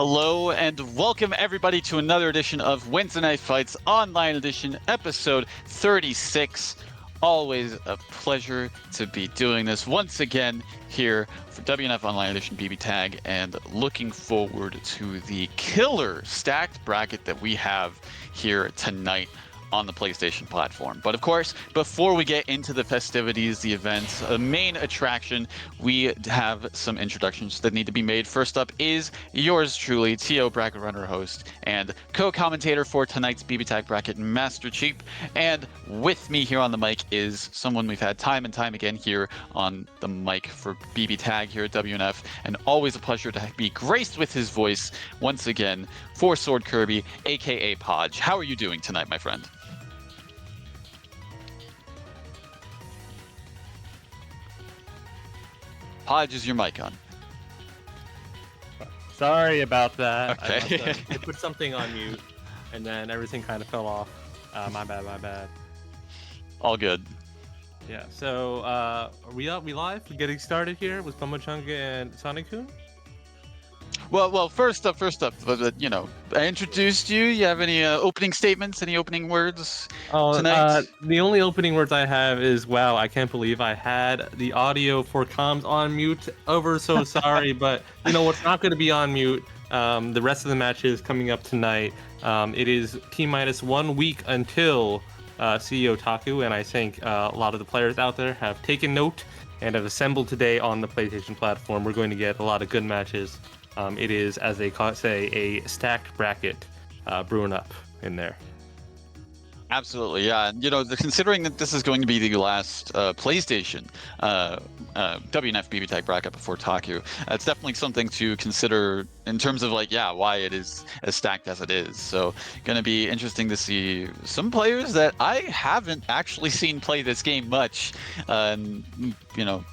Hello and welcome everybody to another edition of Wednesday Night Fights Online Edition, episode 36. Always a pleasure to be doing this once again here for WNF Online Edition BBTAG, and looking forward to the killer stacked bracket that we have here tonight on the PlayStation platform. But of course, before we get into the festivities, the events, the main attraction, we have some introductions that need to be made. First up is yours truly, T.O. Bracket Runner host and co-commentator for tonight's BBTAG bracket, Master Cheap. And with me here on the mic is someone we've had time and time again here on the mic for BBTAG here at WNF, and always a pleasure to be graced with his voice once again, for Sword Kirby, aka Podge. How are you doing tonight, my friend? Podge, is your mic on? Sorry about that. Okay. I put something on mute, and then everything kind of fell off. My bad. All good. Yeah. So, are we live? We're getting started here with Chunga and Sonic-kun? Well, first up, you know, I introduced you. You have any opening statements, any opening words tonight? The only opening words I have is, wow, I can't believe I had the audio for comms on mute. So sorry, but you know what's not going to be on mute? The rest of the matches coming up tonight. It is T-minus 1 week until CEO Taku, and I think a lot of the players out there have taken note and have assembled today on the PlayStation platform. We're going to get a lot of good matches. It is, as they say, a stacked bracket brewing up in there. Absolutely, yeah. And, you know, considering that this is going to be the last PlayStation WNF BBTAG bracket before Taku, it's definitely something to consider in terms of, like, yeah, why it is as stacked as it is. So, going to be interesting to see some players that I haven't actually seen play this game much, you know,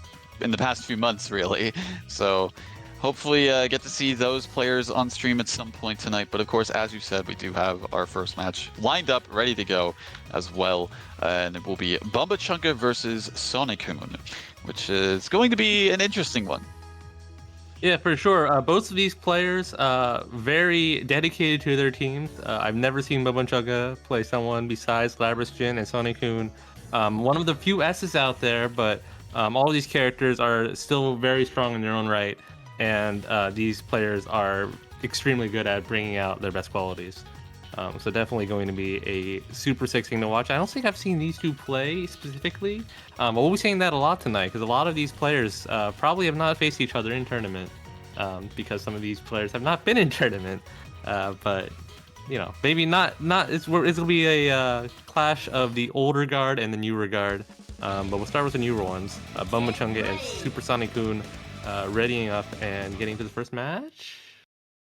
in the past few months, really. So, hopefully get to see those players on stream at some point tonight. But of course, as you said, we do have our first match lined up, ready to go as well. And it will be Chunga versus Sonic-kun, which is going to be an interesting one. Yeah, for sure. Both of these players very dedicated to their teams. I've never seen Chunga play someone besides Labras Jin and Sonic-kun. One of the few S's out there, but all of these characters are still very strong in their own right. And these players are extremely good at bringing out their best qualities. So definitely going to be a super sick thing to watch. I don't think I've seen these two play specifically. We'll be saying that a lot tonight, because a lot of these players probably have not faced each other in tournament, because some of these players have not been in tournament. But, you know, maybe not. It'll be a clash of the older guard and the newer guard. But we'll start with the newer ones. Chunga and Super Sonic-kun. Readying up and getting to the first match.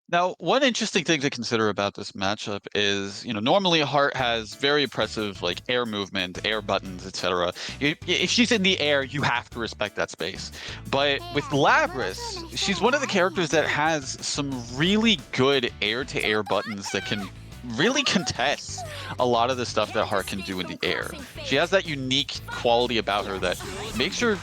Now, one interesting thing to consider about this matchup is, you know, normally Heart has very impressive, like, air movement, air buttons, etc. If she's in the air, you have to respect that space. But with Labras, she's one of the characters that has some really good air-to-air buttons that can really contest a lot of the stuff that Heart can do in the air. She has that unique quality about her that makes her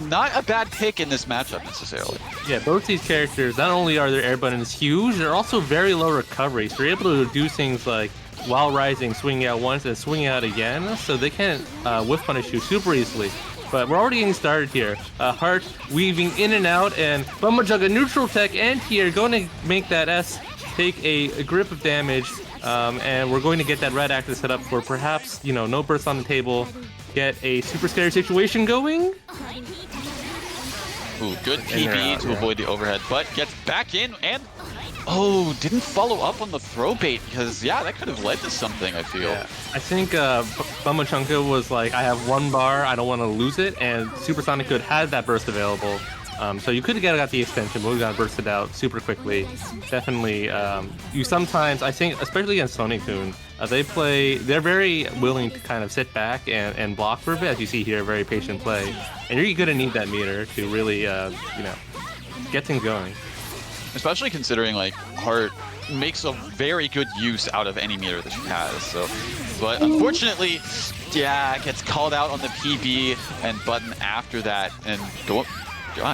not a bad pick in this matchup necessarily. Yeah, both these characters, not only are their air buttons huge, they're also very low recovery. So they're able to do things like, while rising, swinging out once and swinging out again, so they can't whiff punish you super easily. But we're already getting started here. Heart weaving in and out, and Chunga neutral tech anti-air going to make that S take a grip of damage, and we're going to get that red active set up for perhaps, you know, no burst on the table, get a super scary situation going. Ooh, good PB to avoid the overhead, but gets back in and, oh, didn't follow up on the throw bait, because, yeah, that could have led to something, I feel. Yeah. I think Chunga was like, I have one bar, I don't want to lose it, and Super Sonic-kun had that burst available. So you could have got the extension, but we got bursted out super quickly. Definitely, you sometimes, I think, especially against Sonic-kun, they're very willing to kind of sit back and block for a bit, as you see here, very patient play. And you're going to need that meter to really, you know, get things going. Especially considering, like, Heart makes a very good use out of any meter that she has. So, but unfortunately, yeah, gets called out on the PB and button after that, and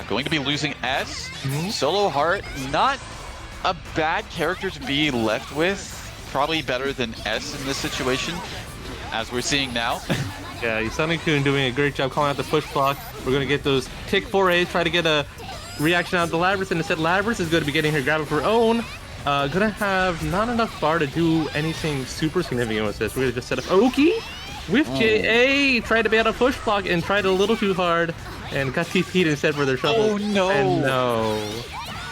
going to be losing S. Solo Heart, not a bad character to be left with. Probably better than S in this situation, as we're seeing now. Yeah, Sonic-kun doing a great job calling out the push block. We're going to get those tick 4As, try to get a reaction out of the Labrys, and instead Labrys is going to be getting her grab of her own. Gonna have not enough bar to do anything super significant with this. We're gonna just set up Oki with JA, tried to ban a push block and tried a little too hard and got TP'd instead for their shovel. Oh no! And no.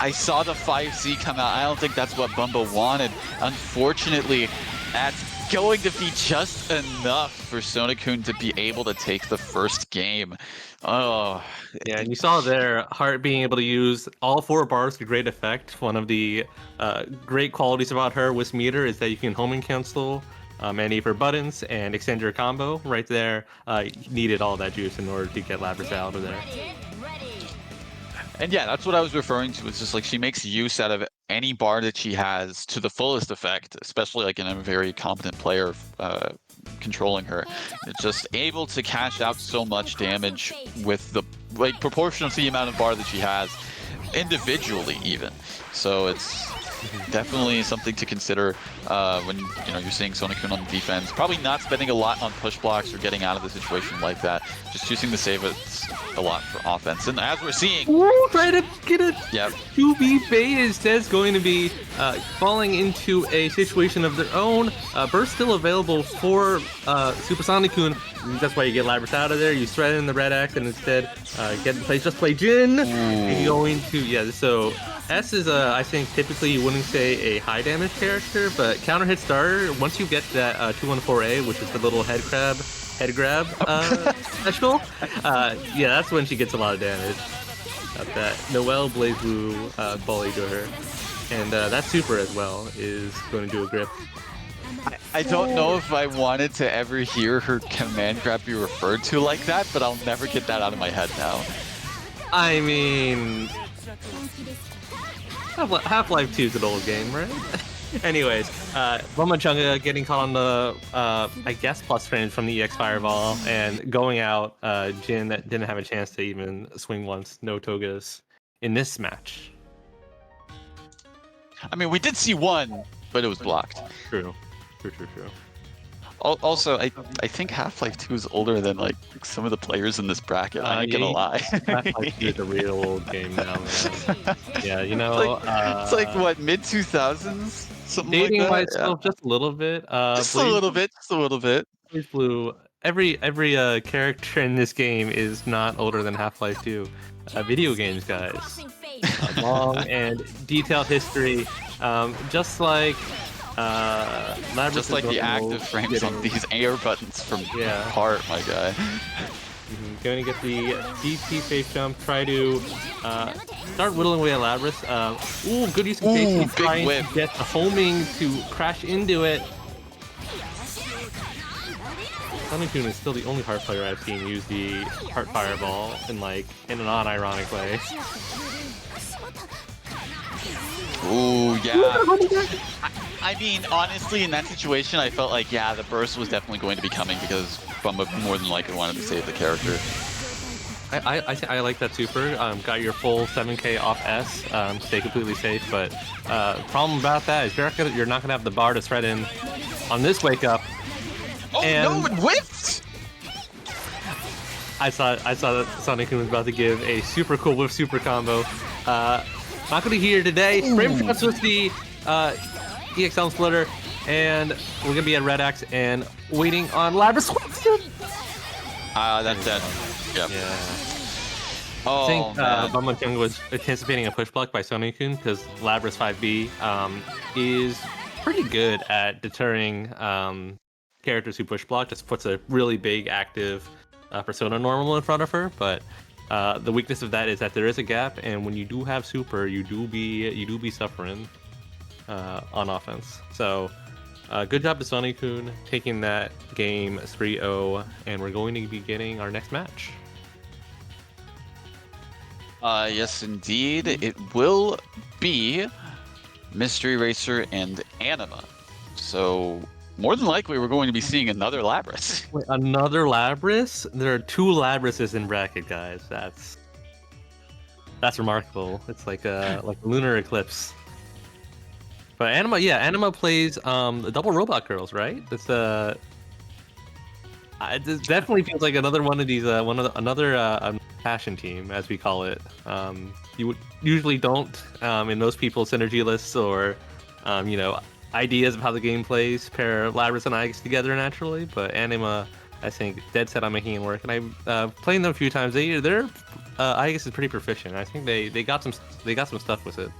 I saw the 5C come out. I don't think that's what Bumba wanted. Unfortunately, that's going to be just enough for Sonic-kun to be able to take the first game. Oh. Yeah, and you saw there, Heart being able to use all 4 bars to great effect. One of the great qualities about her with meter is that you can homing cancel any of her buttons and extend your combo right there. Needed all that juice in order to get Labrys out of there. And yeah, that's what I was referring to. It's just like she makes use out of any bar that she has to the fullest effect, especially like in a very competent player controlling her. It's just able to cash out so much damage with the like proportion of the amount of bar that she has individually even. So it's definitely something to consider when you're seeing Sonic-kun on the defense. Probably not spending a lot on push blocks or getting out of the situation like that. Just choosing to save it a lot for offense. And as we're seeing, try to get a 2v bait instead is going to be falling into a situation of their own. Burst still available for Super Sonic-kun. That's why you get Labrys out of there. You thread in the red axe and instead get just play Jin. And you're going to so S is I think typically you wouldn't say a high damage character, but counter hit starter, once you get that 214A, which is the little head grab special, yeah, that's when she gets a lot of damage. Got that Noelle Blaze Blue volley to her. And that super as well is going to do a grip. I don't know if I wanted to ever hear her command grab be referred to like that, but I'll never get that out of my head now. I mean, Half-Life 2 is an old game, right? Anyways, Chunga getting caught on the, I guess, plus range from the EX Fireball and going out. Jin that didn't have a chance to even swing once. No Togas in this match. I mean, we did see one, but it was blocked. True. Also, I think Half-Life 2 is older than like some of the players in this bracket. I ain't gonna lie. Half-Life 2 is a real old game now, man. Yeah, it's like what, mid 2000s, something dating like that. Myself just a little bit. Just a little bit. Blaze Blue. Every character in this game is not older than Half-Life 2. Video games, guys. Long and detailed history, just like the active frames on these air buttons from Heart, my guy. Going to get the DT face jump, try to start whittling away at Labrys. Ooh, good use of face, trying to get the homing to crash into it. Sonic-kun is still the only Heart player I've seen use the Heart Fireball in a non-ironic way. Ooh, yeah. I mean, honestly, in that situation, I felt like, yeah, the burst was definitely going to be coming because Bumba more than likely wanted to save the character. I like that super. Got your full 7k off S, stay completely safe, but problem about that is you're not going to have the bar to thread in on this wake up. Oh, no, it whiffed! I saw that Sonic-kun was about to give a super cool whiff super combo. Not going to hear today. Frame shots with the EXL splitter, and we're going to be at Red Axe and waiting on Labrys. That's dead. Yep. Yeah. Oh, I think Bumba was anticipating a push block by Sonic-kun because Labrys 5B is pretty good at deterring characters who push block. Just puts a really big active persona normal in front of her, but the weakness of that is that there is a gap, and when you do have super, you do be suffering on offense. So good job to Sonic-kun taking that game 3-0, and we're going to be getting our next match. Yes, indeed. It will be Mystery Racer and Anima. So more than likely, we're going to be seeing another Labrys. Wait, another Labrys? There are 2 Labryses in bracket, guys. That's remarkable. It's like a lunar eclipse. But Anima plays the double robot girls, right? That's it definitely feels like another one of these another passion team, as we call it. You would usually don't in most people's synergy lists or ideas of how the game plays pair Labrys and Aigis together naturally, but Anima, I think, dead set on making it work. And I've played them a few times. Their Aigis is pretty proficient. I think they got some stuff with it.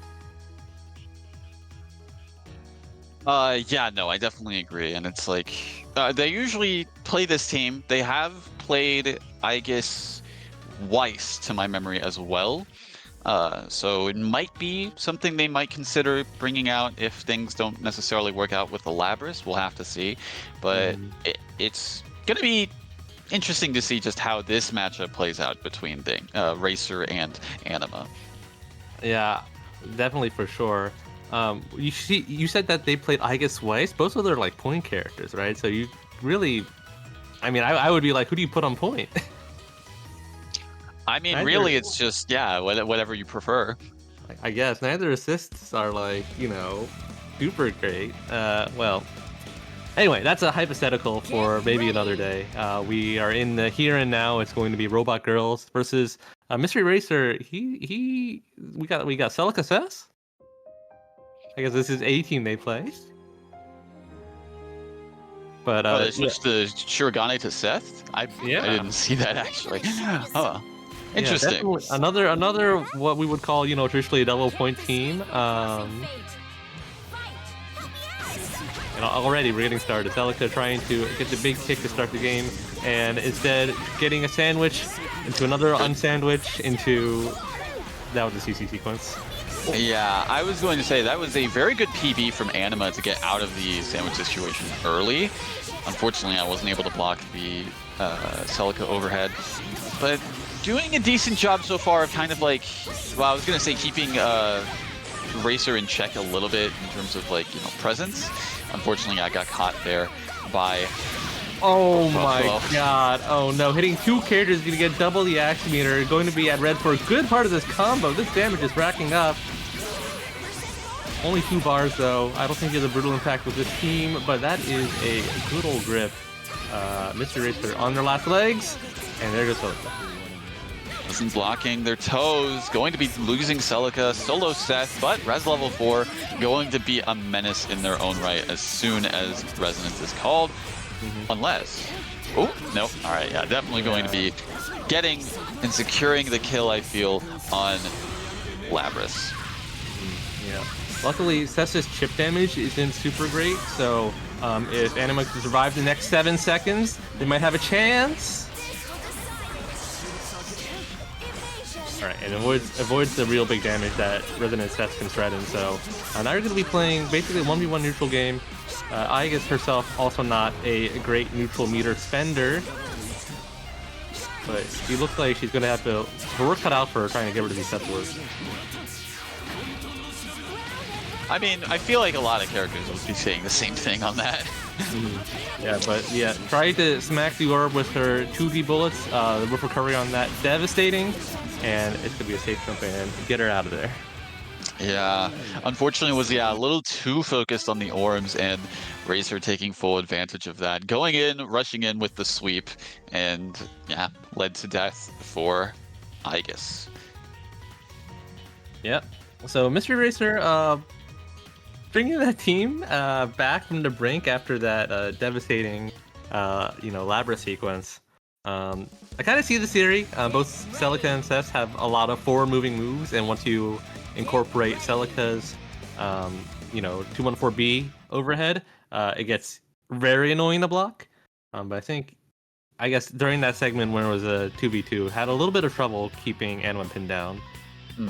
Yeah, no, I definitely agree. And it's like, they usually play this team. They have played Aegis Weiss, to my memory, as well. So it might be something they might consider bringing out if things don't necessarily work out with the Labrys. We'll have to see. But it's going to be interesting to see just how this matchup plays out between Racer and Anima. Yeah, definitely for sure. You said that they played Aegis Weiss. Both of them are like point characters, right? So you really, I would be like, who do you put on point? Really, it's just whatever you prefer. I guess neither assists are like super great. Well, anyway, that's a hypothetical for maybe another day. We are in the here and now. It's going to be Robot Girls versus Mystery Racer. We got Celica Sess. I guess this is a team they play. But they switched the Shirogane to Seth? I didn't see that actually. Huh. Interesting. Yeah, another what we would call, traditionally a double point team. Already we're getting started. Celica trying to get the big kick to start the game, and instead getting a sandwich into another unsandwich into that was a CC sequence. Yeah, I was going to say that was a very good PB from Anima to get out of the sandwich situation early. Unfortunately, I wasn't able to block the Celica overhead, but doing a decent job so far of kind of like, well, I was going to say keeping Racer in check a little bit in terms of like, presence. Unfortunately, I got caught there by... Oh my god. Oh no. Hitting two characters is going to get double the action meter. Going to be at red for a good part of this combo. This damage is racking up. Only 2 bars though. I don't think he has a brutal impact with this team, but that is a good old grip. Mystery Racer on their last legs, and there goes Celica. Wasn't blocking their toes. Going to be losing Celica. Solo Seth, but Res level 4 going to be a menace in their own right as soon as Resonance is called. Unless... Oh, nope. Alright, yeah, definitely going to be getting and securing the kill, I feel, on Labrys. Yeah. Luckily, Seth's chip damage isn't super great, so if Anima can survive the next 7 seconds, they might have a chance. Alright, and avoids the real big damage that Resonant Seth can threaten, so now you're going to be playing basically a 1v1 neutral game. Aigis herself also not a great neutral meter spender, but she looks like she's going to have her work cut out for her trying to get rid of these Seth words. I feel like a lot of characters would be saying the same thing on that. Yeah, but try to smack the orb with her 2D bullets, the whip recovery on that devastating, and it's going to be a safe jump and get her out of there. Yeah, unfortunately was a little too focused on the orbs, and Racer taking full advantage of that. Going in, rushing in with the sweep, and led to death for Aigis. Yep. So Mystery Racer bringing that team back from the brink after that devastating Labra sequence. I kind of see the theory. Both Celica and Seth have a lot of forward-moving moves, and once you incorporate Celica's 214B overhead, it gets very annoying to block. But I guess during that segment when it was a 2v2, had a little bit of trouble keeping Anima pinned down. Well,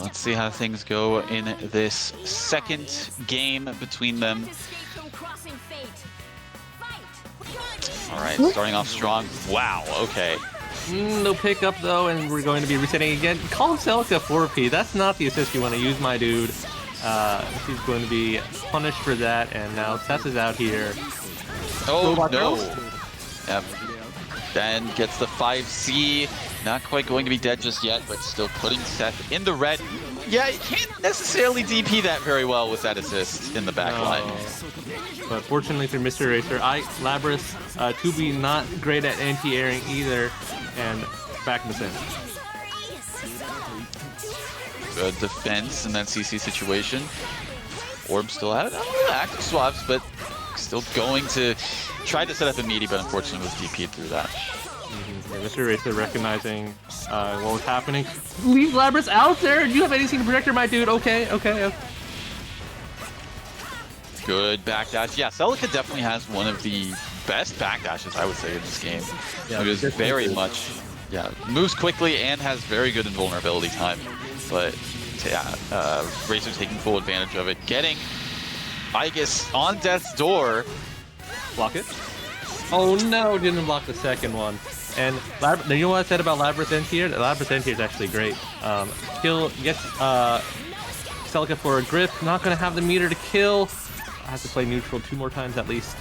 let's see how things go in this second game between them. All right, starting off strong. Wow, okay. No pickup though, and we're going to be resetting again. Call Celica 4P. That's not the assist you want to use, my dude. She's going to be punished for that, and now Seth is out here. Oh, no. Yep. Then gets the 5C. Not quite going to be dead just yet, but still putting Seth in the red. Yeah, you can't necessarily DP that very well with that assist in the back line. But fortunately for Mr. Racer, Labras, 2B not great at anti-airing either, and back in the center. Good defense in that CC situation. Orb still out. Active swaps, but still going to try to set up a meaty, but unfortunately was DP'd through that. Yeah, Mr. Racer recognizing what was happening. Leave Labras out there! Do you have anything to protect her, my dude? Okay. Good backdash. Yeah, Celica definitely has one of the best backdashes, I would say, in this game. Yeah, it is very much, moves quickly and has very good invulnerability time. But yeah, Racer taking full advantage of it. Getting, I guess, on death's door. Block it. Oh no, didn't block the second one. And you know what I said about Labras Entier? Labras Entier is actually great. Kill gets Celica for a grip. Not gonna have the meter to kill. I have to play neutral 2 more times at least.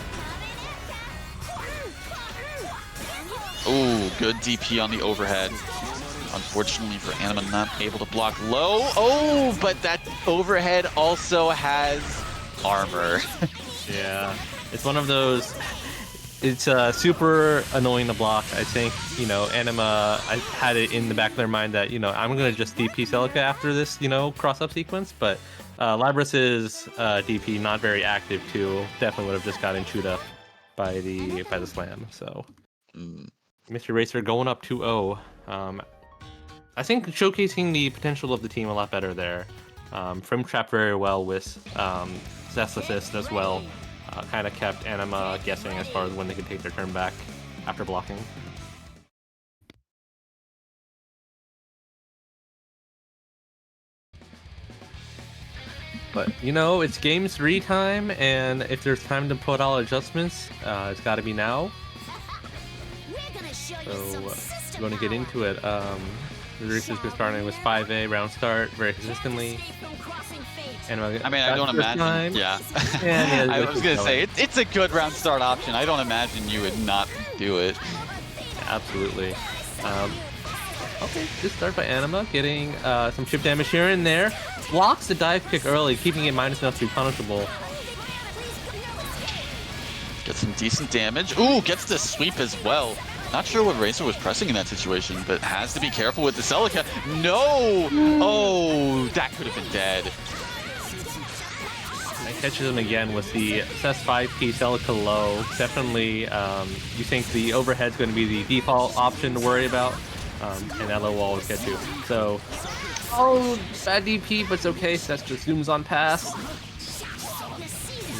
Ooh, good DP on the overhead. Unfortunately for Anima, not able to block low. Oh, but that overhead also has armor. Yeah, it's one of those. It's super annoying to block. I think, you know, Anima, I had it in the back of their mind that, you know, I'm going to just DP Celica after this, you know, cross-up sequence, but Labras's DP not very active too. Definitely would have just gotten chewed up by the slam. So Mr. Racer going up 2-0. I think showcasing the potential of the team a lot better there. From Trap very well with Zest assist as well. Kind of kept Anima guessing as far as when they could take their turn back after blocking. But, you know, it's game 3 time, and if there's time to put all adjustments, it's got to be now. So, we're going to get into it. The race has been starting with 5A round start very consistently. And I mean, I don't imagine. Yeah. I was going to say, it's a good round start option. I don't imagine you would not do it. Absolutely. Okay, good start by Anima, getting some chip damage here and there. Blocks the dive kick early, keeping it minus enough to be punishable. Gets some decent damage. Ooh, gets the sweep as well. Not sure what Racer was pressing in that situation, but has to be careful with the Celica. No! Oh, that could have been dead. And catches him again with the SS5P Celica low. Definitely, you think the overhead's going to be the default option to worry about, and that low will always get you. So, bad DP, but it's okay. Seth just zooms on pass.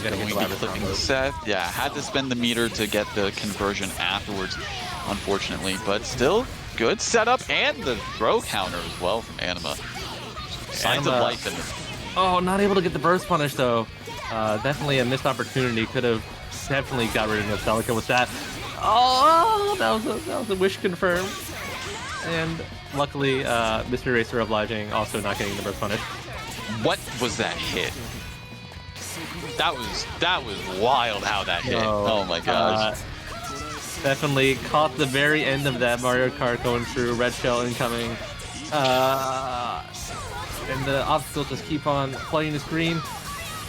Going to be clipping Seth. Yeah, had to spend the meter to get the conversion afterwards, unfortunately. But still, good setup and the throw counter as well from Anima. Signs of life in this. Oh, not able to get the burst punish though. Definitely a missed opportunity. Could have definitely got rid of Celica with that. Oh, that was a wish confirmed. And luckily, Mr. Racer obliging, also not getting the burst punish. What was that hit? That was wild how that hit. Oh my gosh. Definitely caught the very end of that Mario Kart going through. Red shell incoming. And the obstacles just keep on playing the screen.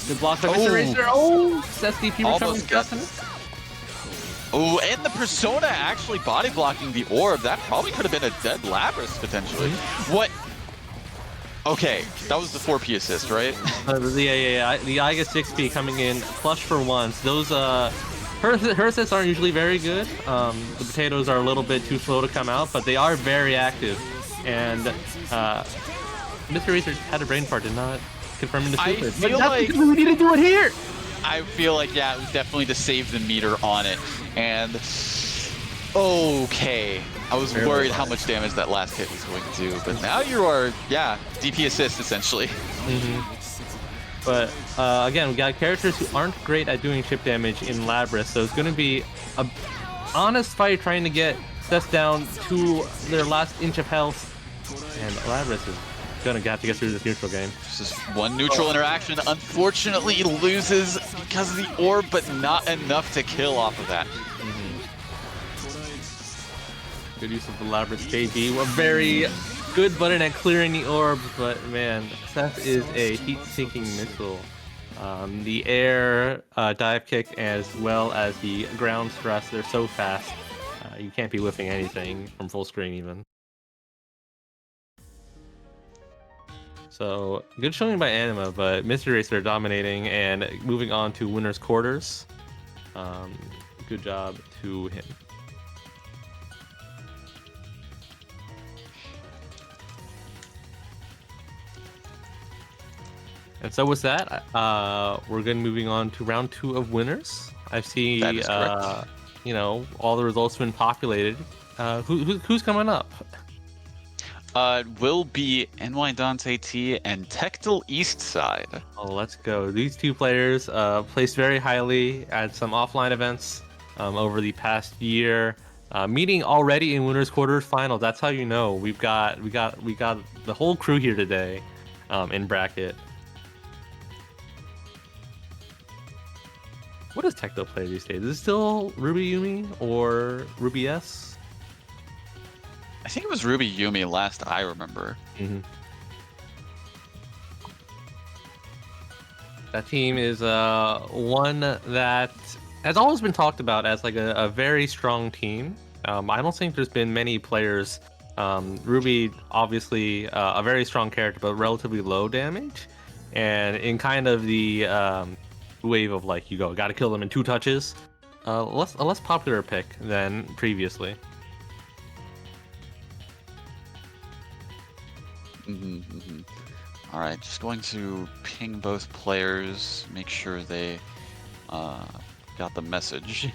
Good block by Mr. Racer. Oh, Seth's DP recovering definite. Oh, and the Persona actually body blocking the orb. That probably could have been a dead Labras potentially. What? Okay, that was the 4P assist, right? Yeah. The Iga 6P coming in flush for once. Those her assists aren't usually very good. The potatoes are a little bit too slow to come out, but they are very active. And Mr. Racer had a brain fart, did not confirming the super. I feel like we need to do it here. I feel like, yeah, it was definitely to save the meter on it. And okay, I was worried how much damage that last hit was going to do, but now you are, yeah, DP assist essentially. But again, we got characters who aren't great at doing chip damage in Labras, so it's going to be a honest fight trying to get Seth down to their last inch of health. And Labras is going to have to get through this neutral game. Just one neutral interaction. Unfortunately, he loses because of the orb, but not enough to kill off of that. Good use of the Labras JB. A very good button at clearing the orbs, but man, Seth is a heat-seeking missile. The air dive kick as well as the ground thrust, they're so fast. You can't be whiffing anything from full screen even. So, good showing by Anima, but Mystery Racer dominating and moving on to winner's quarters. Good job to him. And so with that, we're going to moving on to round 2 of winners. I see, you know, all the results have been populated. Who's coming up? It will be NY Dante T and Tectal Eastside. Oh, let's go. These two players placed very highly at some offline events over the past year. Meeting already in winners quarters final. That's how you know we got the whole crew here today in bracket. What does Tecto play these days? Is it still Ruby Yumi or Ruby S? I think it was Ruby Yumi last I remember. That team is one that has always been talked about as like a very strong team. I don't think there's been many players. Ruby, obviously, a very strong character, but relatively low damage. And in kind of the wave of like, got to kill them in 2 touches. A less popular pick than previously. All right, just going to ping both players, make sure they got the message.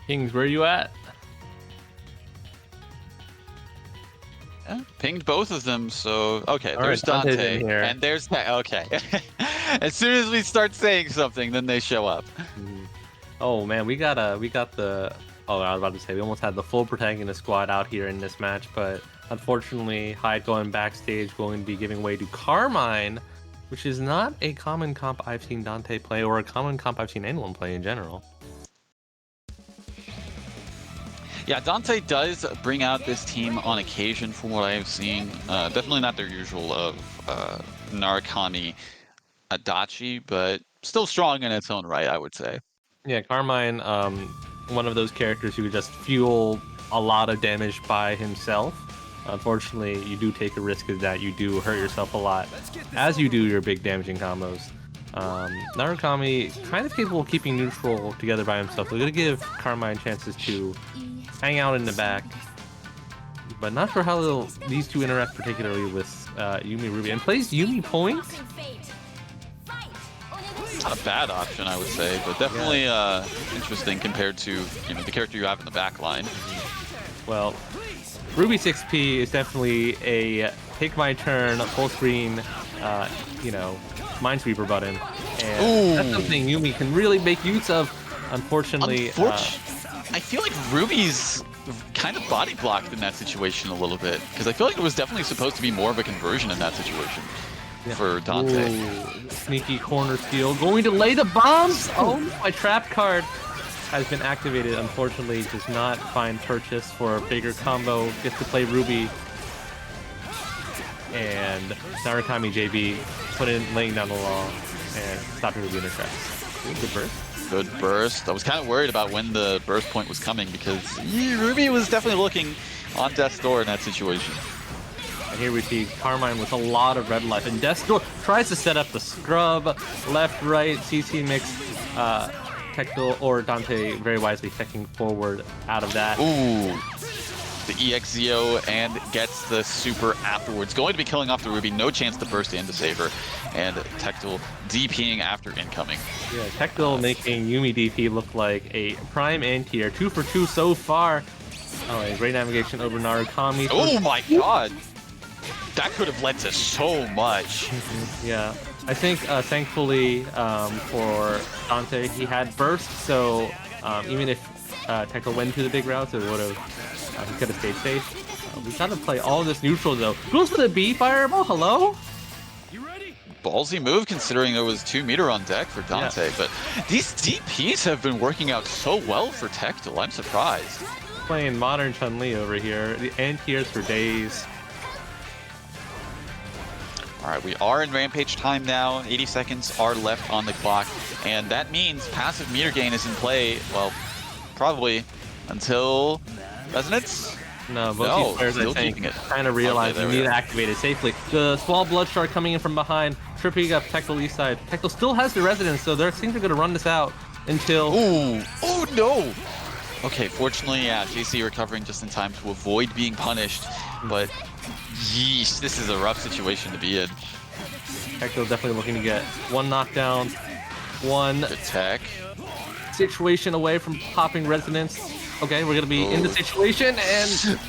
Kings, where are you at? Yeah, pinged both of them, so okay. All there's right, Dante, and there's okay. As soon as we start saying something, then they show up. Oh man, we got the. Oh, I was about to say we almost had the full protagonist squad out here in this match, but unfortunately, Hyde going backstage, going to be giving way to Carmine, which is not a common comp I've seen Dante play, or a common comp I've seen anyone play in general. Yeah, Dante does bring out this team on occasion from what I have seen. Definitely not their usual of Narukami Adachi, but still strong in its own right, I would say. Yeah, Carmine, one of those characters who could just fuel a lot of damage by himself. Unfortunately, you do take a risk of that. You do hurt yourself a lot as you do your big damaging combos. Narukami kind of capable of keeping neutral together by himself. We're going to give Carmine chances to hang out in the back, but not sure how these two interact particularly with Yumi Ruby. And plays Yumi point? Not a bad option, I would say, but definitely interesting compared to the character you have in the back line. Well, Ruby 6P is definitely a take my turn, full screen, Minesweeper button, and that's something Yumi can really make use of. Unfortunately, I feel like Ruby's kind of body blocked in that situation a little bit, because I feel like it was definitely supposed to be more of a conversion in that situation for Dante. Ooh, sneaky corner steal, going to lay the bombs. Oh, my trap card has been activated. Unfortunately, does not find purchase for a bigger combo. Gets to play Ruby, and Narukami JB laying down the law and stopping Ruby in her tracks. Ooh, good burst. Good burst. I was kind of worried about when the burst point was coming, because Ruby was definitely looking on death's door in that situation. And here we see Carmine with a lot of red life, and death's door tries to set up the scrub, left, right, CC mix, Tectal or Dante very wisely checking forward out of that. Ooh, the EXZO and gets the super afterwards. Going to be killing off the Ruby, no chance to burst in to save her. And Tectal DPing after incoming. Yeah, Tectal making Yumi DP look like a prime anti-air. 2 for 2 so far. Oh, and great navigation over Narukami. Oh my god! that could have led to so much. Yeah, I think thankfully for Dante, he had burst, so even if Tekla went to the big routes, it would have he could have stayed safe. We gotta play all this neutral though. Goes for the B fireball. Hello. Ballsy move considering there was 2 meter on deck for Dante, Yeah. but these DPs have been working out so well for Tectal. I'm surprised. Playing modern Chun-Li over here. The anti-airs for days. All right, we are in Rampage time now. 80 seconds are left on the clock, and that means passive meter gain is in play, well, probably until Resonance? No, both these players, I think, kind of realize they need to activate it safely. The small blood shark coming in from behind, tripping up Tectal east side. Tectal still has the Resonance, so they're going to run this out until... Ooh, oh no! Okay, fortunately, yeah, JC recovering just in time to avoid being punished, but yeesh, this is a rough situation to be in. Tectal definitely looking to get one knockdown, one attack situation away from popping Resonance. Okay, we're gonna be in the situation, and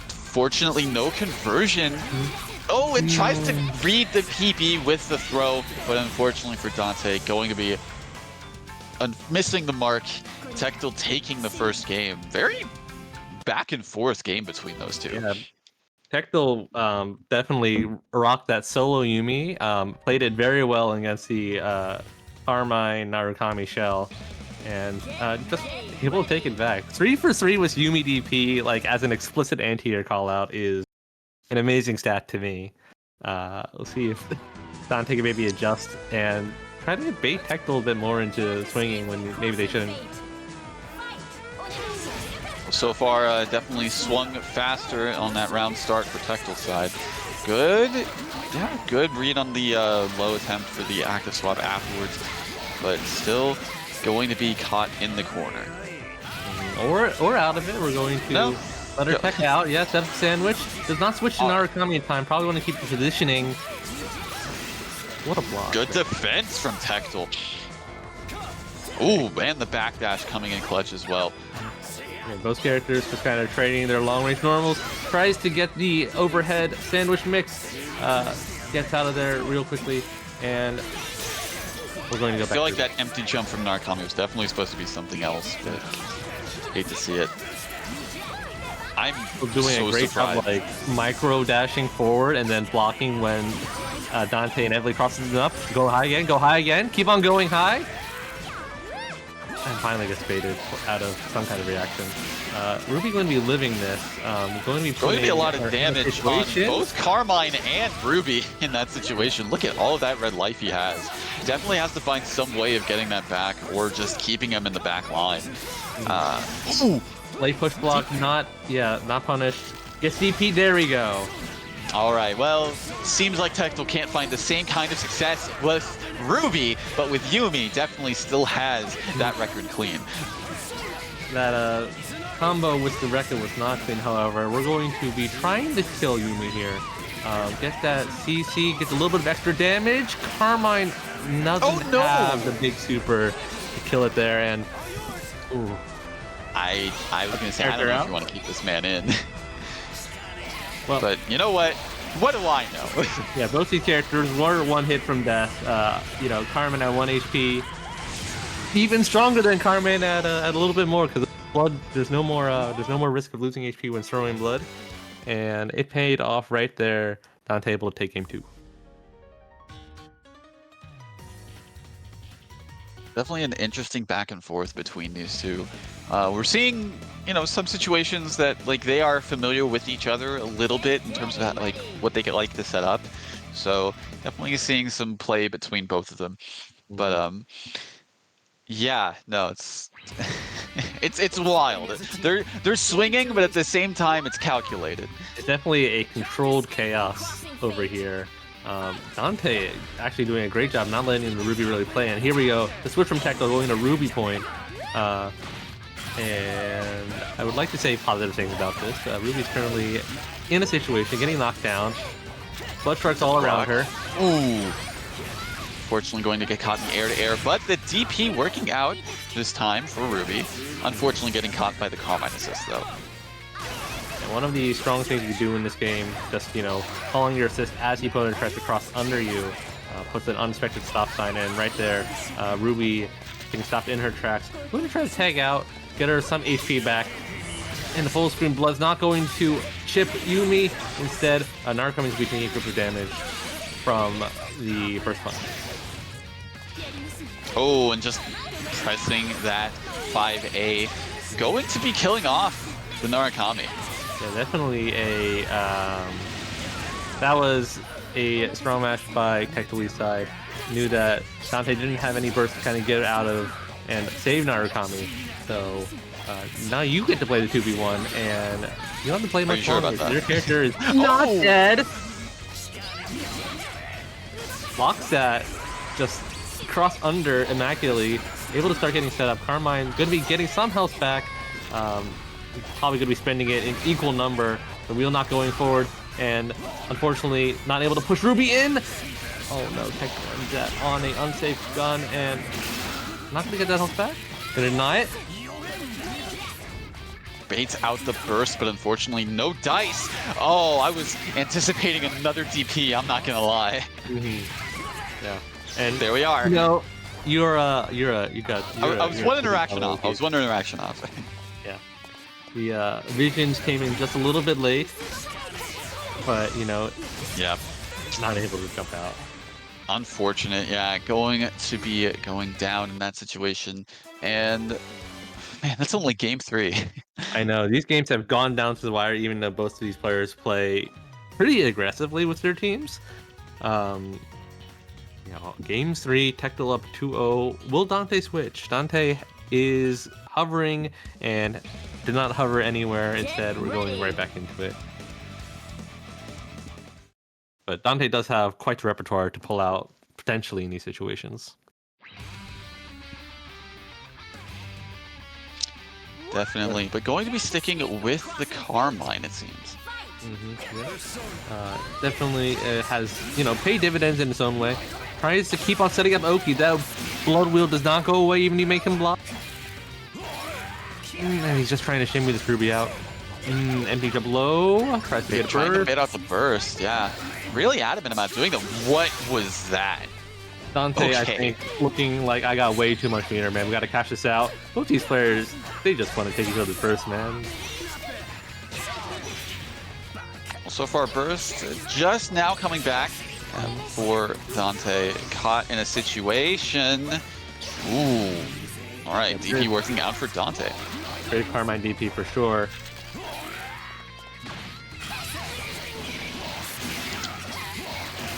fortunately, no conversion. Oh, it tries to read the PP with the throw, but unfortunately for Dante, going to be missing the mark. Tectal taking the first game. Very back and forth game between those two. Yeah. Tectal definitely rocked that solo Yumi. Played it very well against the Carmine Narukami shell, and just able to take it back. 3 for 3 with Yumi DP, like as an explicit anti-air call out, is an amazing stat to me. We'll see if Dante can maybe adjust and try to bait Tectal a bit more into swinging when maybe they shouldn't. So far, definitely swung faster on that round start for Tectal's side. Good, yeah, good read on the low attempt for the active swap afterwards, but still going to be caught in the corner. Or out of it. We're going to let her tech out. Yes, that's sandwich. Does not switch to Narukami in time. Probably want to keep the positioning. What a block. Good defense from Tectal. Ooh, and the backdash coming in clutch as well. Yeah, both characters just kind of trading their long-range normals. Tries to get the overhead sandwich mix. Gets out of there real quickly, and we're going to go back. I feel like that empty jump from Narukami was definitely supposed to be something else, but hate to see it. I'm doing so a great surprised. job, like micro dashing forward and then blocking when Dante inevitably crosses them up. Go high again, keep on going high. And finally gets baited out of some kind of reaction. Ruby going to be living this. Going to be a lot of damage on both Carmine and Ruby in that situation. Look at all of that red life he has. Definitely has to find some way of getting that back or just keeping him in the back line. Ooh. Late push block, not punished. Gets DP, there we go. All right, well, seems like Tectal can't find the same kind of success with Ruby, but with Yumi, definitely still has that record clean. That combo with the record was not clean, however. We're going to be trying to kill Yumi here. Get that CC, gets a little bit of extra damage. Carmine doesn't have the big super to kill it there, and ooh. I was going to say, I don't know if you want to keep this man in. Well, but you know what? What do I know? Yeah, both these characters were one hit from death. You know, Carmen at 1 HP, even stronger than Carmen at a little bit more because blood. There's no more risk of losing HP when throwing blood, and it paid off right there. Dante able to take game 2. Definitely an interesting back and forth between these two. We're seeing, you know, some situations that like they are familiar with each other a little bit in terms of how, like what they could like to set up. So definitely seeing some play between both of them. But yeah, no, it's it's wild. They're swinging, but at the same time, it's calculated. It's definitely a controlled chaos over here. Dante actually doing a great job not letting the Ruby really play. And here we go, the switch from Tectal going to Ruby point. And I would like to say positive things about this. Ruby's currently in a situation, getting knocked down. Blood sharks all around her. Ooh. Fortunately going to get caught in air-to-air, but the DP working out this time for Ruby. Unfortunately getting caught by the Carmine assist, though. One of the strong things you do in this game, just, calling your assist as the opponent tries to cross under you, puts an unexpected stop sign in right there. Ruby getting stopped in her tracks. We're going to try to tag out, get her some HP back. And the full screen blood's not going to chip Yumi. Instead, Narukami is taking a group of damage from the first punch. Oh, and just pressing that 5A. Going to be killing off the Narukami. Yeah, definitely a... that was a strong match by Tectoli's side. Knew that Dante didn't have any burst to kind of get it out of and save Narukami. So now you get to play the 2v1, and you don't have to play much longer. Your character is not dead. Blocks that, just cross under immaculately, able to start getting set up. Carmine going to be getting some health back. Probably going to be spending it in equal number. The wheel not going forward, and unfortunately not able to push Ruby in. Oh no, Tech runs that on an unsafe gun, and not going to get that health back. Going to deny it. Baits out the burst, but unfortunately no dice. Oh, I was anticipating another DP, I'm not going to lie. Yeah. And there we are. No, I was one interaction off. Yeah. The visions came in just a little bit late, but yeah, not able to jump out. Unfortunate, yeah. Going to be going down in that situation, and man, that's only game 3. I know these games have gone down to the wire, even though both of these players play pretty aggressively with their teams. Game 3, Tectal up 2-0. Will Dante switch? Dante is hovering and did not hover anywhere. Instead, we're going right back into it. But Dante does have quite the repertoire to pull out potentially in these situations. Definitely, but going to be sticking with the Carmine, it seems. Definitely has, paid dividends in its own way. Tries to keep on setting up Oki. That blood wheel does not go away even if you make him block. And he's just trying to shimmy this Ruby out. Empty jump low. Tries to get a trying to burst. bait out the burst, yeah. Really adamant about doing them. What was that? Dante, I think, looking like I got way too much meter, man. We got to cash this out. Both these players, they just want to take each other first, man. Well, so far, burst just now coming back for Dante. Caught in a situation. Ooh. All right, DP working out for Dante. Great Carmine DP for sure.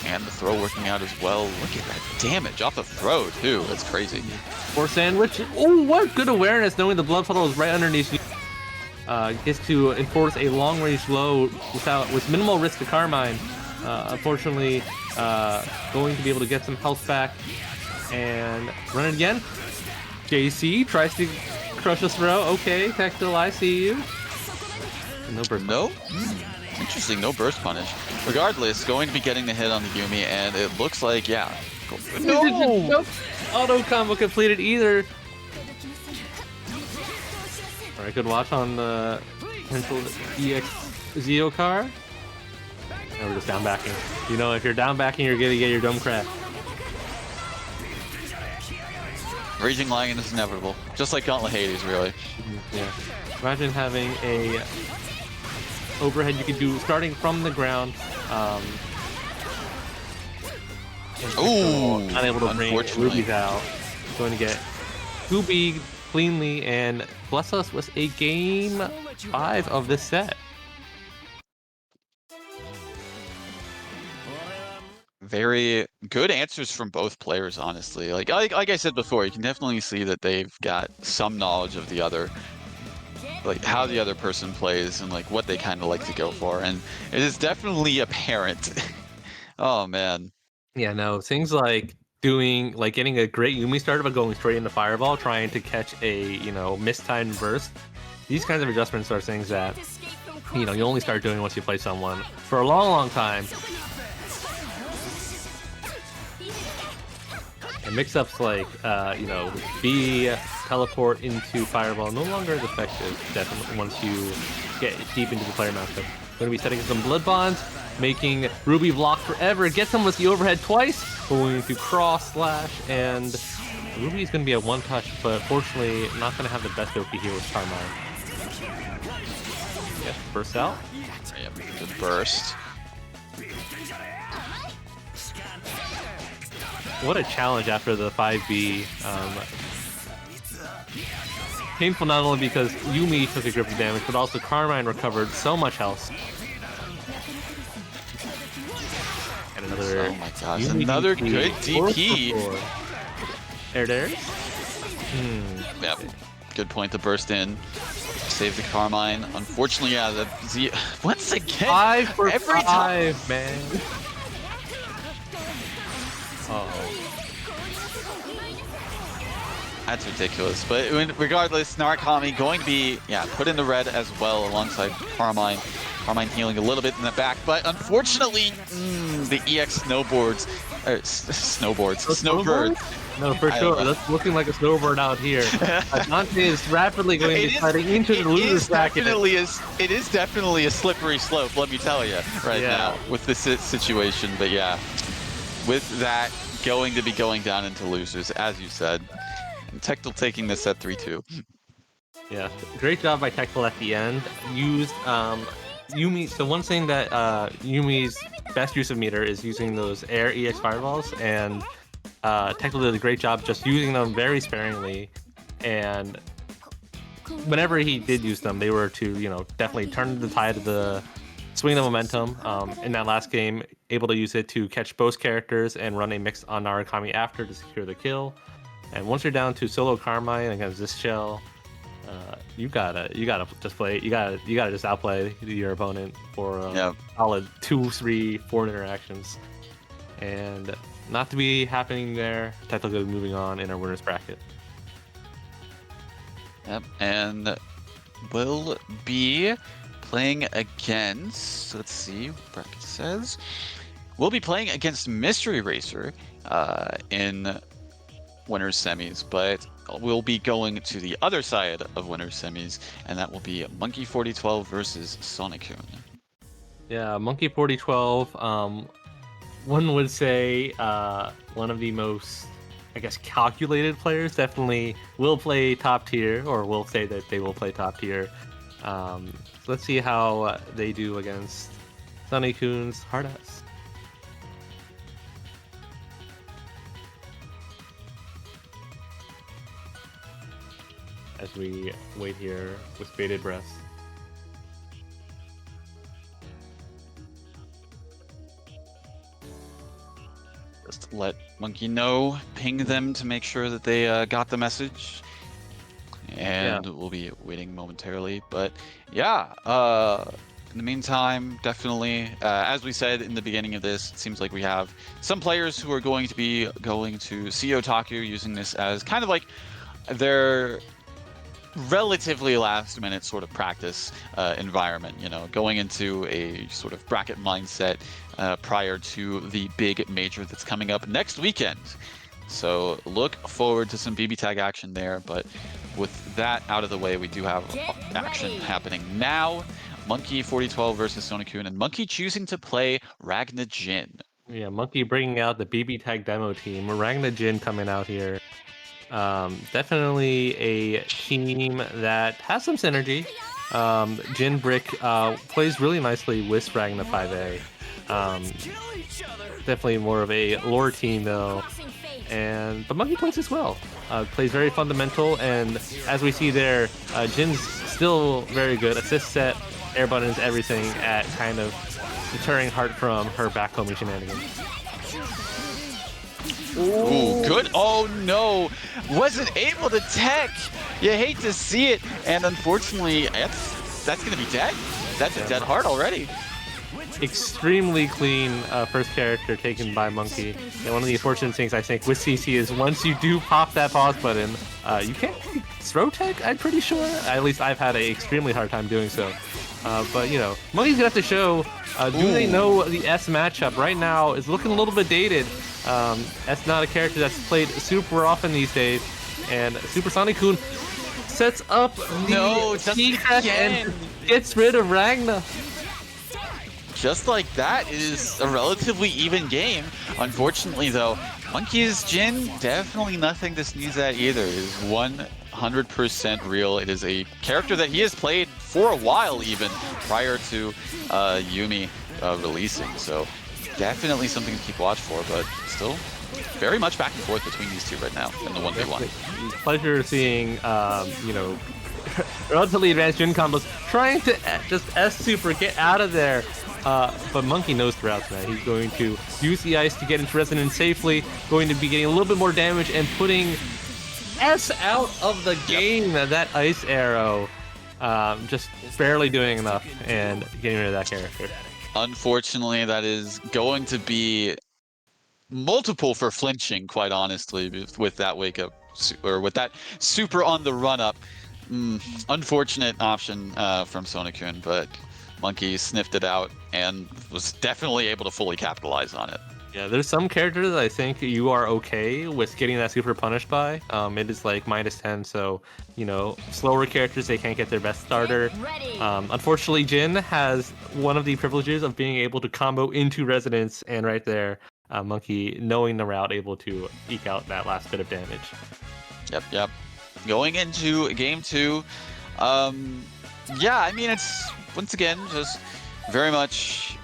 And the throw working out as well. Look at that damage off the throw, too. That's crazy. For sandwich. Oh, what good awareness, knowing the blood puddle is right underneath you. Gets to enforce a long-range low with minimal risk to Carmine. Unfortunately, going to be able to get some health back. And run it again. JC tries to crush a throw. Okay, Tactile, I see you. No burst. No? Interesting, no burst punish. Regardless, going to be getting the hit on the Yumi, and it looks like, yeah. No! Nope. Auto combo completed either. Alright, good watch on the potential EX Zeo car. And we're just down backing. If you're down backing, you're gonna get your dome crack. Raging Lion is inevitable. Just like Gauntlet Hades, really. Yeah. Imagine having a overhead you could do starting from the ground. Ooh, unable to bring Ruby's out. Going to get Scooby cleanly and bless us with a game 5 of this set. Very good answers from both players, honestly. Like I said before, you can definitely see that they've got some knowledge of the other, like how the other person plays and like what they kind of like to go for, and it is definitely apparent. Oh man. Yeah, no, things like getting a great Yumi starter but going straight into Fireball, trying to catch a mistimed burst. These kinds of adjustments are things that you only start doing once you play someone for a long time. And mix-ups like, B teleport into Fireball no longer as effective, definitely once you get deep into the player matchup. Going to be setting some blood bonds, making Ruby block forever. Gets him with the overhead twice, going to cross slash, and Ruby is going to be a one-touch, but fortunately not going to have the best OP here with Carmine. Yes, burst out. Yep, good burst. What a challenge after the 5B. Painful not only because Yumi took a grip of damage, but also Carmine recovered so much health. And another. Oh my gosh! Another good DP. There. Yep. Good point to burst in. Save the Carmine. Unfortunately, yeah, the Z once again. 5 for every 5, time, man. Oh. That's ridiculous. But regardless, Narukami going to be, put in the red as well alongside Carmine. Carmine healing a little bit in the back, but unfortunately, the EX snowbirds. No, for sure. That's looking like a snowbird out here. Dante is rapidly going to be sliding into the loser's bracket. It is definitely a slippery slope, let me tell you, now with this situation. But yeah, with that going to be going down into losers, as you said. And Tectal taking this at 3-2. Yeah, great job by Tectal at the end. Used Yumi. So one thing that Yumi's best use of meter is using those air EX fireballs, and Tectal did a great job just using them very sparingly. And whenever he did use them, they were to definitely turn the tide of the swing the momentum. In that last game, able to use it to catch both characters and run a mix on Narukami after to secure the kill. And once you're down to solo Carmine against this shell, you gotta just play. You gotta just outplay your opponent for solid 2, 3, 4 interactions. And not to be happening there. Technically moving on in our winners bracket. Yep, and will be playing against. Let's see what bracket says. We'll be playing against Mystery Racer in winners semis, but we'll be going to the other side of winners semis, and that will be Monkey 4012 versus Sonic-kun. Yeah, Monkey 4012. One would say one of the most, I guess, calculated players. Definitely will play top tier, or will say that they will play top tier. Let's see how they do against Sonic-kun's hard ass. As we wait here with bated breath. Just let Monkey know, ping them to make sure that they got the message. And we'll be waiting momentarily. But yeah, in the meantime, definitely, as we said in the beginning of this, it seems like we have some players who are going to be going to see Otaku, using this as kind of like their relatively last minute sort of practice environment, going into a sort of bracket mindset prior to the big major that's coming up next weekend. So look forward to some BBTAG action there. But with that out of the way, we do have action happening now. Monkey 4012 versus Sonic-kun, and Monkey choosing to play Ragna Jin. Yeah, Monkey bringing out the BBTAG demo team. Ragna Jin coming out here. Definitely a team that has some synergy. Jin Brick plays really nicely with Ragna 5A. Definitely more of a lore team though. But Monkey plays as well. Plays very fundamental, and as we see there, Jin's still very good. Assist set, air buttons, everything at kind of deterring Heart from her back homing shenanigans. Ooh, good. Oh no, wasn't able to tech. You hate to see it, and unfortunately, that's gonna be dead. That's a dead Heart already. Extremely clean first character taken by Monkey. And one of the unfortunate things I think with CC is once you do pop that pause button, you can't throw tech, I'm pretty sure. At least I've had an extremely hard time doing so. But Monkey's gonna have to show, do they know the S matchup? Right now it's looking a little bit dated. That's not a character that's played super often these days. And Super Sonic-kun sets up the T-Crack and gets rid of Ragna. Just like that, it is a relatively even game. Unfortunately, though, Monkey's Jin, definitely nothing to sneeze at either. It is 100% real. It is a character that he has played for a while, even prior to Yumi releasing. So definitely something to keep watch for, but still very much back and forth between these two right now in the 1v1. Pleasure seeing, you know, relatively advanced Jin combos trying to just S super get out of there. But Monkey knows throughout that he's going to use the ice to get into resonance safely, going to be getting a little bit more damage and putting S out of the game. That ice arrow just barely doing enough and getting rid of that character. Unfortunately, that is going to be multiple for flinching, quite honestly, with that wake up, or with that super on the run up. Unfortunate option from Sonokun, but Monkey sniffed it out and was definitely able to fully capitalize on it. Yeah, there's some characters I think you are okay with getting that super punished by. It is like -10, so, you know, slower characters, they can't get their best starter. Unfortunately, Jin has one of the privileges of being able to combo into resonance, and right there, Monkey, knowing the route, able to eke out that last bit of damage. Yep. Going into game 2, yeah, I mean, it's, once again, just very much...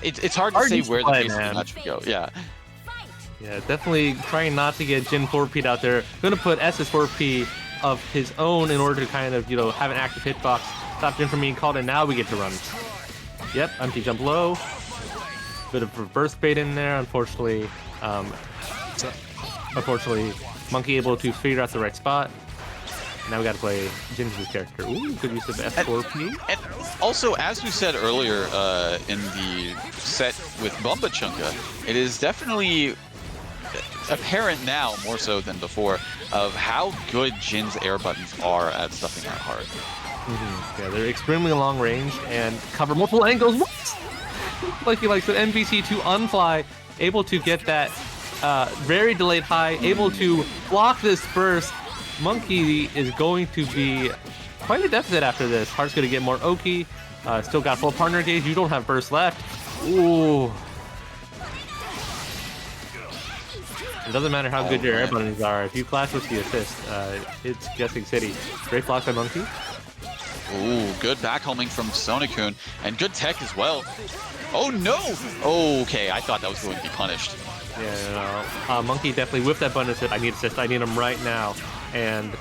It's hard to say where the pace of the match would go. Yeah, definitely trying not to get Jin 4P'd out there. Going to put S's 4P of his own in order to kind of, you know, have an active hitbox. Stop Jin from being called, and now we get to run. Yep, empty jump low. Bit of reverse bait in there, unfortunately. Monkey able to figure out the right spot. Now we got to play Jin's character. Ooh, good use of F4P. And also, as we said earlier in the set with Bumba Chunga, it is definitely apparent now, more so than before, of how good Jin's air buttons are at stuffing that hard. Yeah, they're extremely long range and cover multiple angles. What? Like he likes an NPC to unfly, able to get that very delayed high, able to block this burst. Monkey is going to be quite a deficit after this. Heart's going to get more Oki. Still got full partner gauge. You don't have burst left. Ooh. It doesn't matter how good your air buttons are. If you clash with the assist, it's Guessing City. Great block by Monkey. Ooh, good backhoming from Sonokun, and good tech as well. Oh no! Okay, I thought that was going to be punished. Yeah, Monkey definitely whipped that button and said, I need assist, I need him right now. And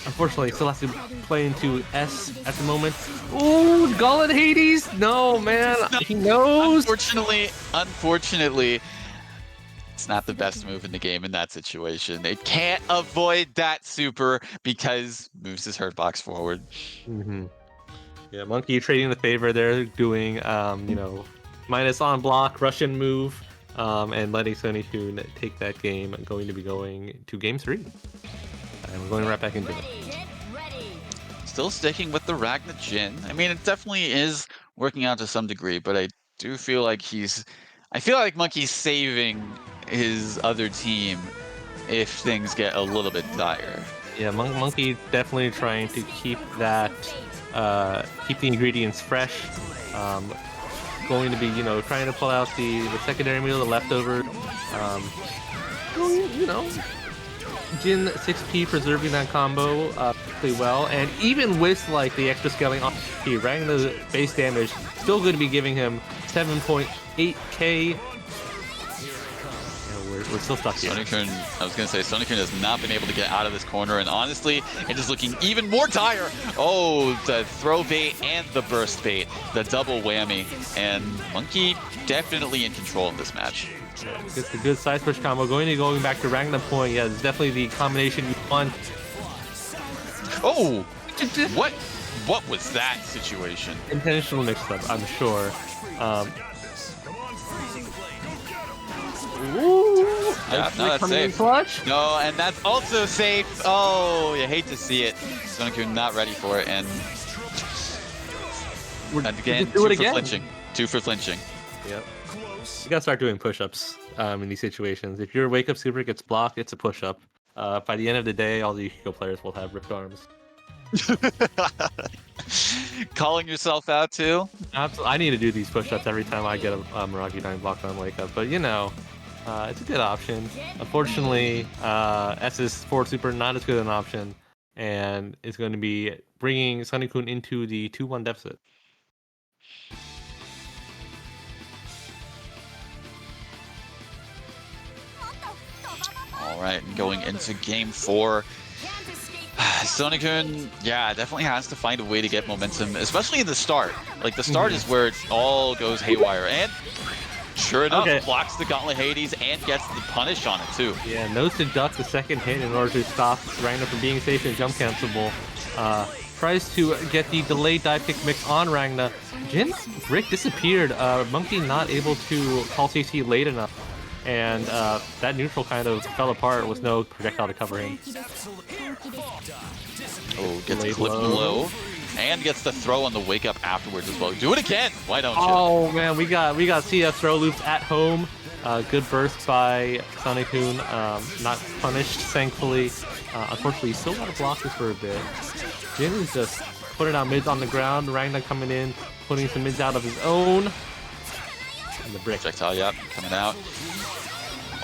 unfortunately, still has to play into S at the moment. Ooh, Gullet Hades! No, man, he knows! Unfortunately, it's not the best move in the game in that situation. It can't avoid that super because moves his hurt box forward. Yeah, Monkey trading the favor there, doing, you know, minus on block, Russian move. And letting Sonokun take that game, going to be going to game 3. And we're going right back into it. Still sticking with the Ragna Jin. I mean, it definitely is working out to some degree, but I do feel like I feel like Monkey's saving his other team if things get a little bit dire. Yeah, Monkey definitely trying to keep that, keep the ingredients fresh. Going to be, you know, trying to pull out the secondary meal, the leftover. You know, Jin 6P preserving that combo pretty well, and even with like the extra scaling on P, Ragna's base damage still going to be giving him 7.8k. We're still stuck here. Sonokun, I was going to say, Sonokun has not been able to get out of this corner, and honestly, it is looking even more dire. Oh, the throw bait and the burst bait, the double whammy, and Monkey definitely in control in this match. It's a good side push combo. Going back to Ragna point, yeah, it's definitely the combination you want. Oh, what was that situation? Intentional mix-up, I'm sure. Ooh, yeah, no, that's safe. Clutch? No, and that's also safe. Oh, you hate to see it. Sonokun not ready for it, and again, two for flinching. Yep. You gotta start doing push-ups in these situations. If your wake-up super gets blocked, it's a push-up. By the end of the day, all the Yukiko players will have ripped arms. Calling yourself out too? Absolutely. I need to do these push-ups every time I get a Meraki Dying block on wake up, but you know, it's a good option. Unfortunately, S's forward super not as good an option, and it's going to be bringing Sunny-kun into the 2-1 deficit. All right, going into game 4. Sunny-kun, yeah, definitely has to find a way to get momentum, especially in the start. Like, the start is where it all goes haywire, and sure enough, blocks the Gauntlet Hades and gets the punish on it, too. Yeah, knows to duck the second hit in order to stop Ragnar from being safe and jump cancelable. Tries to get the delayed dive kick mix on Ragnar. Jin's brick disappeared. Monkey not able to call CC late enough. And that neutral kind of fell apart with no projectile to cover him. Oh, gets a clip low. And gets the throw on the wake up afterwards as well. Do it again. Why don't you? Oh man, we got CF throw loops at home. Good burst by Sunny-kun. Not punished, thankfully. Unfortunately, he's still got to block this for a bit. Jin is just putting out mids on the ground. Ragnar coming in, putting some mids out of his own. And the brick. Projectile, yep, coming out.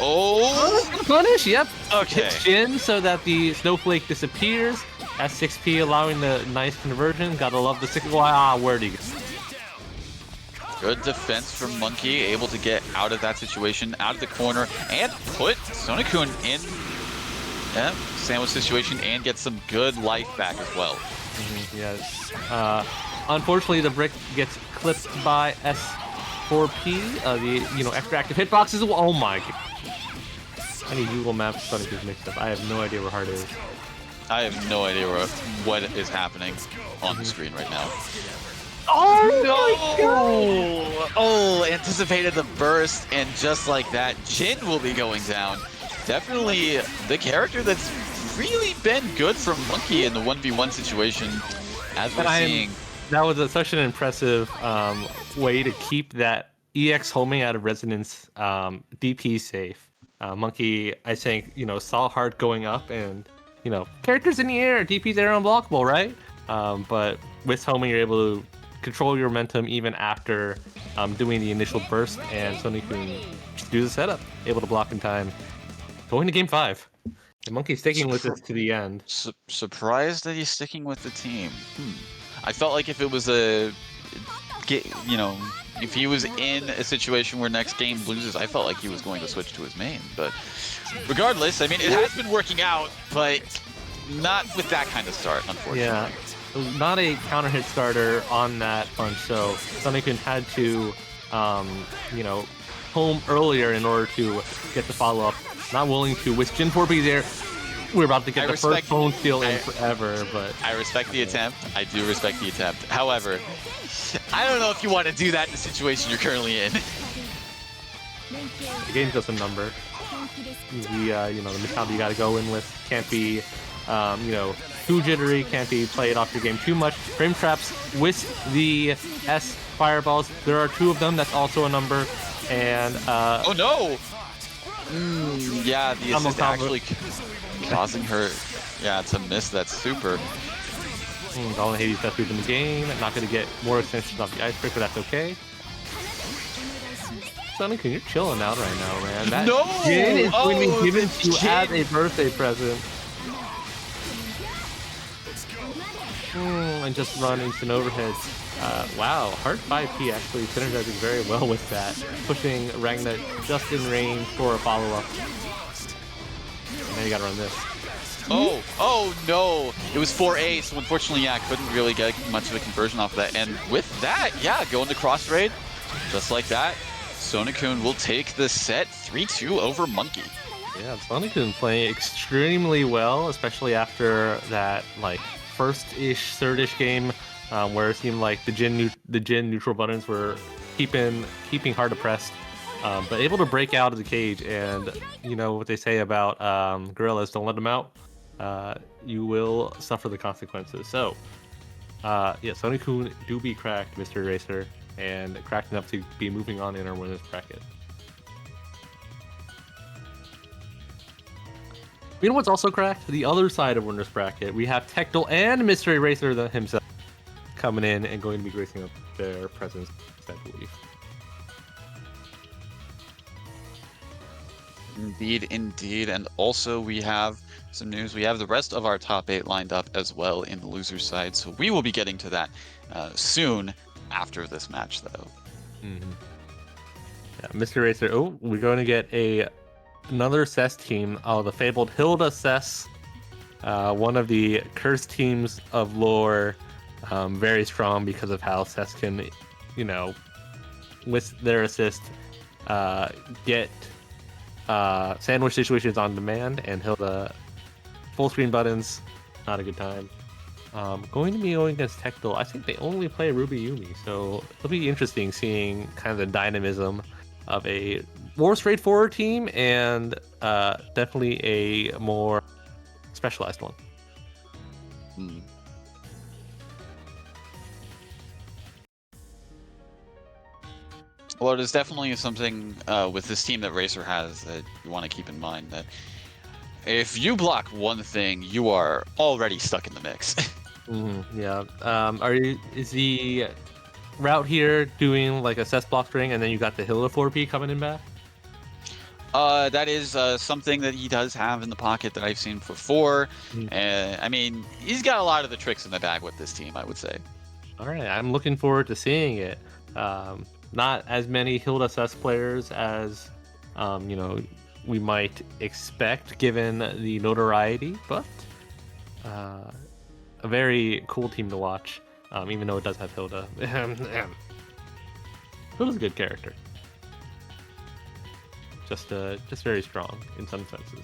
Oh! Punish, yep. Okay. Hits Jin so that the snowflake disappears. At 6p, allowing the nice conversion. Gotta love the 6. Where'd he go? Good defense from Monkey, able to get out of that situation, out of the corner, and put Sunny-kun in sandwich situation and get some good life back as well. Yes. Unfortunately, the brick gets clipped by S4P. The extra active hitboxes. Oh my god. I need Google Maps. Sunny-kun's mixed up. I have no idea where Heart is. I have no idea what is happening on the screen right now. Oh no! Oh, anticipated the burst, and just like that, Jin will be going down. Definitely the character that's really been good from Monkey in the 1v1 situation, as we're seeing. That was such an impressive way to keep that EX homing out of Resonance DP safe. Monkey, I think, saw Heart going up and, characters in the air, DPs are unblockable, right? But with homing, you're able to control your momentum even after doing the initial burst, and Sunny-kun do the setup, able to block in time. Going to game 5. The Monkey's sticking with this to the end. Surprised that he's sticking with the team. I felt like if it was if he was in a situation where next game loses, I felt like he was going to switch to his main. But regardless, I mean, it has been working out, but not with that kind of start, unfortunately. Yeah, not a counter hit starter on that punch, so Sunny-kun had to, home earlier in order to get the follow-up. Not willing to, with Jin 4P there. We're about to get the first phone steal in forever, but... I respect the attempt. I do respect the attempt. However, I don't know if you want to do that in the situation you're currently in. The game's just a number. The mentality you got to go in with can't be, too jittery, can't be played off your game too much. Frame traps with the S fireballs. There are 2 of them. That's also a number. And, oh no! Yeah, the assist actually causing her, to miss that super. Gauntlet Hades best move in the game. Not going to get more extensions off the icebreaker, that's okay. Sunny-kun, you're chilling out right now, man. That Jin is going to be given to you as a birthday present. And just run instant overheads. Wow, Heart 5P actually synergizing very well with that. Pushing Ragnar just in range for a follow-up. And then you gotta run this. Oh no! It was 4A, so unfortunately, couldn't really get much of a conversion off of that. And with that, going to cross raid, just like that, Sunny-kun will take the set 3-2 over Monkey. Yeah, Sunny-kun playing extremely well, especially after that first-ish, third-ish game, where it seemed like the Jin neutral buttons were keeping Heart oppressed. But able to break out of the cage, and you know what they say about gorillas, don't let them out. You will suffer the consequences. So, Sunny-kun do be cracked, Mr. Racer, and cracked enough to be moving on in our winners bracket. You know what's also cracked? The other side of winner's bracket. We have Tectal and Mystery Racer himself coming in and going to be gracing up their presence, I believe. Indeed, indeed. And also we have some news. We have the rest of our top 8 lined up as well in the loser side. So we will be getting to that soon after this match, though. Mm-hmm. Yeah, Mystery Racer. Oh, we're going to get another CES team. Oh, the fabled Hilda CES. One of the cursed teams of lore. Very strong because of how CES can, with their assist, get sandwich situations on demand, and Hilda full screen buttons, not a good time. Going to be going against Tectal. I think they only play Ruby Yumi, so it'll be interesting seeing kind of the dynamism of a more straightforward team and definitely a more specialized one. Well, it is definitely something with this team that Racer has that you want to keep in mind, that if you block one thing, you are already stuck in the mix. Yeah. Is the route here doing like a CES block string, and then you got the Hilda 4P coming in back? That is something that he does have in the pocket that I've seen before. I mean, he's got a lot of the tricks in the bag with this team, I would say. All right, I'm looking forward to seeing it. Not as many Hilda CES players as we might expect given the notoriety, but a very cool team to watch, even though it does have Hilda. Hilda's a good character. Just very strong in some senses.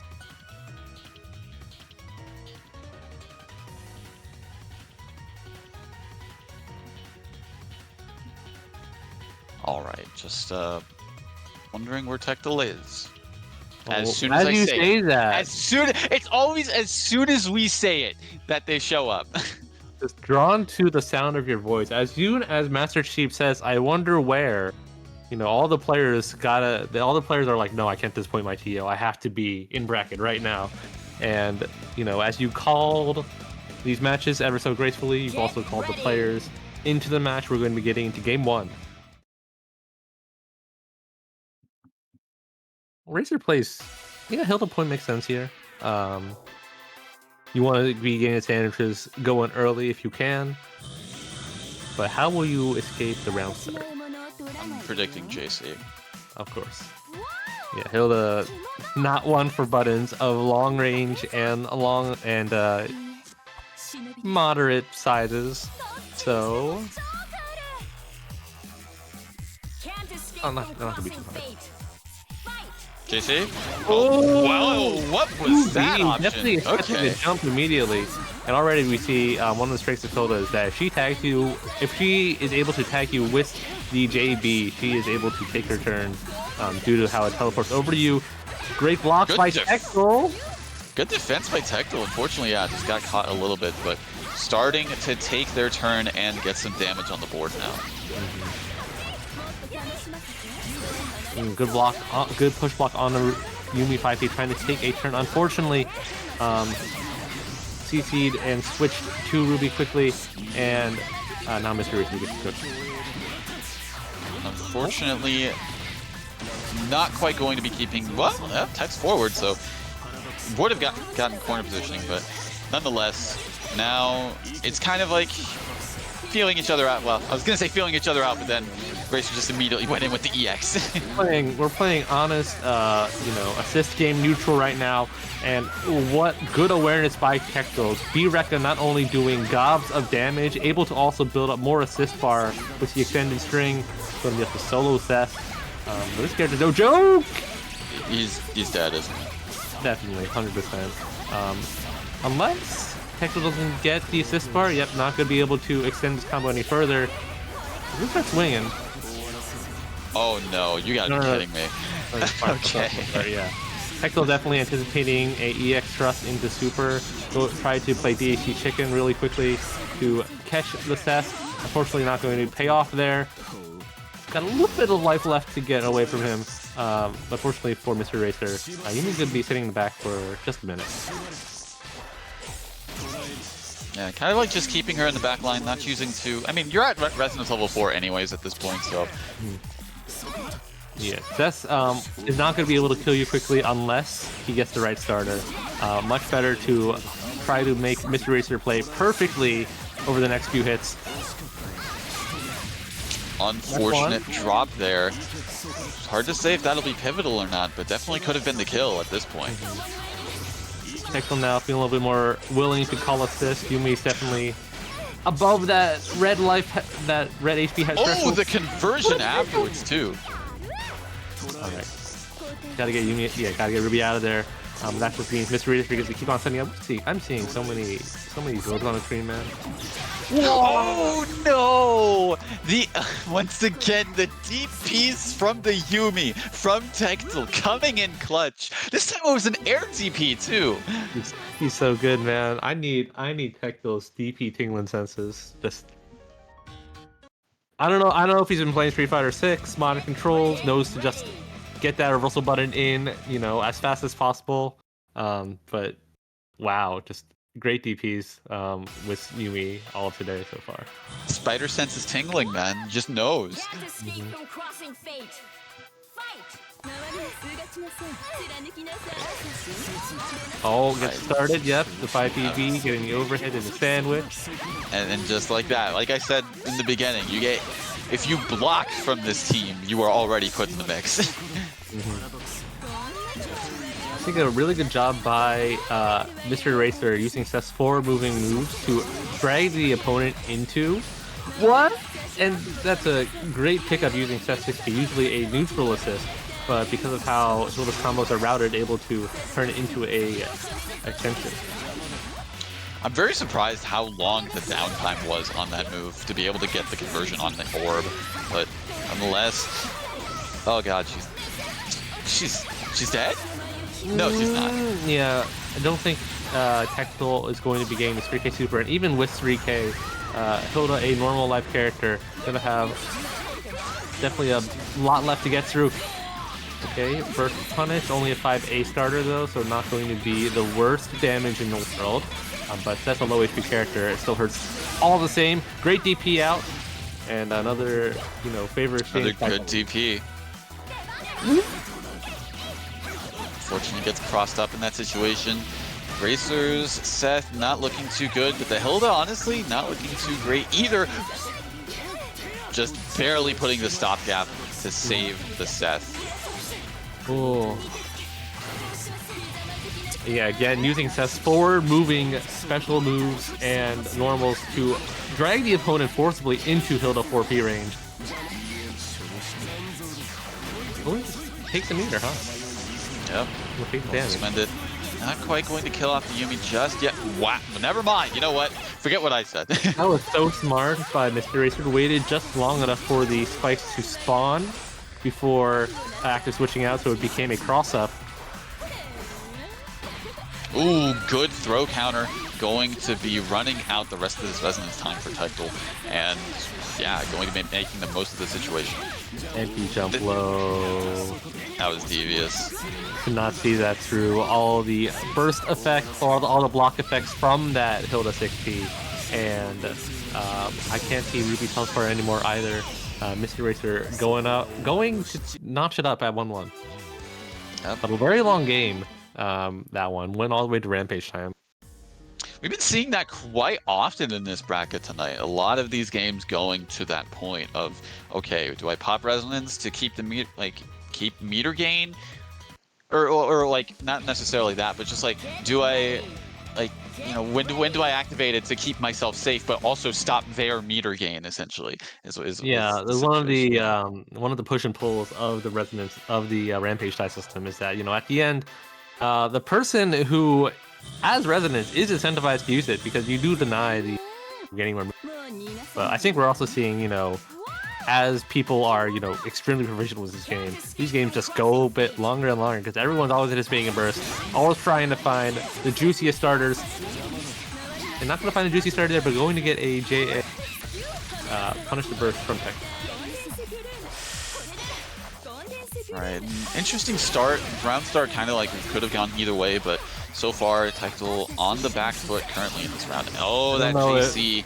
All right, just wondering where Tectal is. As Well, soon as I you say that, it's always as soon as we say it that they show up. just drawn to the sound of your voice. As soon as Master Chief says, "I wonder where," all the players are like, "No, I can't disappoint my TO. I have to be in bracket right now." And as you called these matches ever so gracefully, you've also called the players into the match. We're going to be getting into game 1. Racer plays, Hilda point makes sense here. You want to be getting the sandwiches going early if you can, but how will you escape the round start? I'm predicting JC. Of course. Yeah, Hilda, not one for buttons of long range and moderate sizes. So I'm not gonna be too hard. JC? Oh, wow, what was that option? Definitely expecting to jump immediately. And already we see one of the strengths of Hilda is that if she is able to tag you with the JB, she is able to take her turn due to how it teleports over to you. Great blocks by Tectal. Good defense by Tectal. Unfortunately, yeah, just got caught a little bit, but starting to take their turn and get some damage on the board now. Good block, good push block on the Yumi 5P, trying to take a turn. Unfortunately, CC'd and switched to Ruby quickly, and now Mr. Racer gets cooked. Unfortunately, not quite going to be keeping, text forward, so would have gotten corner positioning, but nonetheless, now it's kind of like feeling each other out. Well, I was going to say feeling each other out, but then Racer just immediately went in with the EX. We're playing honest, assist game neutral right now, and what good awareness by Tectal. B-Rekka not only doing gobs of damage, able to also build up more assist bar with the extended string, so he has to solo Seth. But this character's no joke! He's dead, isn't he? Definitely, 100%. Unless Tectal doesn't get the assist bar, not going to be able to extend this combo any further. We'll start swinging. Oh no, you gotta be kidding me. Okay. Yeah. Tectal definitely anticipating a EX thrust into super. Try to play DHC chicken really quickly to catch the Seth. Unfortunately not going to pay off there. Got a little bit of life left to get away from him. But fortunately for Mr. Racer, Yumi's going to be sitting in the back for just a minute. Yeah, kind of like just keeping her in the back line, not choosing to... I mean, you're at Resonance level 4 anyways at this point, so... Yeah, Cess is not going to be able to kill you quickly unless he gets the right starter. Much better to try to make Mr. Racer play perfectly over the next few hits. Unfortunate drop there. It's hard to say if that'll be pivotal or not, but definitely could have been the kill at this point. Texel now feeling a little bit more willing to call assist. Yumi's definitely above that red life, that red HP head threshold. Oh, the conversion afterwards too. All right, gotta get Yumi. Yeah, gotta get Ruby out of there. That's what means Mr. Racer because they keep on sending up. See, I'm seeing so many builds on the screen, man. Oh no! Once again the DPs from the Yumi from Texel coming in clutch. This time it was an air DP too. He's so good, man. I need Texel's DP tingling senses. Just I don't know if he's been playing Street Fighter 6, modern controls, knows to just get that reversal button in, as fast as possible. But wow, just great DPs with Yumi all of today so far. Spider sense is tingling, man. He just knows. Oh, get started. Yep, the 5PB getting the overhead and the sandwich. And just like that, like I said in the beginning, if you block from this team, you are already put in the mix. I think a really good job by Mr. Racer using Cess 4 moving moves to drag the opponent into what? And that's a great pickup using Cess 60, usually a neutral assist, but because of how Hilda's combos are routed, able to turn it into a extension. I'm very surprised how long the downtime was on that move to be able to get the conversion on the orb, but nonetheless, oh god, she's dead? No, she's not. Yeah, I don't think Texel is going to be getting the 3K Super, and even with 3K, Hilda, a normal life character, gonna have definitely a lot left to get through. Okay, first punish, only a 5A starter though, so not going to be the worst damage in the world. But that's a low HP character, it still hurts all the same. Great DP out, and another, favorite thing. Another good DP. Unfortunately gets crossed up in that situation. Racers, Seth not looking too good, but the Hilda honestly not looking too great either. Just barely putting the stopgap to save the Seth. Oh. Yeah, again, using Seth's forward moving special moves and normals to drag the opponent forcibly into Hilda 4P range. Oh, takes a meter, huh? Yep. Spend it. Not quite going to kill off the Yumi just yet. Wow. Never mind. You know what? Forget what I said. That was so smart by Mr. Racer. Waited just long enough for the spikes to spawn before active switching out, so it became a cross-up. Ooh, good throw counter. Going to be running out the rest of this resonance time for Texel. And yeah, going to be making the most of the situation. Empty jump low. That was devious. Could not see that through. All the burst effects, all the block effects from that Hilda 6P. And I can't see Ruby teleport anymore either. Mr. Racer going to notch it up at 1-1. Yep. But a very long game, that one. Went all the way to Rampage time. We've been seeing that quite often in this bracket tonight. A lot of these games going to that point of, okay, do I pop resonance to keep the meter gain, or like not necessarily that, but just like, do I when do I activate it to keep myself safe, but also stop their meter gain? Essentially, is one of the push and pulls of the resonance of the Rampage tie system is that at the end, the person who as resonance is incentivized to use it because you do deny the getting more. But I think we're also seeing, as people are, extremely proficient with this game, these games just go a bit longer and longer because everyone's always anticipating a burst, always trying to find the juiciest starters. And not going to find the juicy starter there, but going to get a JA punish the burst from Tech. Right. Interesting start. Round start kind of like could have gone either way, but so far Tectal on the back foot currently in this round. Oh, that JC.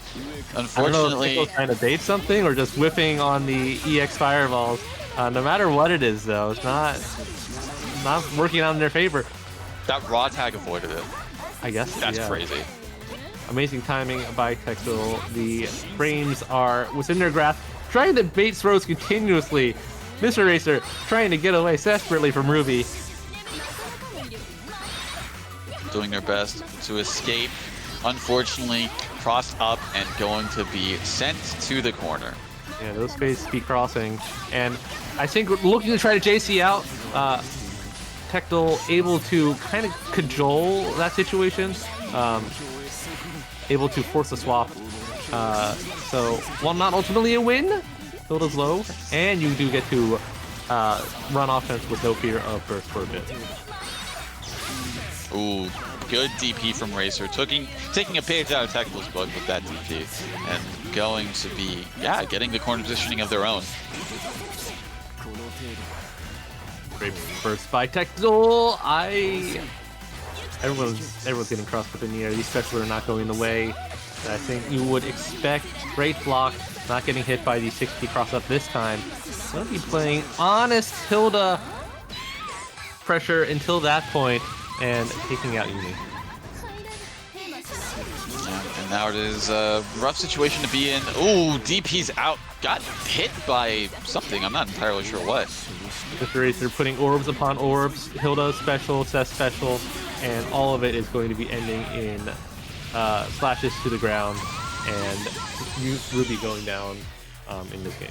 Unfortunately, I don't know if Tectal's trying to bait something or just whiffing on the EX fireballs. No matter what it is, though, it's not working out in their favor. That raw tag avoided it. I guess That's crazy. Amazing timing by Tectal. The frames are within their grasp, trying to bait throws continuously. Mr. Racer trying to get away desperately from Ruby. Doing their best to escape. Unfortunately, crossed up and going to be sent to the corner. Yeah, those spaces be crossing. And I think looking to try to JC out, Tectal able to kind of cajole that situation. Able to force a swap. So, while not ultimately a win, Hilda's low, and you do get to run offense with no fear of burst for a bit. Ooh, good DP from Racer. Taking a page out of Tectal's book with that DP. And going to be, getting the corner positioning of their own. Great burst by Tectal. Everyone's getting crossed up in the air. These specials are not going the way that I think you would expect. Great block, not getting hit by the 60 cross up this time. Gonna be playing honest Hilda pressure until that point and taking out Uni. And now it is a rough situation to be in. Ooh, DP's out. Got hit by something. I'm not entirely sure what. Mr. Racer putting orbs upon orbs. Hilda special, Seth special, and all of it is going to be ending in slashes to the ground and Ruby going down in this game.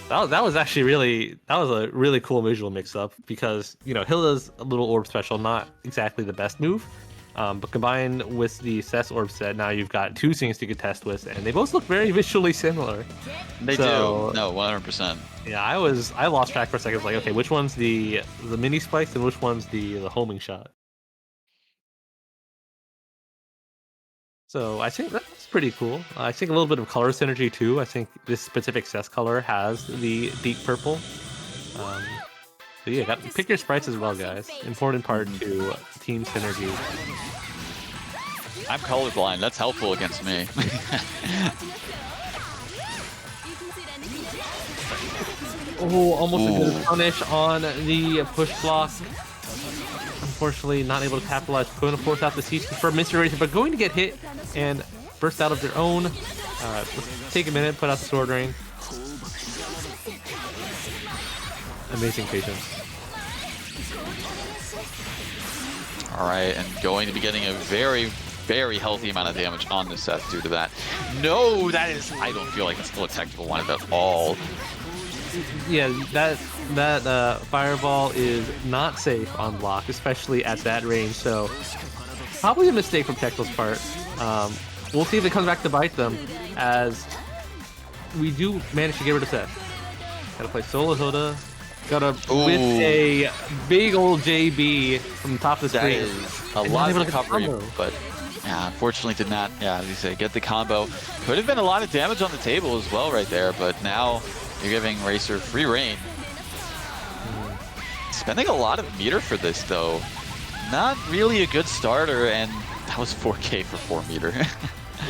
That was actually a really cool visual mix-up because, you know, Hilda's little orb special, not exactly the best move, but combined with the Seth's orb set, now you've got two things to contest with, and they both look very visually similar. They do. No, 100%. Yeah, I lost track for a second. I was like, okay, which one's the mini spikes and which one's the homing shot? So I think that's pretty cool. I think a little bit of color synergy too. I think this specific Seth color has the deep purple. So yeah, pick your sprites as well, guys. Important part to team synergy. I'm colorblind. That's helpful against me. Oh, almost a good punish on the push block. Unfortunately, not able to capitalize. Going to force out the CC for Mr. Racer, but going to get hit and burst out of their own. Let's take a minute, put out the sword ring. Amazing patience. All right, and going to be getting a very, very healthy amount of damage on the Seth due to that. No, that is, I don't feel like it's still a technical one at all. Yeah, that fireball is not safe on block, especially at that range. So probably a mistake from Tectal's part. We'll see if it comes back to bite them, as we do manage to get rid of Seth. Gotta play solo Hilda. Gotta with a big old JB from the top of the screen. That is a lot of recovery, but yeah, unfortunately did not, as you say, get the combo. Could have been a lot of damage on the table as well right there, but now you're giving Racer free reign. Spending a lot of meter for this, though. Not really a good starter, and that was 4K for 4 meter.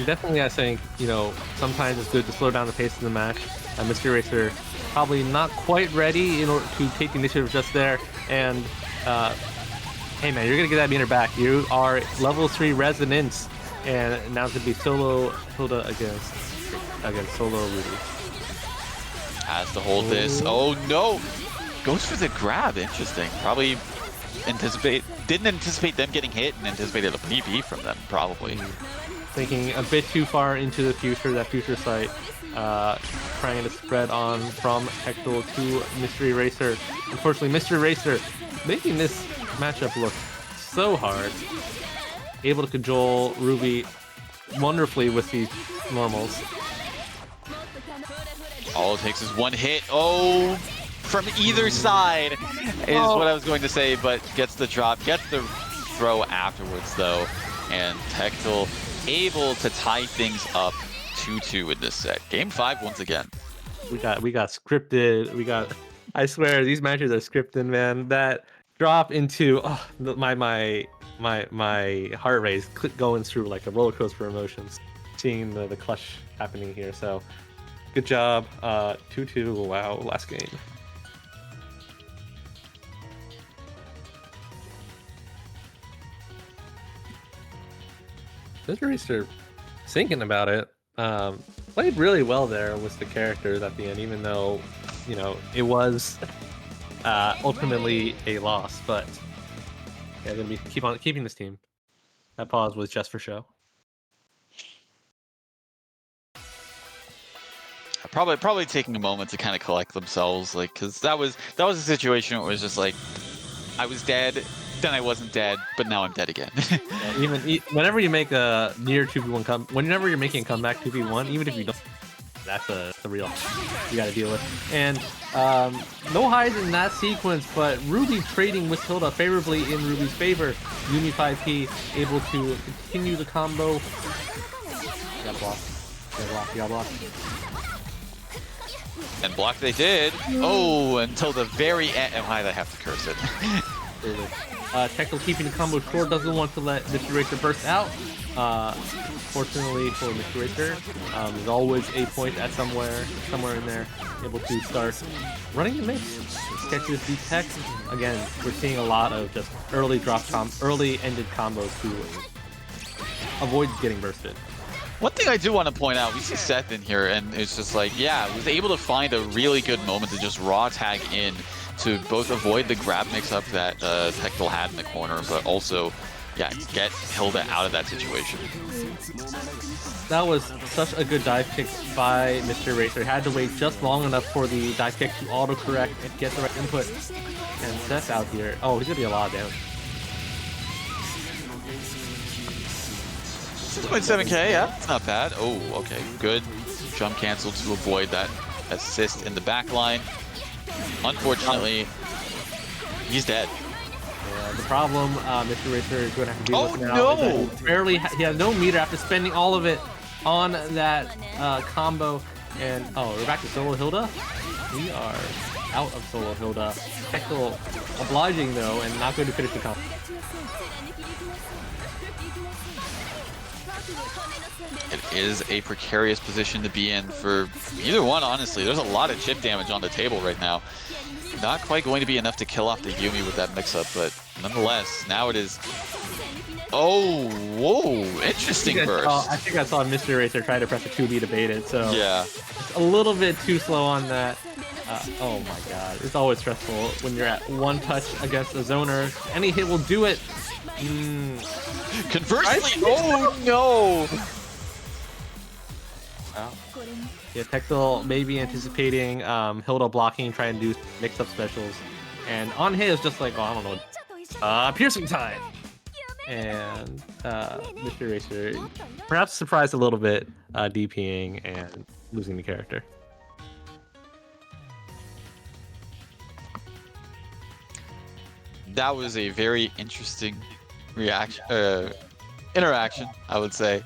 Definitely, I think, you know, sometimes it's good to slow down the pace of the match. Mr. Racer probably not quite ready in order to take the initiative just there. And, hey man, you're going to get that meter back. You are level 3 Resonance, and now it's going to be solo Hilda against solo Ruby. Has to hold this. Oh no! Goes for the grab. Interesting. Probably didn't anticipate them getting hit and anticipated a PP from them, probably. Thinking a bit too far into the future, that future sight. Trying to spread on from Tectal to Mystery Racer. Unfortunately, Mystery Racer making this matchup look so hard. Able to cajole Ruby wonderfully with these normals. All it takes is one hit. Oh, from either side is what I was going to say, but gets the drop, gets the throw afterwards though, and Tectal able to tie things up 2-2 in this set. Game 5 once again. we got scripted. I swear these matches are scripted, man. That drop into my heart rate is going through like a roller coaster of emotions, seeing the clutch happening here. So good job. 2-2. Wow, last game. Mr. Racer, thinking about it, played really well there with the characters at the end, even though, it was ultimately a loss. But yeah, gonna be keeping this team. That pause was just for show. Probably taking a moment to kind of collect themselves, like, because that was a situation where it was just like, I was dead, then I wasn't dead, but now I'm dead again. Yeah, whenever you make a near 2v1 whenever you're making a comeback 2v1, even if you don't, that's the real you got to deal with. And no hides in that sequence, but Ruby trading with Hilda favorably in Ruby's favor. Uni 5P able to continue the combo. You got blocked. You got blocked. And block they did. Oh, until the very end. Why'd I have to curse it? Tekla keeping the combo short, doesn't want to let Mr. Racer burst out. Fortunately for Mr. Racer, there's always a point at somewhere in there, able to start running the mix. Catches the tech. Again, we're seeing a lot of just early ended combos to avoid getting bursted. One thing I do want to point out, we see Seth in here, and it's just like, yeah, was able to find a really good moment to just raw tag in to both avoid the grab mix-up that Tekla had in the corner, but also, yeah, get Hilda out of that situation. That was such a good dive kick by Mr. Racer. Had to wait just long enough for the dive kick to autocorrect and get the right input. And Seth out here. Oh, he's gonna be a lot of damage. 6.7k, yeah, it's not bad. Oh, okay, good. Jump cancel to avoid that assist in the back line. Unfortunately, he's dead. Yeah, the problem Mr. Racer is going to have to deal with now. No! He has no meter after spending all of it on that combo. And we're back to solo Hilda. We are out of solo Hilda. Tekla obliging though, and not going to finish the combo. It is a precarious position to be in for either one, honestly. There's a lot of chip damage on the table right now. Not quite going to be enough to kill off the Yumi with that mix-up, but nonetheless, now it is... Oh, whoa, interesting burst. I think I saw Mr. Racer try to press a 2B to bait it, so... Yeah. It's a little bit too slow on that. Oh my god, it's always stressful when you're at one touch against a zoner. Any hit will do it. Conversely, oh no! Wow. Yeah, Tekla maybe anticipating Hilda blocking, trying to do mix-up specials. And on hit is just like, I don't know, piercing time! And Mr. Racer perhaps surprised a little bit, DPing and losing the character. That was a very interesting interaction, I would say.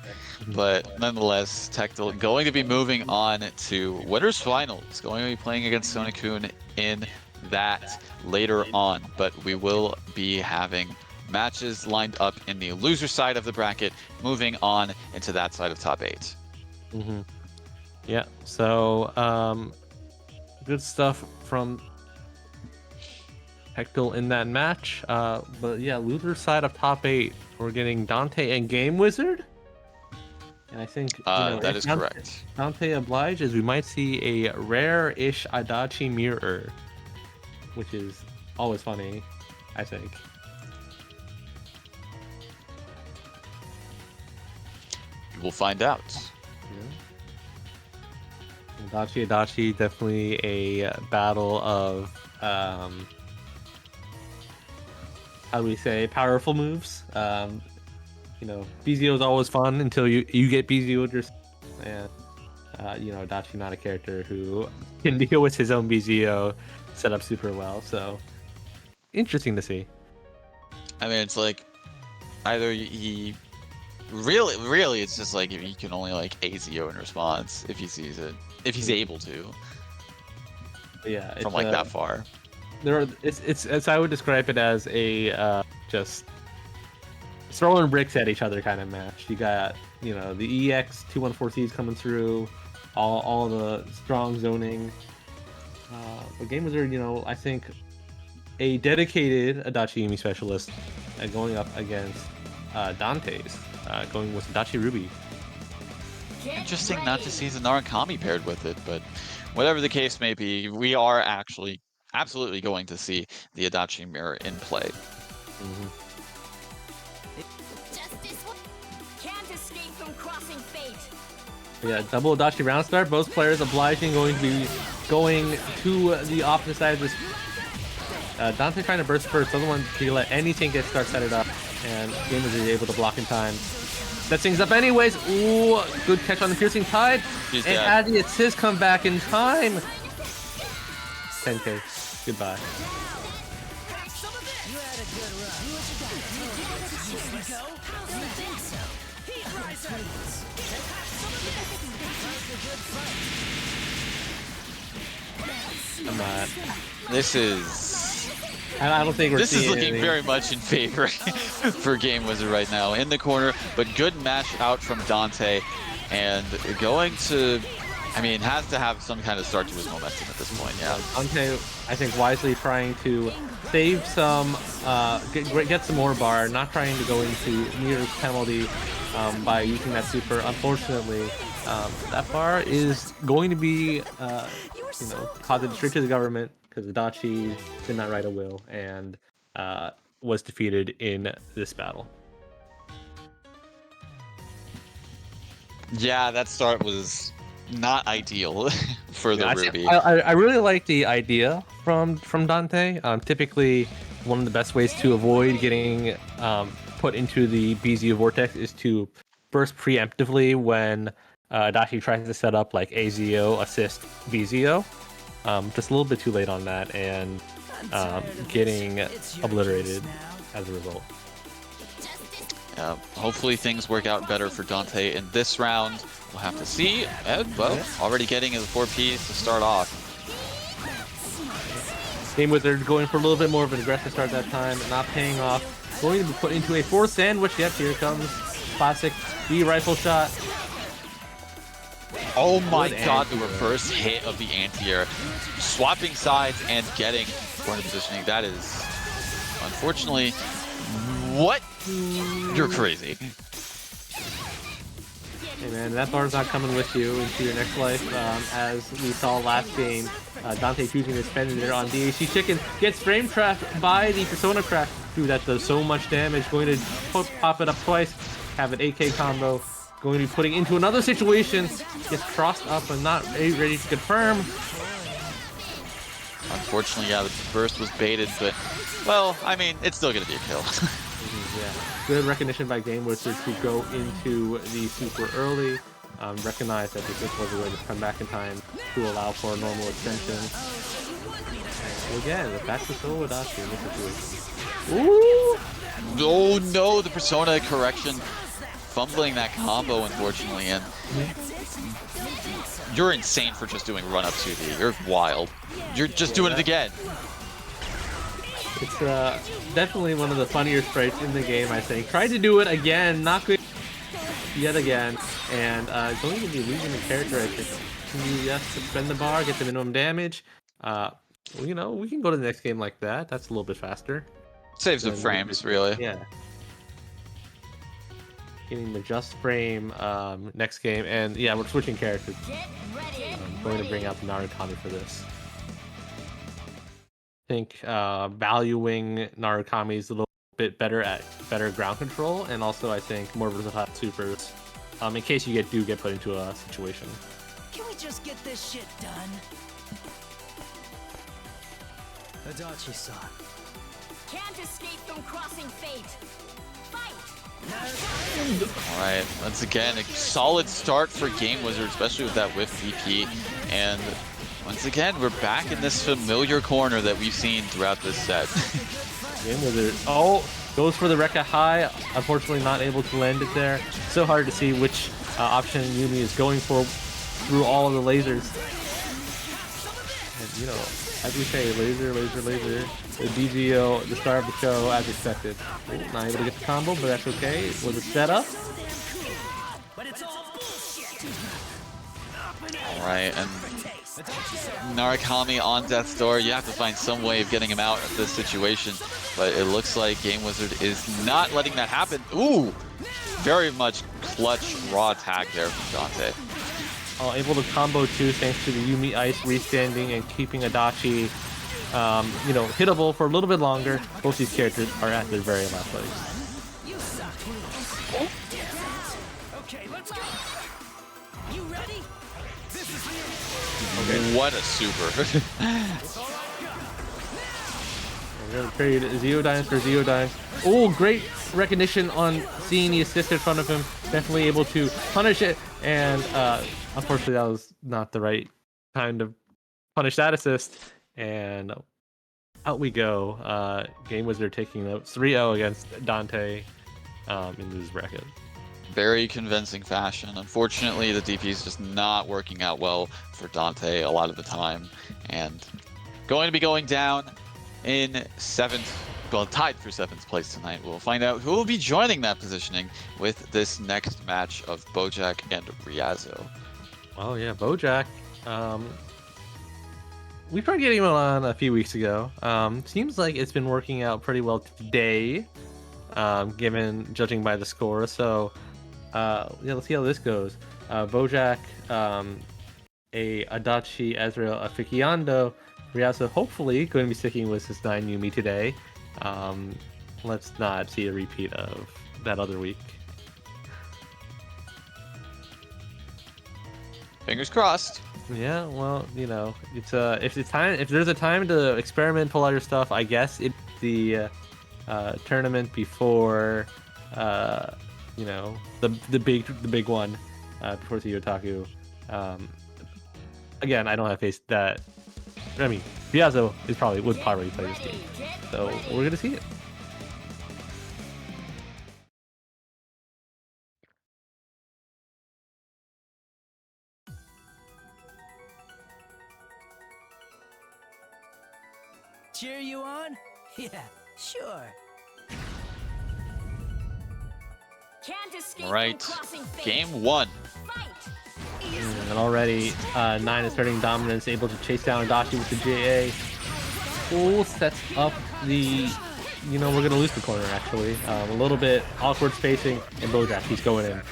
But nonetheless, Tekla going to be moving on to winners finals, going to be playing against Sonokun in that later on. But we will be having matches lined up in the loser side of the bracket, moving on into that side of top 8. Yeah, so good stuff from Tekla in that match. But yeah, loser side of top 8, we're getting Dante and Game Wizard. And I think that is correct. Dante obliges, we might see a rare-ish Adachi mirror, which is always funny, I think. We'll find out. Yeah. Adachi, definitely a battle of how do we say, powerful moves. BZO is always fun until you get BZO'd yourself. And, Adachi not a character who can deal with his own BZO set up super well. So, interesting to see. I mean, it's like, either he... Really, it's just like, he can only, like, AZO in response if he sees it. If he's able to. Yeah, from like that far. It's I would describe it as a just throwing bricks at each other kind of match. You got, you know, the EX 214Cs coming through, all the strong zoning. But Game Wizard, you know, I think a dedicated Adachi Yumi specialist going up against Dante's, going with Adachi Ruby. Interesting not to see the Narukami paired with it, but whatever the case may be, we are actually absolutely going to see the Adachi mirror in play. Mm-hmm. Can't escape from crossing fate. Yeah, double Adachi round start. Both players obliging going to be going to the opposite side of this. Dante trying to burst first, doesn't want to let anything get set it up, and Game is able to block in time. Sets things up anyways. Ooh, good catch on the piercing tide. He's and dead. Addy assist come back in time. 10k. Goodbye. I'm not. This is I don't think we're this is seeing looking anything. very much in favor for Game Wizard right now in the corner, but good mash out from Dante, and going to, I mean, has to have some kind of start to his momentum at this point. Yeah, Dante, I think, wisely trying to save some, get some more bar, not trying to go into meter penalty by using that super. Unfortunately, that bar is going to be, you know, posited straight to the government because Adachi did not write a will and was defeated in this battle. yeah, that start was not ideal for the Ruby. I really like the idea from Dante. Typically, one of the best ways to avoid getting put into the BZO vortex is to burst preemptively when Adachi tries to set up like AZO assist BZO. Just a little bit too late on that, and getting obliterated as a result. Hopefully things work out better for Dante in this round. We'll have to see. And, well, already getting his 4Ps to start off. Game Wizard going for a little bit more of an aggressive start that time, not paying off. Going to be put into a forced sandwich. Yep, here it comes. Classic B rifle shot. Oh my Good god, the anti-air. reverse hit of the anti-air. Swapping sides and getting corner positioning. That is, unfortunately, what? You're crazy. Hey man, that bar's not coming with you into your next life. As we saw last game, Dante choosing to spend it on DAC Chicken, gets frame trapped by the Persona Crack. Dude, that does so much damage. Going to pop it up twice, have an AK combo. Going to be putting into another situation, gets crossed up and not ready to confirm. Unfortunately, yeah, the burst was baited, but, well, I mean, it's still going to be a kill. Yeah, good recognition by Game Wizard to go into the super early. Recognize that this was a way to come back in time to allow for a normal extension. And again, the back to solo Adachi in this situation. Ooh! Oh no, the Persona correction. Fumbling that combo, unfortunately, and you're insane for just doing run-up 2D. You're wild. You're just doing it again. It's definitely one of the funnier sprites in the game, I think. Tried to do it again, not good yet again, and going to be losing the character, I think. Can you just suspend the bar, get the minimum damage? Well, you know, we can go to the next game like that. That's a little bit faster. Saves the frames, really. Yeah. Getting the just frame next game, and yeah, we're switching characters. I'm going to bring out the Narukami for this. I think valuing Narukami is a little bit better at better ground control, and also I think more versatile supers in case you do get put into a situation. Can we just get this shit done? Adachi-san. Can't escape from crossing fate. Fight! All right, once again, a solid start for Game Wizard, especially with that whiff VP. And once again, we're back in this familiar corner that we've seen throughout this set. Game Wizard, oh, goes for the Rekka high. Unfortunately, not able to land it there. So hard to see which option Yumi is going for through all of the lasers. And, you know, as we say, laser, laser, laser. The DGO, the star of the show, as expected. Ooh, not able to get the combo, but that's okay. Was it set up? But it's all bullshit. All right, and Narukami on death's door. You have to find some way of getting him out of this situation, but it looks like Game Wizard is not letting that happen. Ooh, very much clutch raw tag there from Dante. Able to combo too, thanks to the Yumi Ice restanding and keeping Adachi, you know, hittable for a little bit longer. Both these characters are at their very last legs. You suck. Okay, let's go. You ready? This is you. What a super. We're gonna trade Zeodynes for Zeodynes. Oh, great recognition on seeing the assist in front of him. Definitely able to punish it, and unfortunately that was not the right time to punish that assist. And out we go. Game Wizard taking a 3-0 against Dante in this bracket. Very convincing fashion. Unfortunately, the DP is just not working out well for Dante a lot of the time, and going to be going down in 7th, well, tied for 7th place tonight. We'll find out who will be joining that positioning with this next match of Bojack and Ryazo. Oh yeah, Bojack. We tried getting him on a few weeks ago. Seems like it's been working out pretty well today, judging by the score. So yeah, let's see how this goes. Bojack, a Adachi, Ezreal, a Fikiando. Ryazo hopefully going to be sticking with his 9 Yumi today. Let's not see a repeat of that other week. Fingers crossed. Yeah, well, you know, it's if there's a time to experiment, pull out your stuff, I guess it's the tournament before you know, the big one before the Otaku. Again, I don't have faith that. I mean, Ryazo would probably play this game, so we're gonna see it. Cheer you on? Yeah, sure. Can't escape All right, from crossing fate. game 1. Fight. And already 9 is starting dominance, able to chase down Adachi with the JA. Full sets up the, you know, we're gonna lose the corner actually. A little bit awkward spacing, and Bojack, he's going in.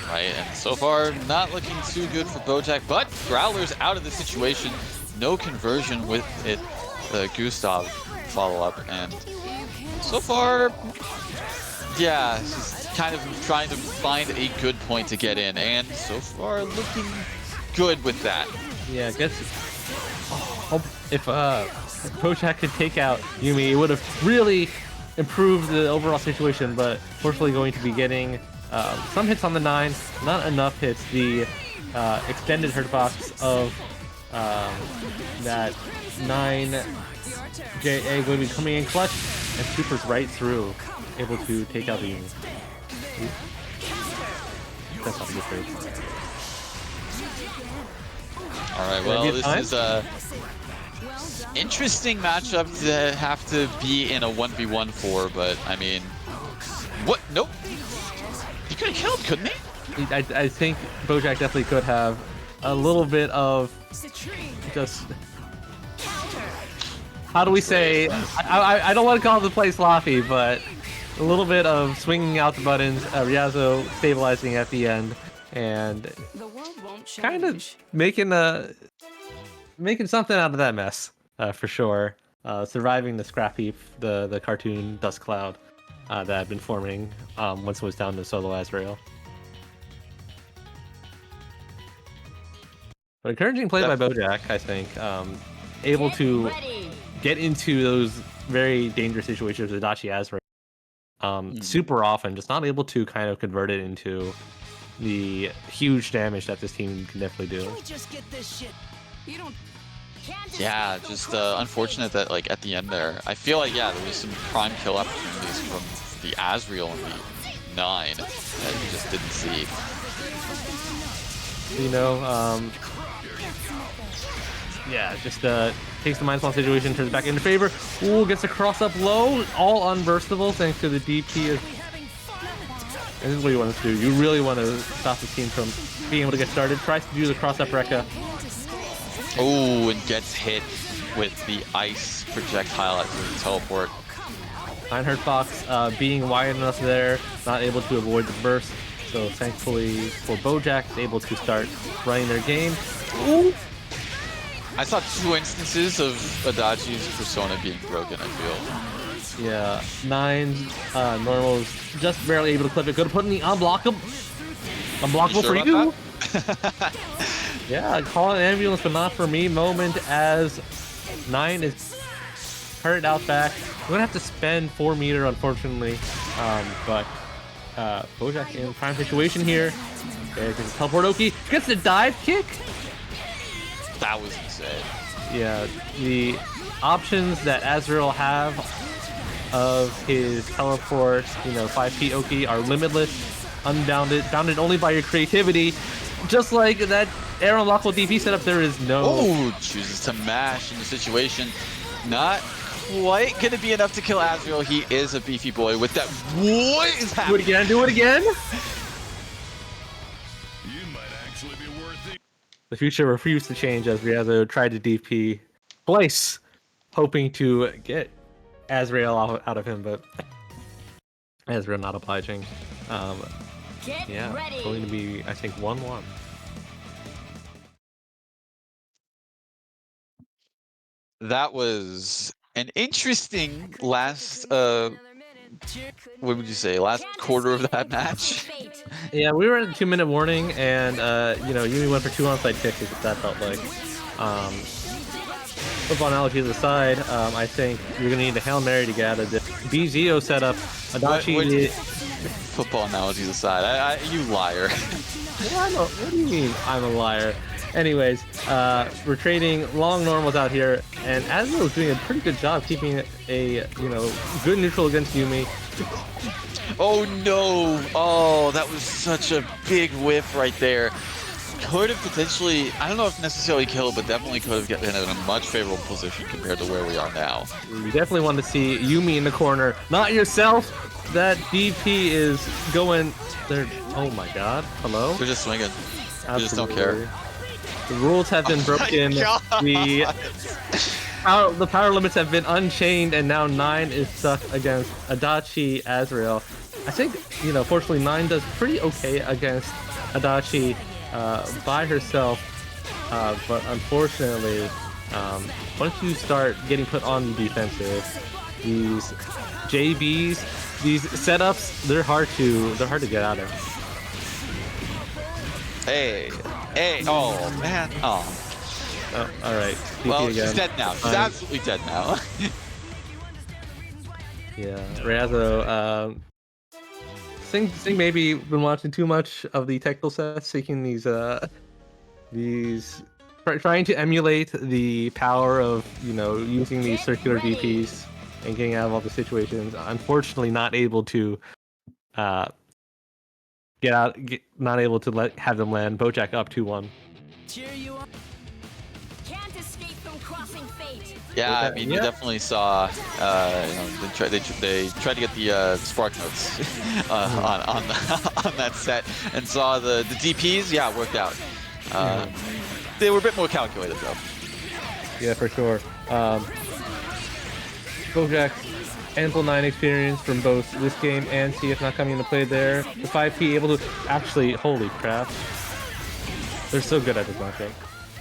Right, and so far not looking too good for Bojack, but Growler's out of the situation. No conversion with it, the Gustav follow-up, and so far, yeah, he's kind of trying to find a good point to get in, and so far looking good with that. Yeah, I guess if Bojack could take out Yumi, it would have really improved the overall situation, but fortunately going to be getting some hits on the 9, not enough hits. The extended hurt box of that 9 JA going to be coming in clutch, and supers right through, able to take out the Yumi. That's not a good trade. Alright, well, this is a interesting matchup to have to be in a 1v1 for, but I mean, what? Nope. He could have killed, couldn't he? I think Bojack definitely could have a little bit of just, how do we say, I don't want to call the play sloppy, but a little bit of swinging out the buttons, Ryazo stabilizing at the end, and kind of making something out of that mess, for sure. Surviving the scrap heap, the cartoon dust cloud that had been forming once it was down to solo Ezreal. But encouraging play by Bojack, I think. Able to get into those very dangerous situations with Adachi Ezreal super often, just not able to kind of convert it into the huge damage that this team can definitely do. Can we just get this shit? You don't Yeah, just unfortunate that like at the end there, I feel like there was some prime kill opportunities from the Azrael and the 9 that we just didn't see. You know, yeah, just takes the -1 situation, turns it back into favor. Ooh, gets a cross up low, all unburstable thanks to the DP. And this is what you want to do. You really want to stop the team from being able to get started. Tries to do the cross up Rekka. Oh, and gets hit with the ice projectile at the teleport. 9 being wide enough there, not able to avoid the burst. So thankfully for BoJack, is able to start running their game. Ooh. I saw 2 instances of Adachi's persona being broken, I feel. Yeah, 9's normals just barely able to clip it. Could have put in the unblockable Sure for you. that? Yeah, call an ambulance, but not for me moment as 9 is hurt out back. We're gonna have to spend 4 meter, unfortunately. But BoJack in prime situation here. There's a teleport Oki. Gets the dive kick. That was insane. Yeah, the options that Azrael have of his teleport, 5P Oki are limitless, unbounded, bounded only by your creativity. Just like that air unlockable DP setup, there is no... Oh, chooses to mash in the situation. Not quite going to be enough to kill Azrael. He is a beefy boy with that. What is Do happening? it again, do it again! You might actually be worth it. The future refused to change as Riazo tried to DP twice, hoping to get Azrael out of him, but Azrael not obliging. Get Yeah, ready. going to be, I think, 1-1. That was an interesting last, what would you say, last quarter of that match? Yeah, we were at a 2-minute warning, and Yumi went for 2 onside kicks. That felt like. Football analogy aside, I think you're gonna need a Hail Mary to get out of this BZO setup. Adachi. Football analogies aside, you liar. What do you mean I'm a liar? Anyways, we're trading long normals out here, and Azrael is doing a pretty good job keeping a good neutral against Yumi. Oh no! Oh, that was such a big whiff right there. Could have potentially, I don't know if necessarily killed, but definitely could have been in a much favorable position compared to where we are now. You definitely want to see Yumi in the corner, not yourself. That DP is going there. Oh my god. Hello? They're just swinging. They just don't care. The rules have been broken. The power limits have been unchained, and now 9 is stuck against Adachi Azrael. I think, fortunately 9 does pretty okay against Adachi by herself, but unfortunately, once you start getting put on the defensive, these JBs, these setups, they're hard to get out of. Hey, oh man, oh. Oh, all right. Well, again. she's dead now. She's absolutely dead now. Yeah, Riazo, Sing maybe been watching too much of the technical sets, seeking these trying to emulate the power of using these circular DPs and getting out of all the situations. Unfortunately, not able to not able to have them land. BoJack up 2-1. Cheer you on. Can't escape from crossing fate. Yeah, I mean, you definitely saw, they tried to get the spark notes on that set, and saw the DPs. Yeah, worked out. They were a bit more calculated though. Yeah, for sure. BoJack, ample 9 experience from both this game and CF not coming into play there. The 5P able to actually, holy crap. They're so good at this matchup.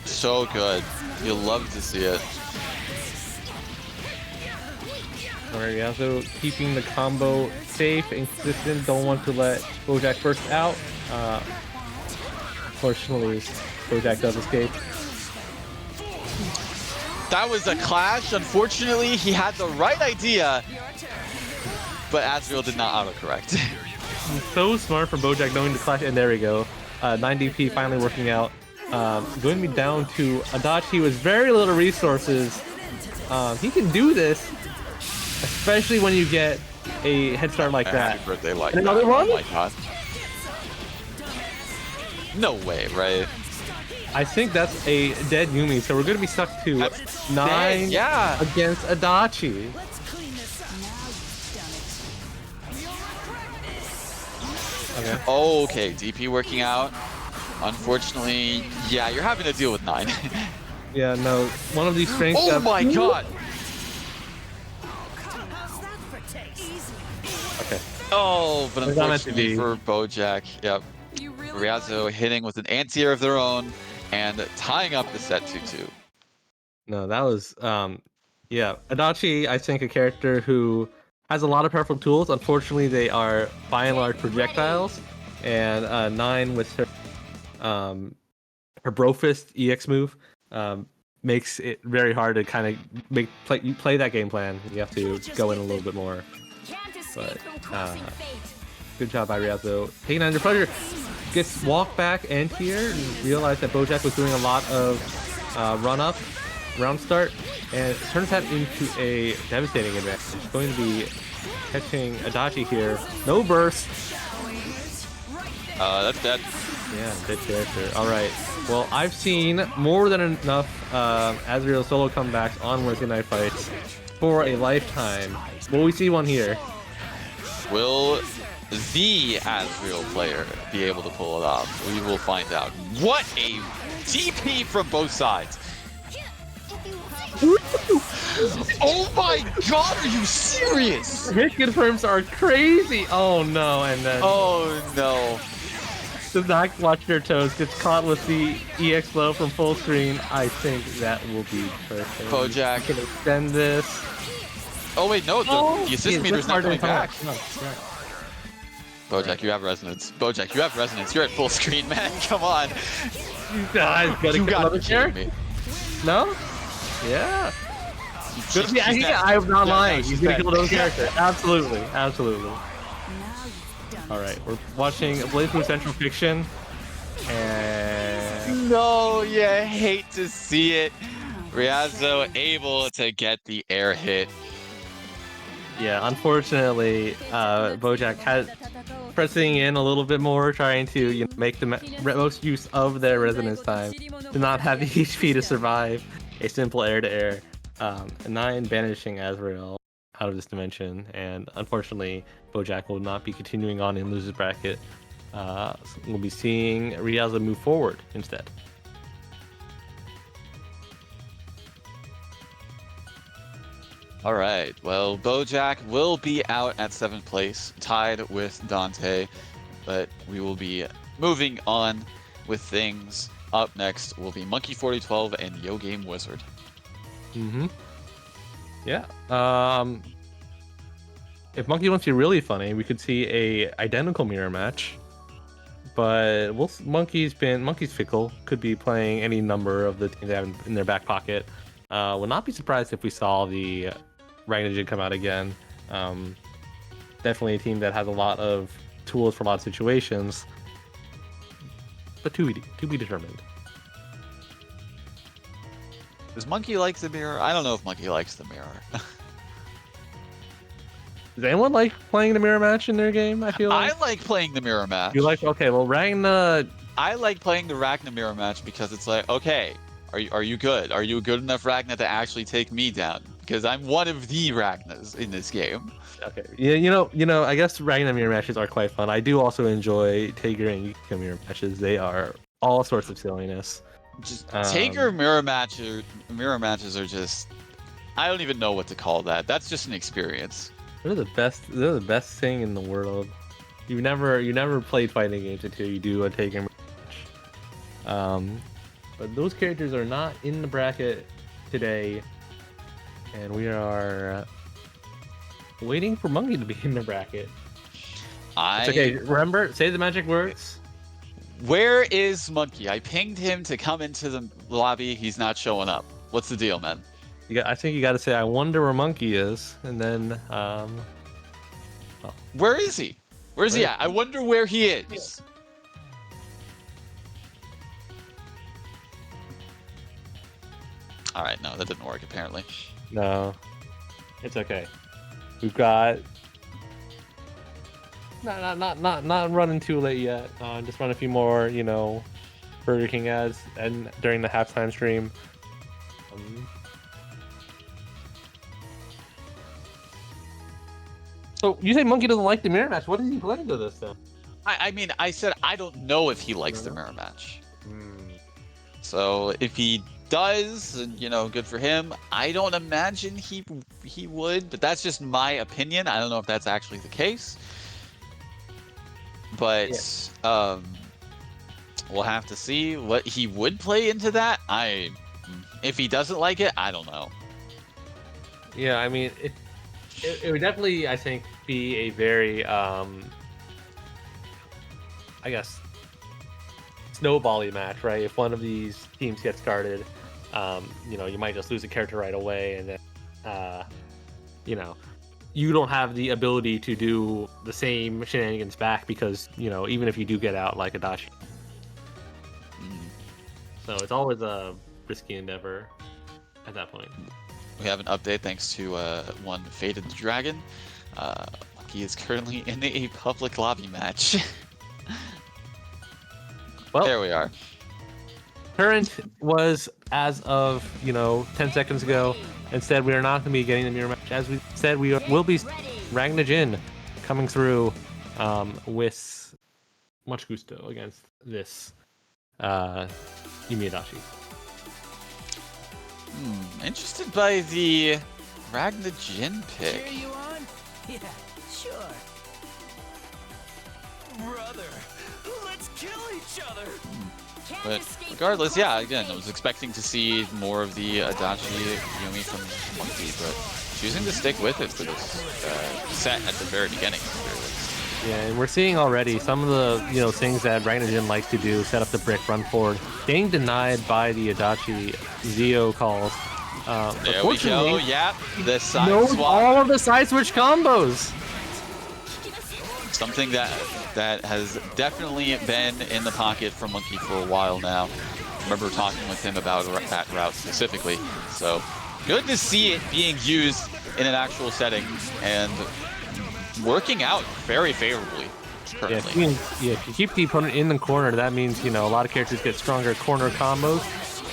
So good. You'll love to see it. Alright, also keeping the combo safe and consistent. Don't want to let BoJack burst out. Fortunately, BoJack does escape. That was a clash. Unfortunately, he had the right idea, but Azrael did not autocorrect. So smart for BoJack knowing to clash, and there we go. 9DP finally working out. going to be down to Adachi with very little resources. He can do this, especially when you get a head start like that. Happy birthday, like And that. another one? Oh my god. No way, right? I think that's a dead Yumi, so we're going to be stuck to That's 9 dead, yeah. against Adachi. Let's clean this up. Now you've done it. Okay. Okay, DP working out. Unfortunately, yeah, you're having to deal with 9. Yeah, no, one of these strengths. Oh my god! How's that for taste? Okay. Oh, but It's not meant to unfortunately be. for Bojack, yep. Ryuzo hitting with an anti-air of their own and tying up the set 2-2. No, that was yeah. Adachi, I think, a character who has a lot of powerful tools. Unfortunately, they are by and large projectiles. And 9 with her Brofist EX move makes it very hard to kind of play that game plan. You have to go in a little bit more. Can't escape But from crossing fate. good job by Ryuzo. Taking under pressure, gets walked back and here and realized that Bojack was doing a lot of run up, round start, and turns that into a devastating advantage. Going to be catching Adachi here. No burst. That's dead. Yeah, dead character. All right. Well, I've seen more than enough Azrael solo comebacks on Wednesday Night Fights for a lifetime. Will we see one here? Will the Asriel player be able to pull it off? We will find out. What a TP from both sides. Oh my god, are you serious? Hit confirms are crazy. Oh no, and then Oh no. does not watch their toes. Gets caught with the EX low from full screen. I think that will be perfect. Bojack. Can extend this. Oh wait, no, the assist meter's not coming back. No, right. Bojack, you have resonance. Bojack, you have resonance. You're at full screen, man. Come on. You guys gotta You get gotta another be kidding chair? me. No? Yeah. She's Yeah, next. I'm not No, lying. no, He's she's gonna next. kill those characters. Absolutely. Absolutely. Now you've done All right, we're watching Blaze Blue Central Fiction. And No, you hate to see it. Ryuzo able to get the air hit. yeah, unfortunately, Bojack had pressing in a little bit more, trying to make the most use of their resonance time to not have the HP to survive a simple air-to-air. 9 banishing Azrael out of this dimension, and unfortunately, Bojack will not be continuing on in losers bracket. We'll be seeing Ryuzo move forward instead. All right. Well, Bojack will be out at 7th place, tied with Dante, but we will be moving on with things. Up next will be Monkey 4012 and Yo Game Wizard. Mm-hmm. Yeah. If Monkey wants to be really funny, we could see a identical mirror match. But Monkey's fickle. Could be playing any number of the teams they have in their back pocket. Would not be surprised if we saw the Ragnarjin come out again. Definitely a team that has a lot of tools for a lot of situations. But to be determined. Does Monkey like the mirror? I don't know if Monkey likes the mirror. Does anyone like playing the mirror match in their game? I feel like I like playing the mirror match. you like. Okay, well, Ragna. I like playing the Ragna mirror match because it's like, okay, are you good? Are you a good enough Ragna to actually take me down? Because I'm one of the Ragnas in this game. Okay, yeah, you know. I guess Ragna mirror matches are quite fun. I do also enjoy Tager and Yukiko mirror matches. They are all sorts of silliness. Just Taker mirror matches are just, I don't even know what to call that. That's just an experience. They're the best. They're the best thing in the world. You never played fighting games until you do a Taker match. But those characters are not in the bracket today, and we are waiting for Monkey to be in the bracket. It's okay. Remember, say the magic words. Where is Monkey? I pinged him to come into the lobby. He's not showing up. What's the deal, man? I think you got to say, "I wonder where Monkey is," and then. Where is he? Where's he at? I wonder where he is. All right, no, that didn't work apparently. No, it's okay. We've got not running too late yet. Just run a few more, you know, Burger King ads and during the halftime stream. So you say Monkey doesn't like the mirror match? What is he playing to this then? I mean, I said I don't know if he likes the mirror match. So if he does, and you know, good for him. I don't imagine he would, but that's just my opinion. I don't know if that's actually the case. But we'll have to see what he would play into that. If he doesn't like it, I don't know. Yeah, I mean, it would definitely, I think, be a very, I guess, snowbally match, right? If one of these teams gets started, you know, you might just lose a character right away, and then, you know, you don't have the ability to do the same shenanigans back because, you know, even if you do get out like Adachi. So it's always a risky endeavor at that point. We have an update thanks to one Faded Dragon. He is currently in a public lobby match. Well, there we are. Current was as of, you know, 10 seconds ago. Instead, we are not going to be getting the mirror match. As we said, we will be Ragna Jin coming through with much gusto against this Yumi Adachi. Interested by the Ragna Jin pick. Cheer you on? Yeah, sure. Brother, let's kill each other. But regardless, yeah, again, I was expecting to see more of the Adachi Yumi from Monkey, but choosing to stick with it for this set at the very beginning. Yeah, and we're seeing already some of the, you know, things that Ragna Jin likes to do, set up the brick, run forward, getting denied by the Adachi Zio calls. There we go, yeah, the side knows swap. all of the side switch combos. Something that has definitely been in the pocket for Monkey for a while now. I remember talking with him about that route specifically. So good to see it being used in an actual setting and working out very favorably currently. Yeah, if you keep the opponent in the corner, that means, you know, a lot of characters get stronger corner combos,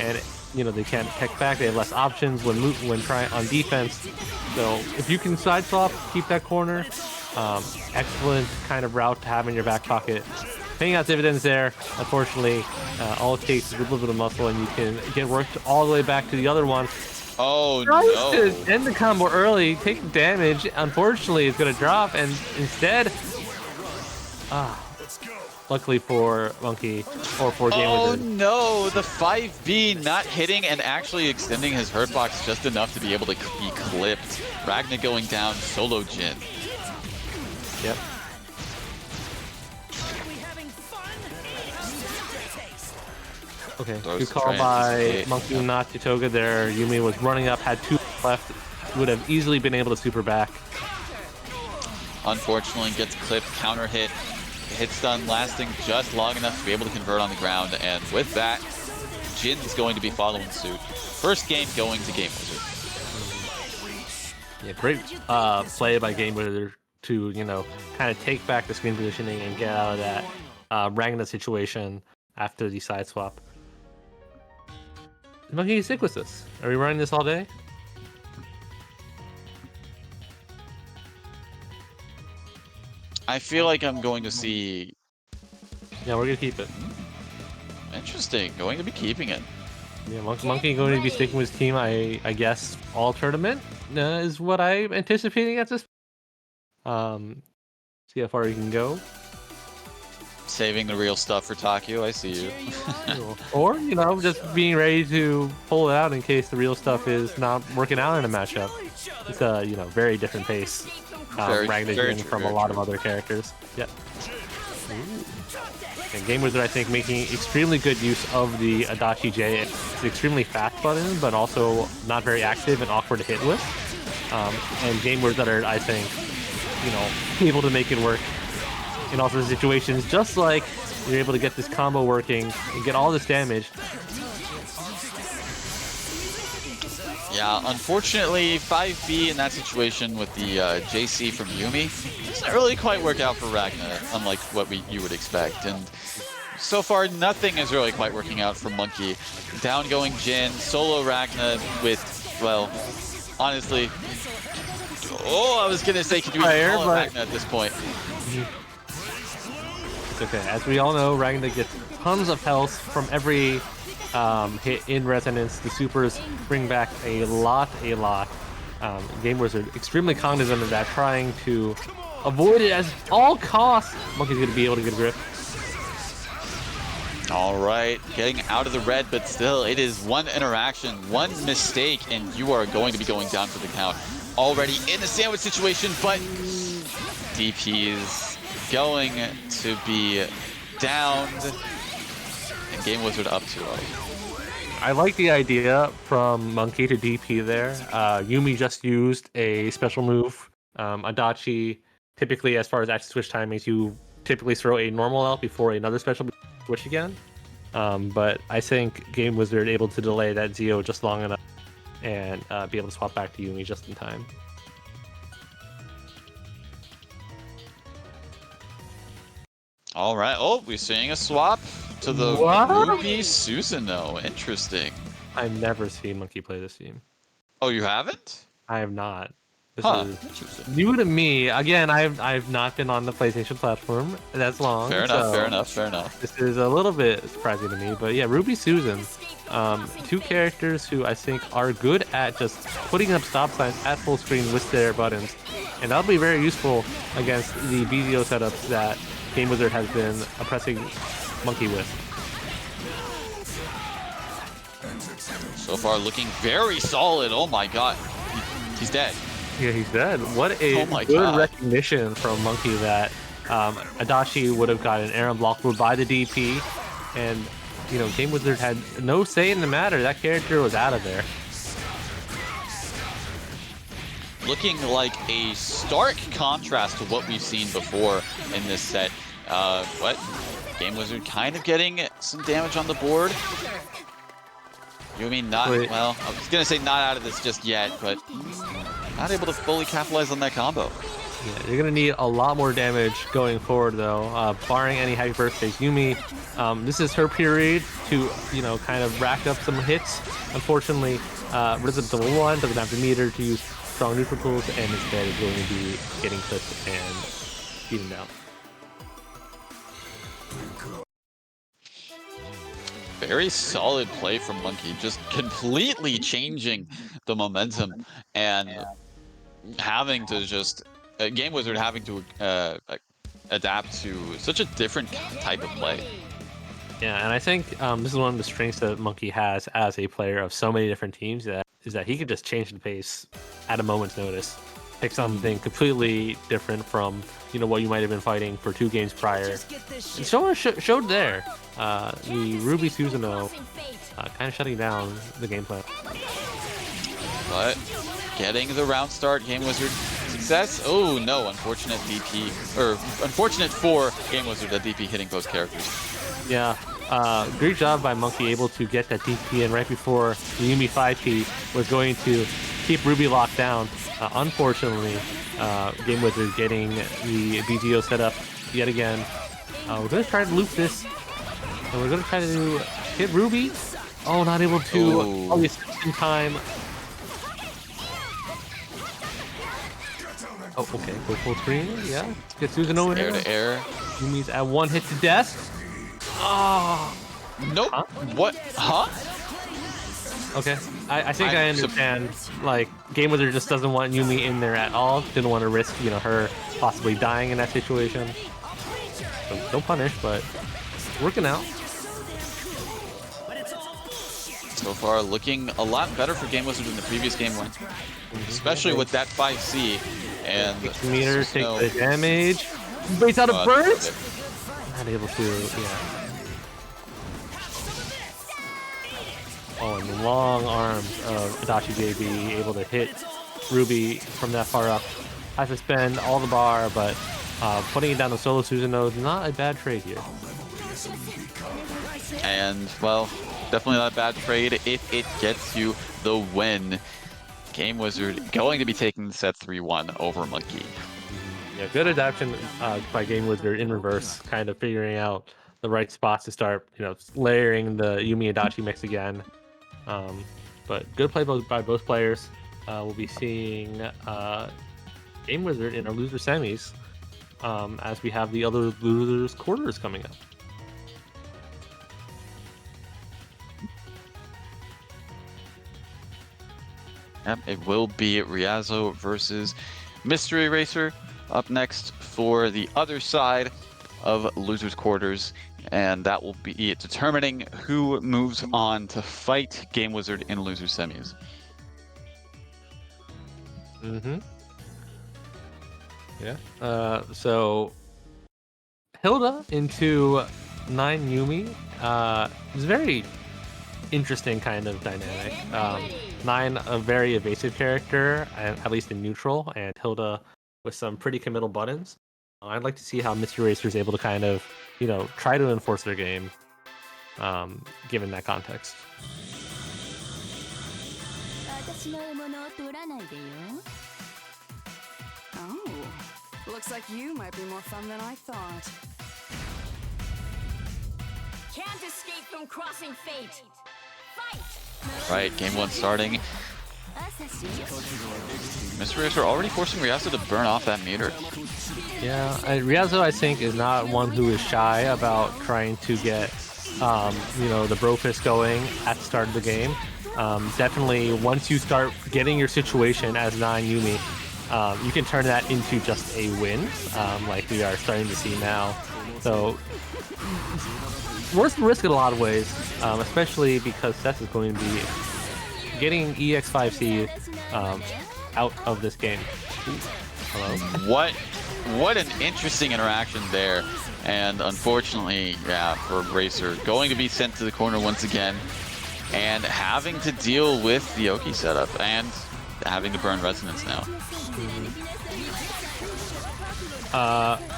and you know, they can't kick back. They have less options when trying on defense. So if you can side swap, keep that corner. Excellent kind of route to have in your back pocket. Paying out dividends there. Unfortunately, all it takes is a little bit of muscle, and you can get worked all the way back to the other one. Oh Tries no! to end the combo early, take damage. Unfortunately, it's going to drop, and instead, luckily for Monkey or for Game Wizard. Oh no! The 5B not hitting and actually extending his hurt box just enough to be able to be clipped. Ragna going down, solo Jin. Yep. Okay, good call by Monkey, not Titoga there. Yumi was running up, had 2 left. Would have easily been able to super back. Unfortunately, gets clipped, counter hit. Hit stun lasting just long enough to be able to convert on the ground. And with that, Jin is going to be following suit. First game going to Game Wizard. Yeah, great play by Game Wizard to, you know, kind of take back the screen positioning and get out of that Ragna situation after the side swap. Monkey, stick with this. Are we running this all day? I feel like I'm going to see... Yeah, we're going to keep it. Interesting. Going to be keeping it. Yeah, Monkey going to be sticking with his team, I guess, all tournament is what I'm anticipating at this. See how far you can go. Saving the real stuff for Takio, I see you. Or, you know, just being ready to pull it out in case the real stuff is not working out in a matchup. It's a, you know, very different pace. Ragna Jin from a lot of other characters. Yep. And Game Wizard, I think, making extremely good use of the Adachi J. It's an extremely fast button, but also not very active and awkward to hit with. And Game Wizard, I think, you know, able to make it work in all sorts of situations, just like you're able to get this combo working and get all this damage. Yeah, unfortunately, 5B in that situation with the JC from Yumi doesn't really quite work out for Ragna, unlike what you would expect. And so far, nothing is really quite working out for Monkey. Down going Jin, solo Ragna with, well, honestly, I was going to say, could you even call it Ragna at this point? It's okay. As we all know, Ragna gets tons of health from every hit in Resonance. The supers bring back a lot. Game Wizard extremely cognizant of that, trying to avoid it at all costs. Monkey's going to be able to get a grip. All right, getting out of the red, but still, it is one interaction, one mistake, and you are going to be going down for the count. Already in a sandwich situation, but DP is going to be downed, and Game Wizard up 2-0. I like the idea from Monkey to DP there. Yumi just used a special move. Adachi, typically as far as active switch timings, you typically throw a normal out before another special switch again. But I think Game Wizard able to delay that Zio just long enough and be able to swap back to Yumi just in time. All right. Oh, we're seeing a swap to the Ruby Susanoo. Interesting. I've never seen Monkey play this team. Oh, you haven't? I have not. This Interesting. is new to me. Again, I've not been on the PlayStation platform that long. Fair enough. This is a little bit surprising to me, but yeah, Ruby Susan, two characters who I think are good at just putting up stop signs at full screen with their buttons, and that'll be very useful against the BDO setups that Game Wizard has been oppressing Monkey with. So far, looking very solid. Oh my god, he's dead. Yeah, he's dead. What a good recognition from Monkey that Adachi would have gotten Aaron blocked by the DP, and you know, Game Wizard had no say in the matter. That character was out of there. Looking like a stark contrast to what we've seen before in this set. Game Wizard kind of getting some damage on the board. Yumi not, well, I was going to say not out of this just yet, but not able to fully capitalize on that combo. Yeah, you're going to need a lot more damage going forward, though, barring any happy birthdays. Yumi, this is her period to, you know, kind of rack up some hits. Unfortunately, Rhythm Double One doesn't have the meter to use strong neutral tools, and instead is going to be getting clipped and beaten down. Very solid play from Monkey, just completely changing the momentum and having to just Game Wizard having to adapt to such a different type of play. Yeah, and I think this is one of the strengths that Monkey has as a player of so many different teams, is that he can just change the pace at a moment's notice. Pick something completely different from, you know, what you might have been fighting for 2 games prior. And showed there. The Ruby Susanoo kind of shutting down the gameplay. But getting the round start, Game Wizard success. Oh no, unfortunate DP, or unfortunate for Game Wizard that DP hitting both characters. Yeah, great job by Monkey, able to get that DP in right before the Yumi 5P was going to keep Ruby locked down. Unfortunately, Game Wizard getting the BGO set up yet again. We're going to try to loop this, and we're going to try to hit Ruby. Oh, not able to. Oh, he's in time. Oh, okay. Go full screen. Yeah. Get Susanoo in Air to air. Yumi's at 1 hit to death. Oh. Nope. Huh? What? Huh? Okay. I think I understand. Like, Game Wizard just doesn't want Yumi in there at all. Didn't want to risk, you know, her possibly dying in that situation. So don't punish, but working out. So far, looking a lot better for Game Wizard than the previous game went. Especially with that 5C and meter take the damage. Waits out a burst. Not able to, yeah. Oh, and the long arms of Adachi JB able to hit Ruby from that far up. Has to spend all the bar, but putting it down to solo Susanoo is not a bad trade here. And, well, definitely not a bad trade if it gets you the win. Game Wizard going to be taking the set 3-1 over Monkey. Yeah, good adaptation by Game Wizard in reverse, kind of figuring out the right spots to start, layering the Yumi Adachi mix again. But good play by both players. We'll be seeing Game Wizard in our loser semis as we have the other losers quarters coming up. Yep, it will be Riazo versus Mystery Racer up next for the other side of losers quarters, and that will be determining who moves on to fight Game Wizard in loser semis. Yeah. So Hilda into 9 Yumi is very interesting kind of dynamic. 9, a very evasive character, and at least in neutral, and Hilda with some pretty committal buttons. I'd like to see how Mystery Racer is able to kind of, try to enforce their game, given that context. Oh, looks like you might be more fun than I thought. Can't escape from crossing fate. Fight! Right, game 1 starting. Mystery Racer already forcing Riazo to burn off that meter. Yeah, Riazo, I think, is not one who is shy about trying to get, the bro fist going at the start of the game. Definitely, once you start getting your situation as 9 Yumi, you can turn that into just a win, like we are starting to see now. So, worth the risk in a lot of ways, especially because Seth is going to be getting EX5C out of this game. Ooh, hello? What an interesting interaction there. And unfortunately, yeah, for Racer, going to be sent to the corner once again and having to deal with the Oki setup and having to burn Resonance now.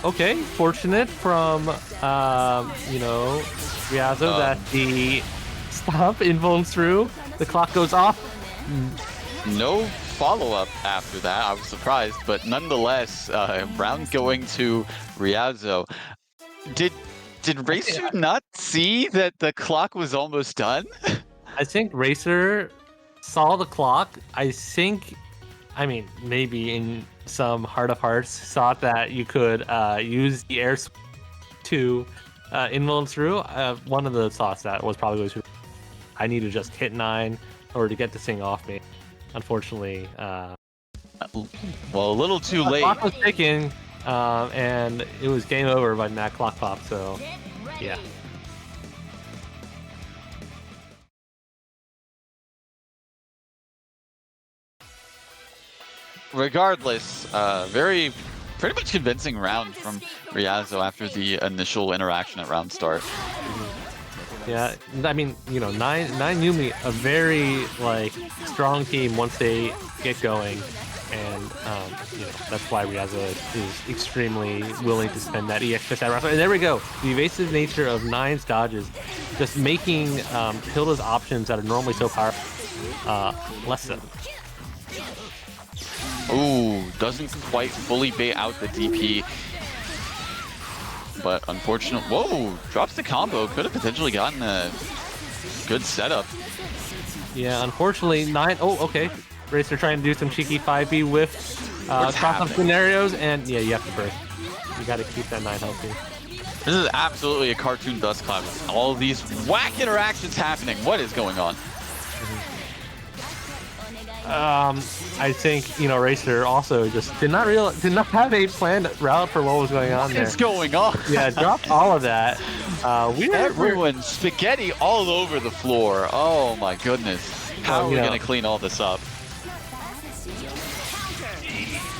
Okay, fortunate from, Riazo that the stop invulns through, the clock goes off. No follow-up after that. I was surprised, but nonetheless, round going to Riazo. Did Racer not see that the clock was almost done? I think Racer saw the clock. Maybe in some heart of hearts, thought that you could use the air to invuln through. One of the thoughts that was probably I need to just hit 9 or to get this thing off me. Unfortunately, well, a little too late. The clock was ticking, and it was game over when that clock popped. So, yeah. Regardless, pretty much convincing round from Riazo after the initial interaction at round start. Yeah, I mean, 9 Yumi, a very strong team once they get going, and that's why Riazo is extremely willing to spend that EX fist at round start. And there we go, the evasive nature of 9's dodges, just making Hilda's options that are normally so powerful less so. Ooh, doesn't quite fully bait out the DP. But unfortunately, whoa, drops the combo. Could have potentially gotten a good setup. Yeah, unfortunately, 9. Oh, okay. Racer trying to do some cheeky 5B whiff cross-up scenarios, and yeah, you have to burst. You got to keep that 9 healthy. This is absolutely a cartoon dust cloud with all these whack interactions happening. What is going on? I think Racer also just did not have a planned route for what was going on there. What is going on? Yeah, dropped all of that. Everyone spaghetti all over the floor. Oh my goodness! How are we gonna clean all this up?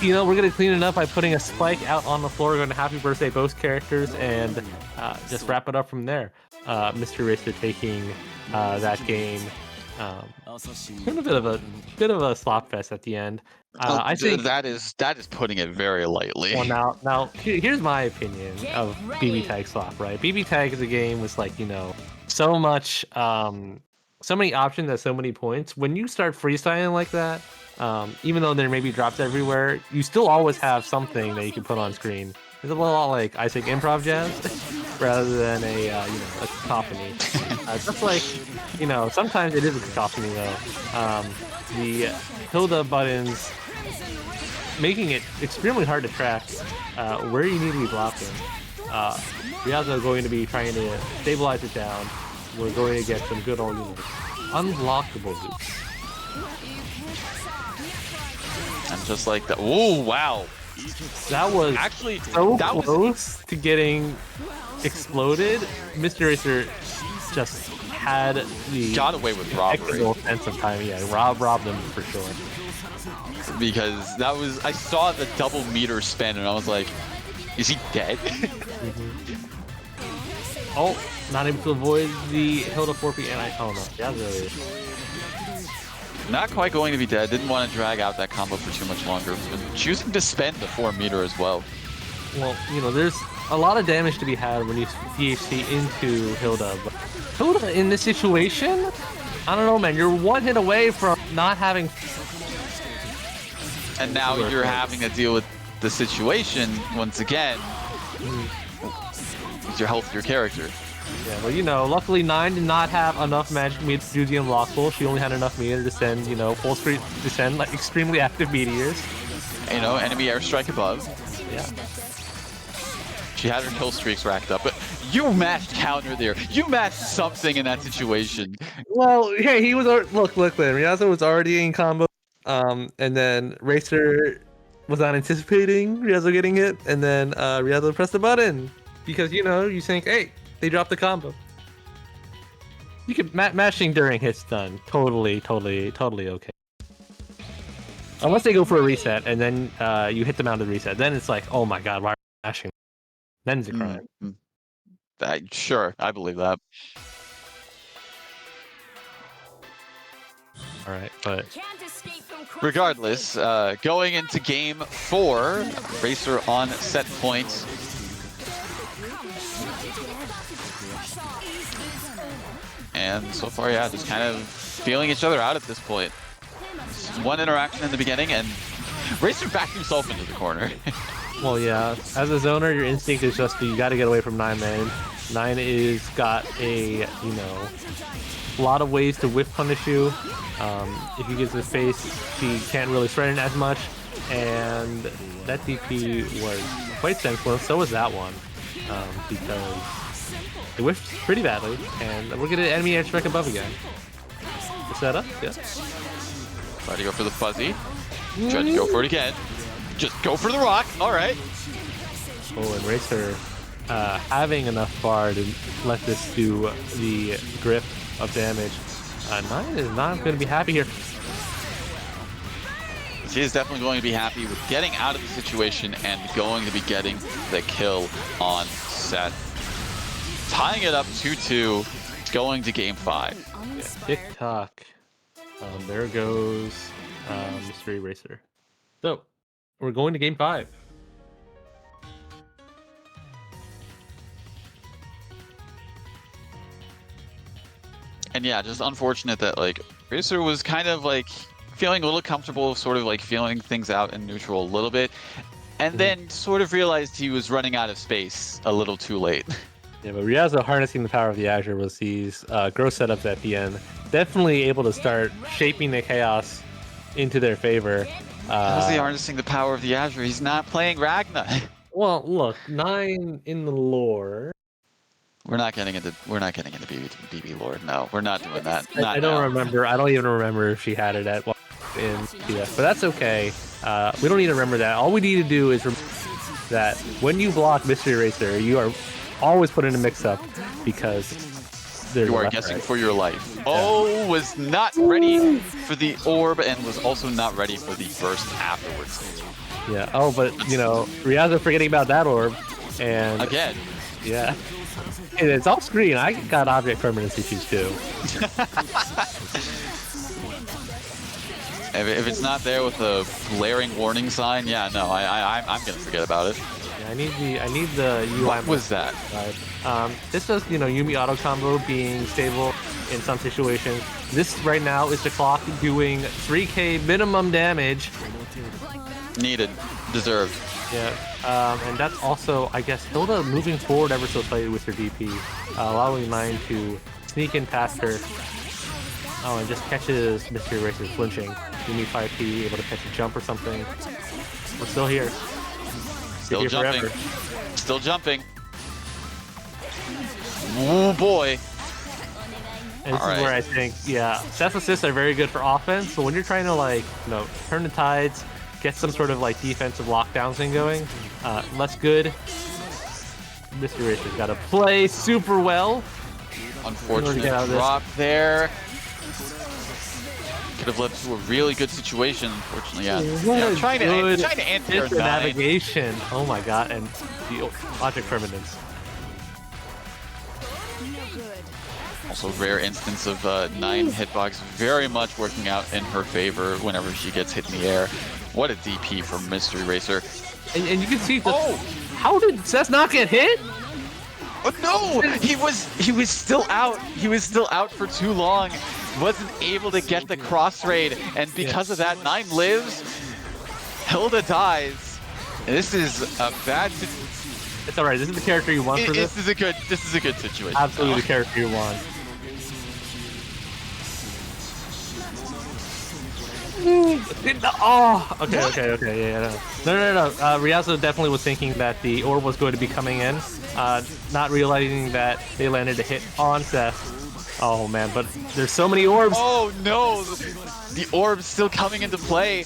We're gonna clean it up by putting a spike out on the floor. We're gonna happy birthday both characters and just wrap it up from there. Mystery Racer taking that game. A bit of a slop fest at the end. I think that is putting it very lightly. Well, now here's my opinion of BB Tag slop. Right, BB Tag is a game with so much, so many options at so many points. When you start freestyling like that, Even though there may be drops everywhere, you still always have something that you can put on screen. It's a lot like I think improv jazz rather than a a cacophony. Just like sometimes it is a cacophony though. The Hilda buttons making it extremely hard to track where you need to be blocking. Ryazo going to be trying to stabilize it down. We're going to get some good old unblockable loops. And just like that. Oh wow! That was Actually so that close to getting exploded. Mr. Racer just had the got away with robbery excellent sense of timing. Yeah, robbed them for sure. because that was I saw the double meter spin and I was like, is he dead? Oh, not able to avoid the Hilda 4P, and oh no, yeah, really. Not quite going to be dead. Didn't want to drag out that combo for too much longer. But choosing to spend the 4 meter as well. Well, there's a lot of damage to be had when you DHC into Hilda. But Hilda in this situation, I don't know, man. You're one hit away from not having. And now you're having to deal with the situation once again. With your health, your character. Yeah, well, luckily 9 did not have enough magic meter to do the unblockable. She only had enough meter to send, full screen to send like extremely active meteors. Enemy airstrike above. Yeah. She had her kill streaks racked up, but you matched counter there. You matched something in that situation. Well, hey, he was look, then Ryazo was already in combo, and then Racer was not anticipating Ryazo getting hit, and then Ryazo pressed the button because you think, hey, they dropped the combo. You can mashing during hits done. Totally okay. Unless they go for a reset and then you hit them out of the reset, then it's like, oh my god, why are you mashing? Then it's a crime. Sure, I believe that. All right, but regardless, going into game 4, Racer on set point. And so far, yeah, just kind of feeling each other out at this point. Just one interaction in the beginning, and Racer backed himself into the corner. Well, yeah, as a zoner, your instinct is just you got to get away from 9 man. 9 is got a lot of ways to whiff punish you. If he gets his face, he can't really threaten as much, and that DP was quite sensible. So was that one, because it whiffed pretty badly, and we're gonna enemy airstrike above again. The setup, yeah. Try to go for the fuzzy. Try to go for it again. Just go for the rock. All right. Oh, and Racer having enough bar to let this do the grip of damage. 9 is not going to be happy here. She is definitely going to be happy with getting out of the situation and going to be getting the kill on set. Tying it up 2-2, going to game 5. Yeah, tick-tock. There goes Mystery Racer. So, we're going to game 5. And yeah, just unfortunate that Racer was kind of feeling a little comfortable, sort of feeling things out in neutral a little bit, and then sort of realized he was running out of space a little too late. Yeah, but Ryazo harnessing the power of the Azure was these gross setups at the end. Definitely able to start shaping the chaos into their favor. How's he harnessing the power of the Azure? He's not playing Ragna. Well, look, 9 in the lore. We're not getting into BB lore. No, we're not doing that. I don't remember. I don't even remember if she had it in TF, but that's okay. We don't need to remember that. All we need to do is remember that when you block Mystery Racer, you are always put in a mix-up because you are guessing for your life. Yeah. Oh, was not ready for the orb and was also not ready for the burst afterwards. Yeah. Oh, but Ryazo forgetting about that orb, and again. Yeah. And it's off screen. I got object permanence issues too. If it's not there with a blaring warning sign, yeah, no, I'm gonna forget about it. Yeah, I need the UI. What was that? This does Yumi auto combo being stable in some situations. This right now is the clock doing 3k minimum damage. Needed. Deserved. Yeah, and that's also, I guess, Hilda moving forward ever so slightly with her DP, allowing mine to sneak in past her. Oh, and just catches Mystery Racer flinching. Give me 5p, able to catch a jump or something. We're still here. Still here jumping. forever. Still jumping. Oh boy. And this is where I think, yeah, Seth assists are very good for offense, but when you're trying to, like, you know, turn the tides, get some sort of, like, defensive lockdown thing going, less good. Mystery Racer's got to play super well. Unfortunate drop there. Could have led to a really good situation, unfortunately. Yeah, trying to answer the navigation. Oh my god, and the object permanence. Also, rare instance of 9 hitbox very much working out in her favor whenever she gets hit in the air. What a DP from Mystery Racer. And you can see how did Seth not get hit? Oh no! He was still out. He was still out for too long. Wasn't able to get the cross raid, and because of that, 9 lives. Hilda dies. And this is a bad. It's alright. This is the character you want for this. This is a good situation. Absolutely the character you want. Oh, okay, yeah, no. Ryazo definitely was thinking that the orb was going to be coming in, not realizing that they landed a hit on Seth. Oh man, but there's so many orbs. Oh no, the orb's still coming into play.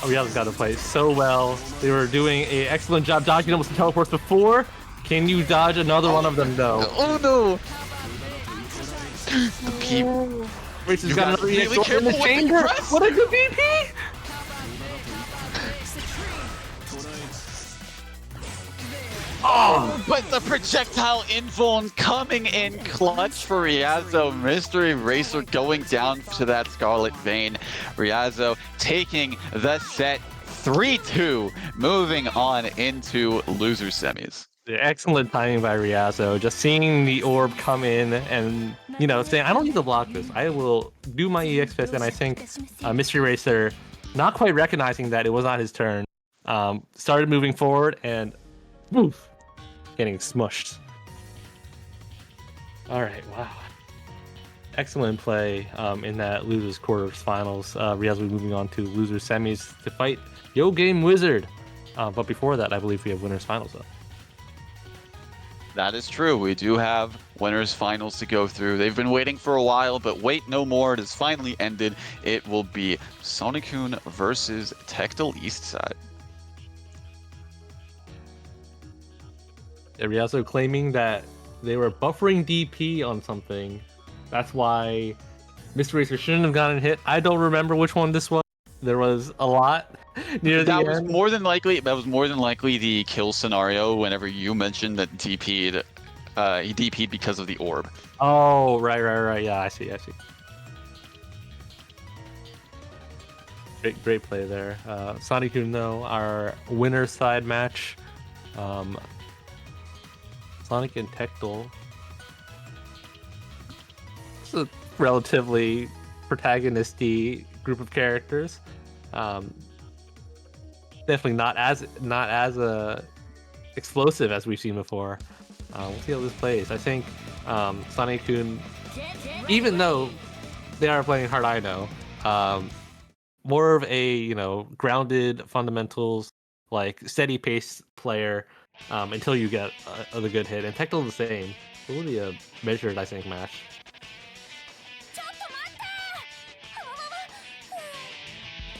Oh, Ryazo's got to play so well. They were doing an excellent job dodging almost the teleports before. Can you dodge another one of them though? Oh no! The peep. Racer's got another really EX in the chamber. What a good BP! Oh, but the projectile invuln coming in clutch for Ryazo. Mystery Racer going down to that Scarlet Vein. Ryazo taking the set 3-2, moving on into loser semis. Excellent timing by Ryazo. Just seeing the orb come in and, you know, saying, I don't need to block this. I will do my EX fist. And I think Mystery Racer, not quite recognizing that it was not his turn, started moving forward and woof, getting smushed. All right, wow. Excellent play in that losers quarters finals. Ryazo moving on to losers semis to fight Yo Game Wizard. But before that, I believe we have winners finals though. That is true. We do have winners finals to go through. They've been waiting for a while, but wait no more. It has finally ended. It will be Sonicune versus Tectal Eastside. Ryazo claiming that they were buffering DP on something. That's why Mystery Racer shouldn't have gotten hit. I don't remember which one this was. There was a lot near the end. That was more than likely the kill scenario whenever you mentioned that DP'd, he DP'd because of the orb. Oh, right. Yeah, I see. Great play there. Sonicune, though, our winner side match. Sonic and Tectal. It's a relatively protagonist-y group of characters. Definitely not as explosive as we've seen before. We'll see how this plays. I think Sonicune, even though they are playing hard, I know, more of a grounded fundamentals, like steady pace player until you get the good hit. And Tectal the same. It will be a measured, I think, match.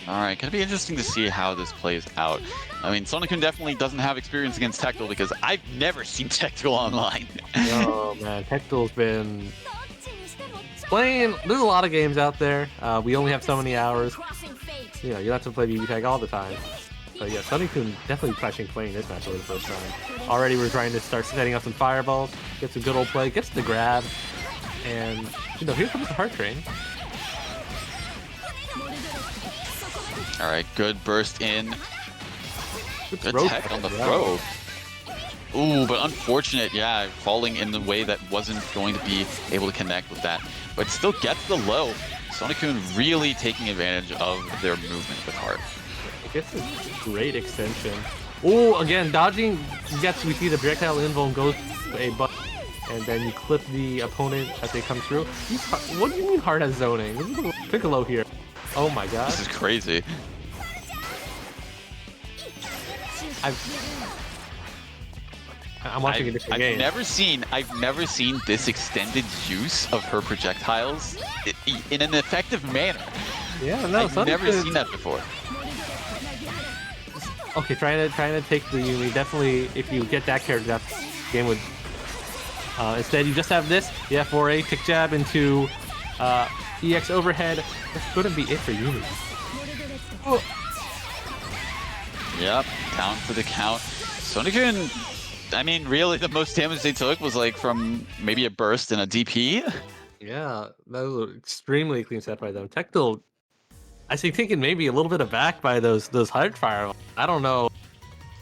Alright, gonna be interesting to see how this plays out. I mean, Sonicune definitely doesn't have experience against Tectal because I've never seen Tectal online. Oh man, Tectal's been playing. There's a lot of games out there. We only have so many hours. You have to play BBTAG all the time. So yeah, Sonicune definitely playing this match for the first time. Already we're trying to start setting up some fireballs, get some good old play, gets the grab, and here comes the Heart Train. Alright, good burst in. Good tech on the throw. Ooh, but unfortunate, yeah, falling in the way that wasn't going to be able to connect with that. But still gets the low. Sonokun really taking advantage of their movement with Heart. It gets a great extension. Oh, again, dodging gets, we see the projectile invuln goes to a button, and then you clip the opponent as they come through. What do you mean Heart has zoning? This is Piccolo here. Oh my god. This is crazy. I'm watching a different game. I've never seen this extended use of her projectiles in an effective manner. Yeah, no, I've never seen that before. Okay, trying to take the Yumi. Definitely, if you get that character, that game would. Instead, you just have this. Yeah, 4A tick jab into EX overhead. That's gonna be it for Yumi. Oh. Yep, down for the count. Sonokun, I mean, really, the most damage they took was like from maybe a burst and a DP. Yeah, that was extremely clean set by them. Tectil, I think thinking maybe a little bit aback by those hard fire. I don't know.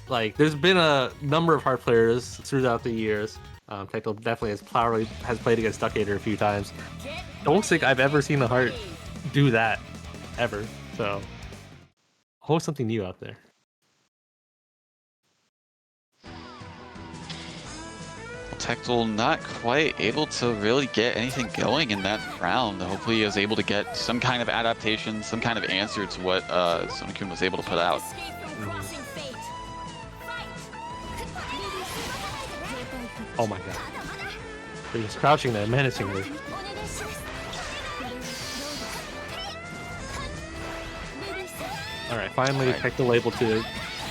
Like, there's been a number of hard players throughout the years. Tectil definitely has played against Duckator a few times. I don't think I've ever seen a heart do that ever. So, hope something new out there. Tectil not quite able to really get anything going in that round. Hopefully he was able to get some kind of adaptation, some kind of answer to what Sonokun was able to put out. Oh my god. They're just crouching there menacingly. Alright, finally Tectil able to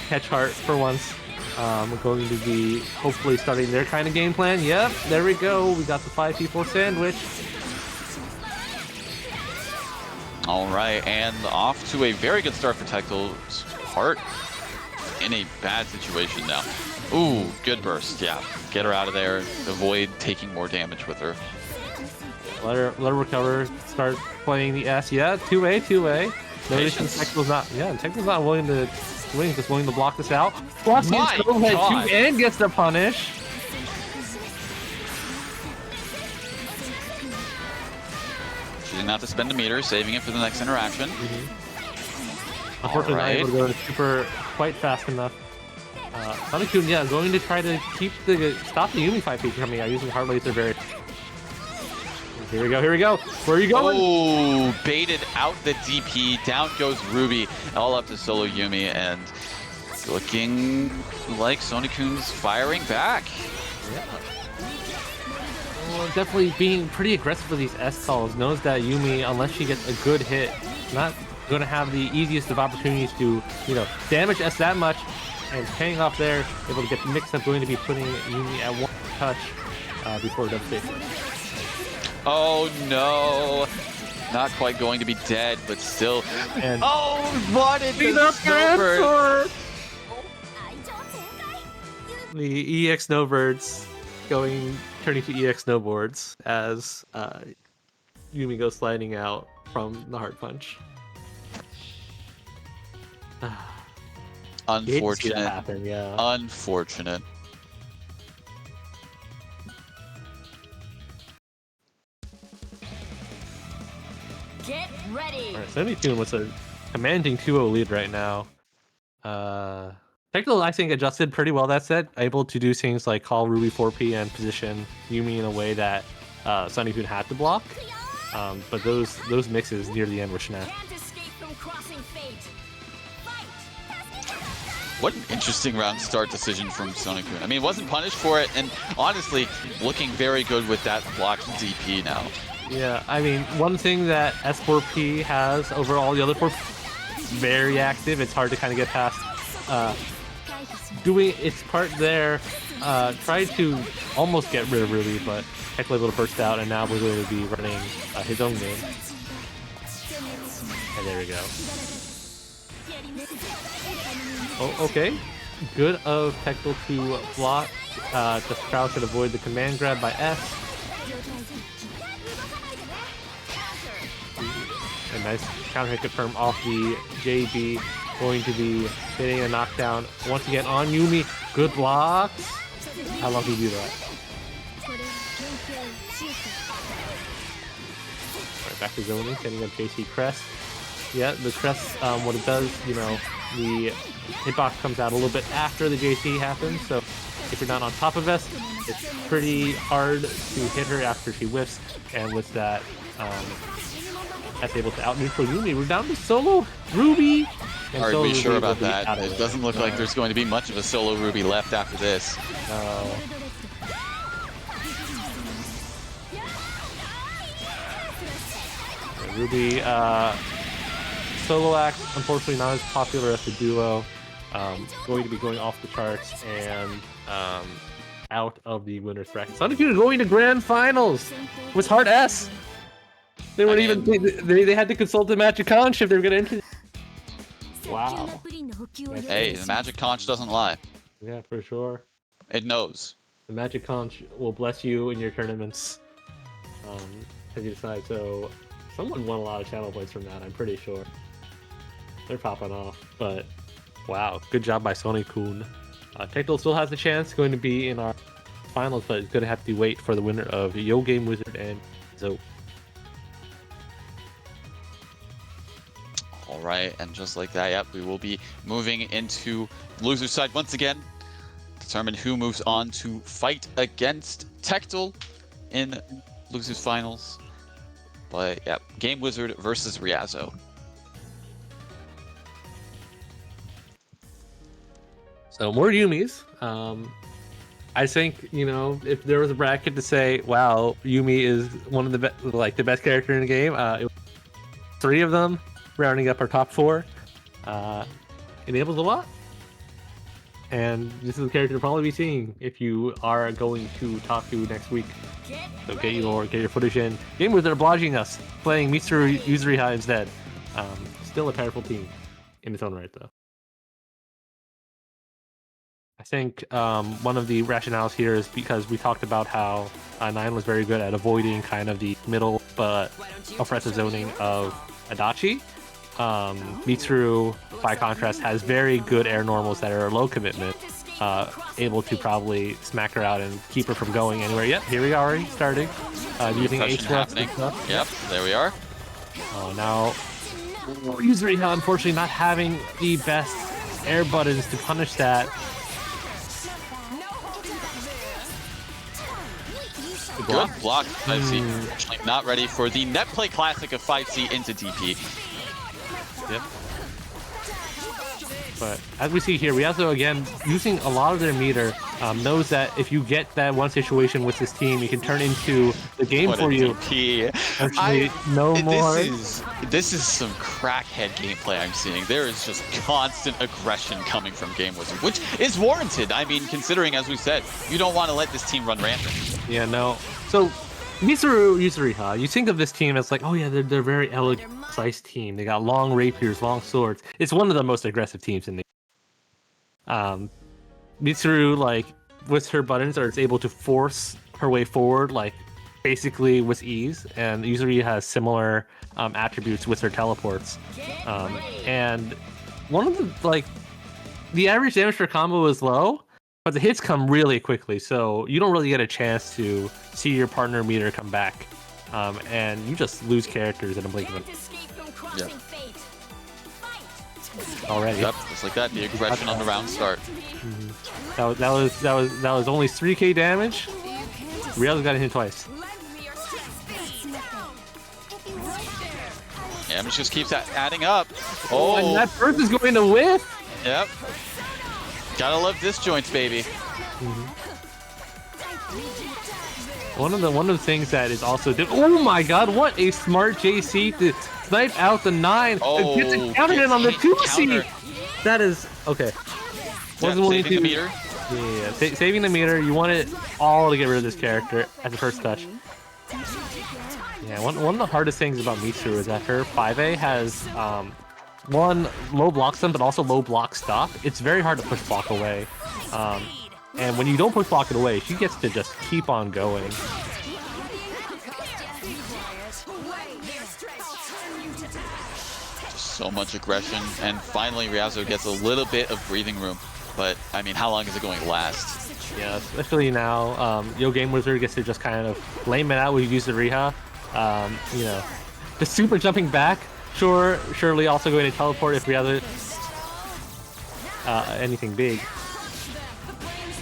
catch Heart for once. We're going to be hopefully starting their kind of game plan. Yep, there we go. We got the 5-people sandwich. All right, and off to a very good start for Tectil's Heart in a bad situation now. Ooh, good burst. Yeah, get her out of there. Avoid taking more damage with her. Let her recover. Start playing the S. Yeah, 2A. Notice Tectil's not. Yeah, Tectil's not willing to swing, just willing to block this out. Blocks My overhead God. too, and gets the punish. Choosing not to spend the meter, saving it for the next interaction. Unfortunately, not able to Alright. go to super quite fast enough. Sonokun, yeah, going to try to stop the Yumi 5 feet coming out using Heart Laser very. Here we go. Where are you going? Oh, baited out the DP. Down goes Ruby. All up to solo Yumi, and looking like Sonokun's firing back. Yeah. Well, definitely being pretty aggressive with these S calls. Knows that Yumi, unless she gets a good hit, not going to have the easiest of opportunities to, damage S that much. And paying off there, able to get the mix up, going to be putting Yumi at one touch before devastation. Oh no. Not quite going to be dead, but still. And wanted the snowbird. The EX snowbirds turning to EX snowboards as Yumi goes sliding out from the Heart Punch. Unfortunate. That happen, yeah. Unfortunate. Get ready. Alright, Sonokun with a commanding 2-0 lead right now. Tectil, I think, adjusted pretty well that set, able to do things like call Ruby 4P and position Yumi in a way that Sonokun had to block. But those mixes near the end were snap. Can't escape from crossing fate. Fight. What an interesting round start decision from Sonokun. I mean, wasn't punished for it, and honestly, looking very good with that blocked DP now. Yeah, I mean, one thing that S4P has over all the other 4, very active. It's hard to kind of get past. Doing its part there, tried to almost get rid of Ruby, but Tectil able to burst out, and now we're going to be running his own game. And there we go. Oh, okay. Good of Tectil to block, just crouch and avoid the command grab by S. A nice counter hit confirm off the JB. Going to be getting a knockdown once again on Yumi. Good blocks. How long can you do that? Alright, back to zoning, setting up JC Crest. Yeah, the Crest, what it does, you know, the hitbox comes out a little bit after the JC happens, so if you're not on top of us, it's pretty hard to hit her after she whiffs, and with that, that's able to out-neutral Yumi. We're down to solo Ruby. Are we sure about that? It doesn't look like there's going to be much of a solo Ruby left after this. Ruby, solo act, unfortunately not as popular as the duo. Going to be going off the charts and out of the winner's bracket. Sonic Youth going to grand finals with Hard S. They weren't even. They had to consult the Magic Conch if they were going to enter. Wow. Hey, the Magic Conch doesn't lie. Yeah, for sure. It knows. The Magic Conch will bless you in your tournaments. As you decide. So, someone won a lot of channel points from that. I'm pretty sure. They're popping off, but wow, good job by Sony-kun. Tectal still has a chance, going to be in our finals, but it's going to have to wait for the winner of Yo Game Wizard and Zo. All right, and just like that, yep, we will be moving into loser's side once again. Determine who moves on to fight against Tectal in losers finals. But yep, Game Wizard versus Riazo. So more Yumis. I think, you know, if there was a bracket to say, wow, Yumi is one of the the best character in the game, it was 3 of them rounding up our top 4. Enables a lot. And this is the character you'll probably be seeing if you are going to Taku next week. So get your footage in. Game Wizard obliging us, playing Mitsuru Yuzuriha instead. Still a powerful team in its own right, though. I think one of the rationales here is because we talked about how 9 was very good at avoiding kind of the middle but oppressive zoning of Adachi. Mitsuru, by contrast, has very good air normals that are low commitment, able to probably smack her out and keep her from going anywhere. Yep, here we are already starting. Using H-Rush and stuff. Yep, there we are. Now, Yuzuriha unfortunately not having the best air buttons to punish that. Good block, 5C. Actually not ready for the net play classic of 5C into DP. Yep. But as we see here, Riazo again using a lot of their meter, knows that if you get that one situation with this team, you can turn into the game for you. Actually, This is some crackhead gameplay I'm seeing. There is just constant aggression coming from Game Wizard, which is warranted. I mean, considering, as we said, you don't want to let this team run rampant. Yeah, no. So Mitsuru Yuzuriha, you think of this team as like, oh yeah, they're very elegant, precise team. They got long rapiers, long swords. It's one of the most aggressive teams in the Mitsuru, like, with her buttons, is able to force her way forward, like, basically with ease. And Yuzuriha has similar attributes with her teleports. And one of the, like, the average damage per combo is low, but the hits come really quickly, so you don't really get a chance to see your partner meter come back. And you just lose characters in a blink of an eye. Yeah. Already. Yep, just like that, the aggression on the round start. That was only 3k damage. Riazo got hit twice. Damage just keeps adding up. Oh, and that burst is going to whiff. Yep. Gotta love disjoints, baby. One of the things that is also oh my god, what a smart JC to snipe out the 9. Oh, gets it counted in on the 2C. That is okay. Wasn't saving the meter. Yeah, saving the meter. You want it all to get rid of this character at the first touch. Yeah, one of the hardest things about Mitsuru is that her 5A has one, low block stun, but also low block stop. It's very hard to push block away. And when you don't push block it away, she gets to just keep on going. Just so much aggression, and finally Riazo gets a little bit of breathing room. but I mean, how long is it going to last? Yeah, especially now, Yo Game Wizard gets to just kind of lame it out with Yuzuriha. You know, just super jumping back. Surely also going to teleport if we have anything big.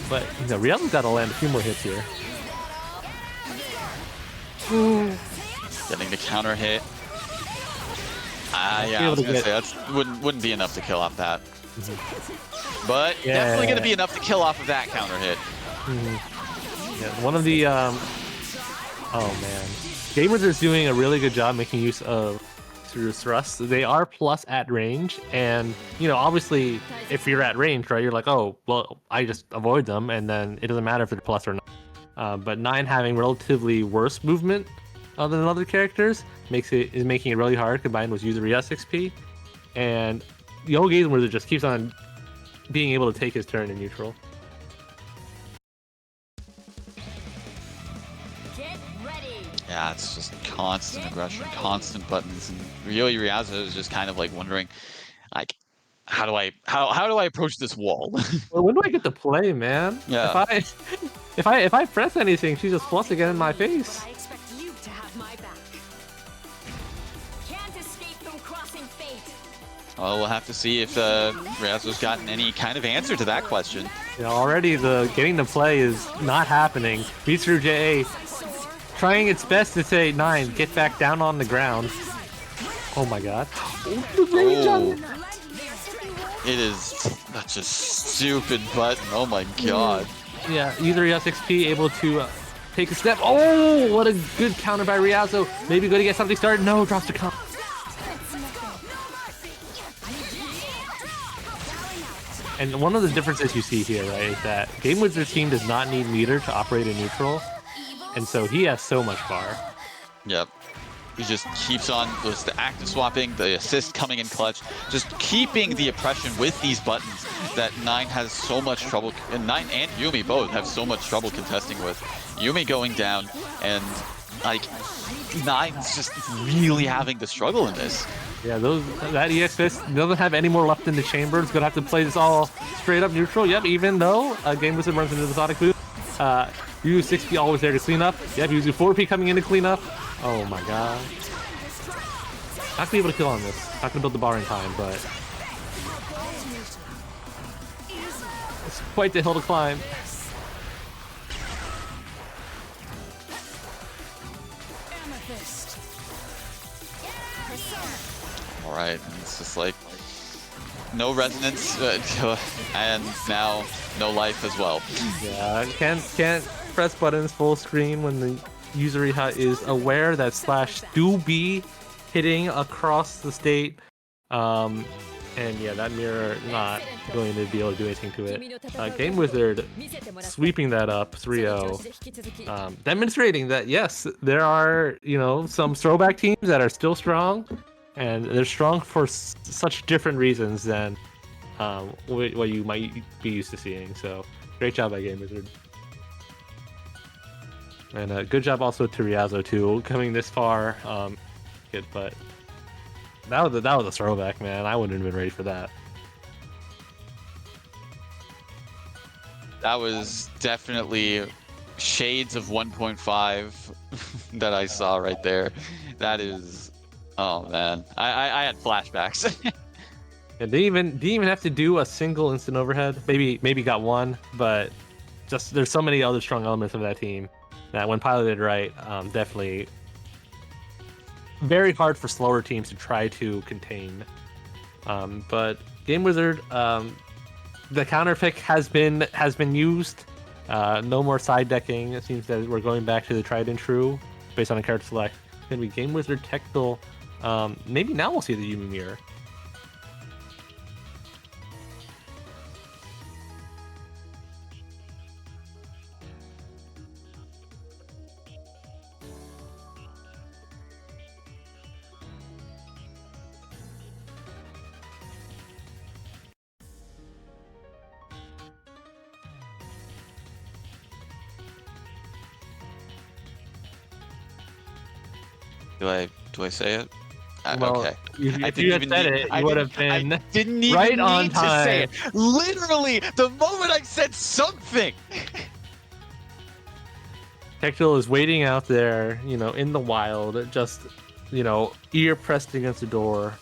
But you know, Rihanna's got to land a few more hits here. Getting the counter hit. I'll be Yeah, I able was to gonna get- say that wouldn't be enough to kill off that. But Yeah. definitely gonna be enough to kill off of that counter hit. Yeah, one of the oh man, Game Wizard's doing a really good job making use of through thrust. They are plus at range, and you know, obviously, if you're at range, right, you're like, oh, well, I just avoid them, and then it doesn't matter if they're plus or not. But 9 having relatively worse movement than other characters is making it really hard combined with Yuzuriha's XP, and Yo Game Wizard just keeps on being able to take his turn in neutral. Get ready. Yeah, it's just constant aggression, constant buttons, and Ryazo is just kind of like wondering, like, how do I approach this wall? Well, when do I get to play, man? Yeah. If I press anything, she just flusts again in my face. I expect you to have my back. Can't escape from crossing fate. Well, we'll have to see if Ryazo's gotten any kind of answer to that question. You know, already the getting to play is not happening. Mitsuru JA trying its best to say 9, get back down on the ground. Oh my god. Oh, it is such a stupid button. Oh my god. Yeah, Yuzuriha's XP able to take a step. Oh, what a good counter by Ryazo. Maybe going to get something started. No, drops the counter. And one of the differences you see here, right, is that Game Wizard's team does not need meter to operate in neutral, and so he has so much bar. Yep. He just keeps on with the active swapping, the assist coming in clutch, just keeping the oppression with these buttons that 9 has so much trouble, and 9 and Yumi both have so much trouble contesting with. Yumi going down, and like 9's just really having to struggle in this. Yeah, that EX fist doesn't have any more left in the chamber. It's gonna have to play this all straight up neutral. Yep, even though Game Wizard runs into the Sonic Boom. U6P always there to clean up. Yep, Yuzu 4P coming in to clean up. Oh my god. Not gonna be able to kill on this. Not gonna build the bar in time, but it's quite the hill to climb. All right, and it's just like no resonance, and now no life as well. Yeah, can't press buttons full screen when the Yuzuriha is aware that slash do be hitting across the state. And yeah, that mirror not going to be able to do anything to it. Game Wizard sweeping that up 3-0, demonstrating that yes, there are, you know, some throwback teams that are still strong, and they're strong for such different reasons than what you might be used to seeing. So great job by Game Wizard. And good job also to Ryazo too, coming this far. Good, but that was a throwback, man. I wouldn't have been ready for that. That was definitely shades of 1.5 that I saw right there. That is, oh man, I had flashbacks. And didn't even have to do a single instant overhead. Maybe got one, but just there's so many other strong elements of that team that when piloted right, definitely very hard for slower teams to try to contain. But Game Wizard, the counter pick has been used. No more side decking. It seems that we're going back to the tried and true based on a character select. It's gonna be Game Wizard Technical. Maybe now we'll see the Yumi mirror. Do I say it? Well, Okay. if you had said it, you would have been I didn't even right on need to say time. it. Literally, the moment I said something. Tectil is waiting out there, in the wild, just, ear pressed against the door,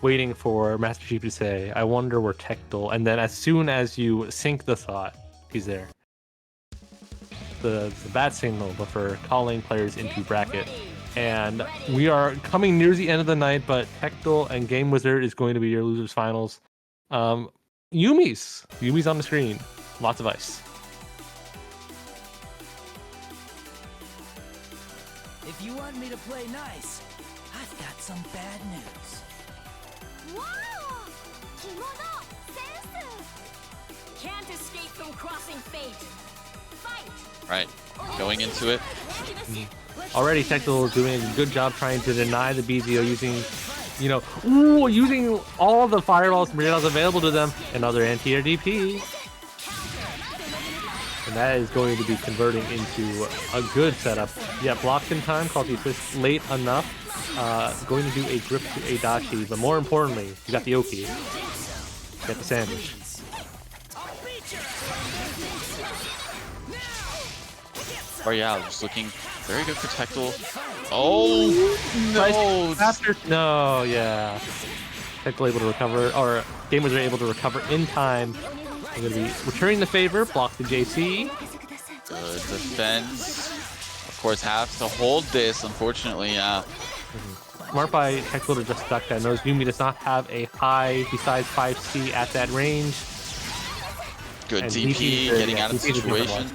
waiting for Master Chief to say, "I wonder where Tectil." And then as soon as you sink the thought, he's there. The bat signal, but for calling players into bracket. And we are coming near the end of the night, but Tectil and Game Wizard is going to be your losers finals. Yumi's on the screen. Lots of ice. If you want me to play nice, I've got some bad news. Wow! Kimono! Sensu! Can't escape from crossing fate. Fight! Right. Going into it. Already Tectil is doing a good job trying to deny the BZO using, using all the fireballs and projectiles available to them, another anti-air DP. And that is going to be converting into a good setup. Yeah, blocked in time, caught the assist late enough. Going to do a grip to Adachi, but more importantly, you got the Oki. Get the sandwich. Oh yeah, just looking very good for Tectil. Oh no! No, yeah. Tectil able to recover, or gamers are able to recover in time. They're going to be returning the favor, block the JC. Good defense. Of course, have to hold this, unfortunately, yeah. Smart by Tectil to just duck that. Knows Yumi does not have a high besides 5C at that range. Good And DP, getting out of the situation.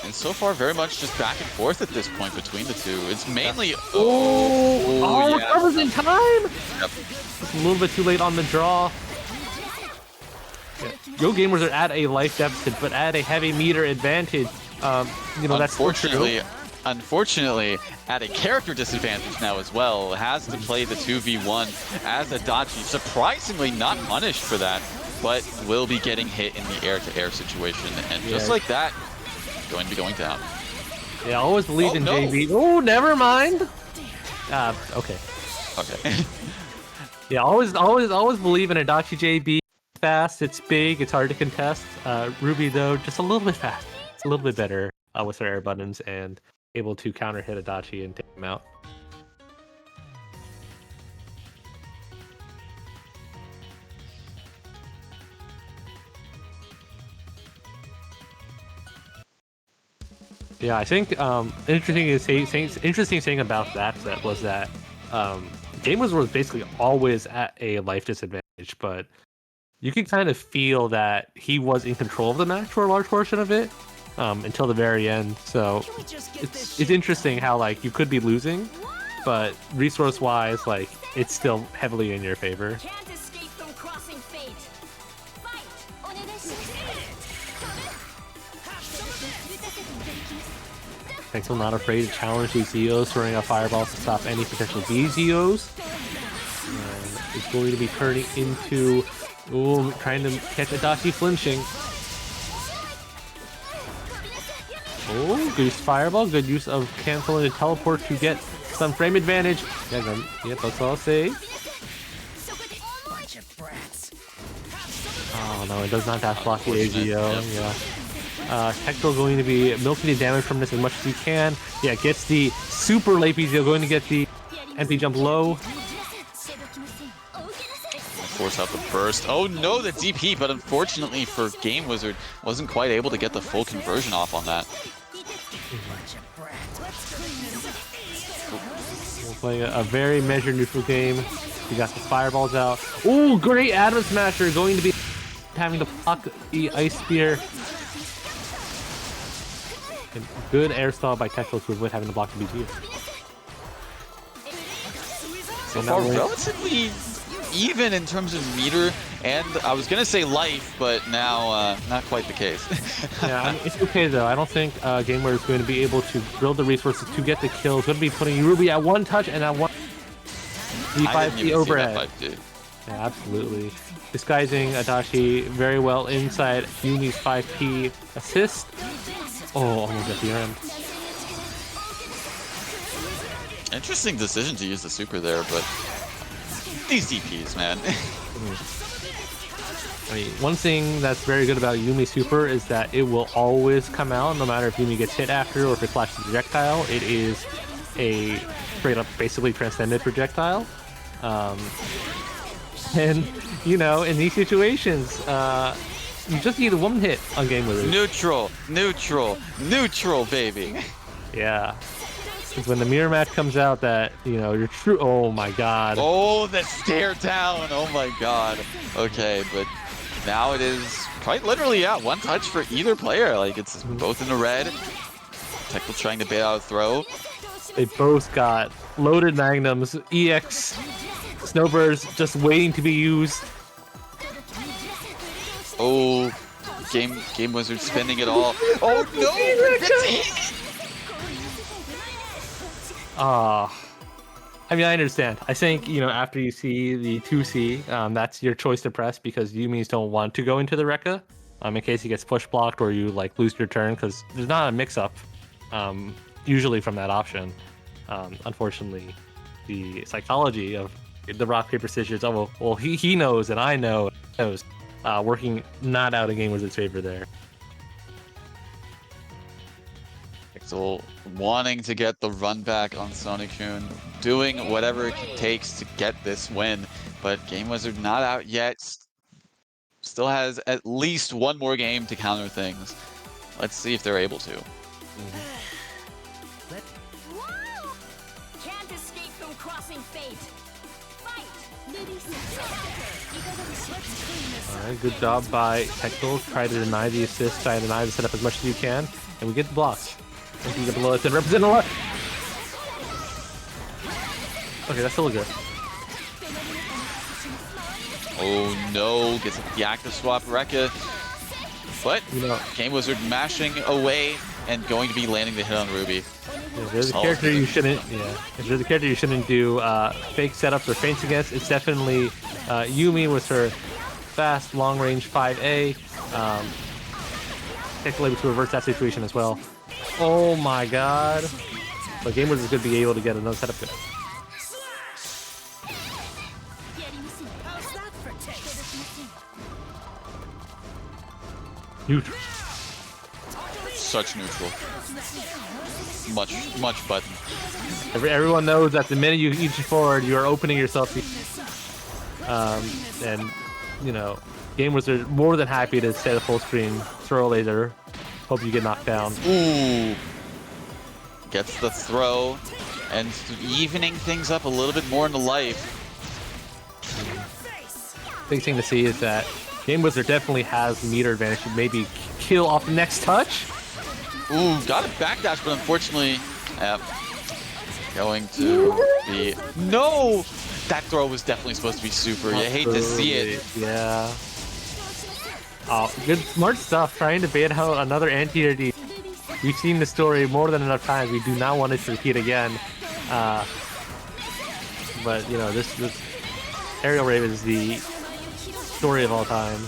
And so far, very much just back and forth at this point between the two. It's mainly... Oh, yeah. recovers in time! Yep. Just a little bit too late on the draw. Yeah. Yo gamers are at a life deficit, but at a heavy meter advantage. That's Unfortunately, at a character disadvantage now as well. Has to play the 2v1 as Adachi. Surprisingly not punished for that, but will be getting hit in the air-to-air situation. And just like that, going to be going down. Yeah, I always believed in no. JB. Oh, never mind. Okay. Okay. Yeah, always believe in Adachi JB. Fast, it's big, it's hard to contest. Ruby though, just a little bit fast. It's a little bit better with her air buttons and able to counter hit Adachi and take him out. Yeah, I think interesting thing about that set was that Gamers was basically always at a life disadvantage, but you could kind of feel that he was in control of the match for a large portion of it until the very end. So it's interesting how you could be losing, but resource-wise, it's still heavily in your favor. Can't escape from crossing fate. Fight! Tectil not afraid to challenge these Zeos, throwing out fireballs to stop any potential B-Zeos. And it's going to be turning into... Ooh, trying to catch Adachi flinching. Oh, good use of fireball, good use of canceling the teleport to get some frame advantage. Yeah, yep, that's all I'll say. Oh no, it does not dash block the AGO. Yeah. Tectil going to be milking the damage from this as much as he can. Yeah, gets the super late BZO, going to get the empty jump low. Force out the burst. Oh no, the DP, but unfortunately for Game Wizard, wasn't quite able to get the full conversion off on that. We're playing a very measured neutral game. We got the fireballs out. Oh, great Atom Smasher, going to be having to block the Ice Spear. And good air stall by Tectil to avoid having to block the BG. So far, relatively even in terms of meter, and I was gonna say life, but now not quite the case. Yeah, I mean, it's okay though. I don't think Gamer is going to be able to build the resources to get the kills. Going to be putting Ruby at one touch and at one D5P overhead. Yeah, absolutely. Disguising Adachi very well inside Yumi's 5P assist. Oh, almost at the end. Interesting decision to use the super there, but these DPs, man. I mean, one thing that's very good about Yumi Super is that it will always come out, no matter if Yumi gets hit after or if it flashes a projectile. It is a straight up, basically transcended projectile. And, you know, in these situations, you just need a one hit on Game Wizard. Neutral, neutral, neutral, baby. Yeah. It's when the mirror match comes out that, you know, you're true. Oh my god. Oh, the stare down. Oh my god. Okay, but now it is quite literally, yeah, one touch for either player. Like, it's both in the red. Tekla trying to bait out a throw. They both got loaded magnums, EX snowbirds just waiting to be used. Oh, Game Wizard spending it all. Oh no! I mean, I understand. I think, you know, after you see the 2C, that's your choice to press because Yumis don't want to go into the Rekka in case he gets push blocked or you like lose your turn because there's not a mix-up usually from that option. Unfortunately, the psychology of the rock, paper, scissors, oh, well, he knows and I know, knows, working not out in Game Wizard's favor there. Pixel wanting to get the run back on Sonic-kun, doing whatever it takes to get this win, but Game Wizard not out yet. Still has at least one more game to counter things. Let's see if they're able to. Wow! Can't escape from crossing fate. Fight! Alright, good job by Tekla. Try to deny the assist, try to deny the setup as much as you can, and we get the blocks. Empty the bullets and represent a lot. Okay, that's still good. Oh no, gets the active swap Rekka. But You know, Game Wizard mashing away and going to be landing the hit on Ruby. if there's a character you shouldn't, if there's a character you shouldn't do fake setups or feints against, it's definitely Yumi with her fast, long-range 5A. Tekla able to reverse that situation as well. Oh my god! But Game Wizard is going to be able to get another setup. Neutral. Such neutral. Much button. Everyone knows that the minute you each forward, you are opening yourself. And you know, Game Wizard more than happy to set a full screen, throw a laser, hope you get knocked down. Ooh. Gets the throw and evening things up a little bit more in the life. Big thing to see is that Game Wizard definitely has the meter advantage to maybe kill off the next touch. Ooh, got a backdash, but unfortunately, going to be... No! That throw was definitely supposed to be super. You hate to see it. Yeah. Oh, good, smart stuff. Trying to bait out another anti-air D. We've seen the story more than enough times. We do not want it to repeat again. But you know, this aerial rave is the story of all time.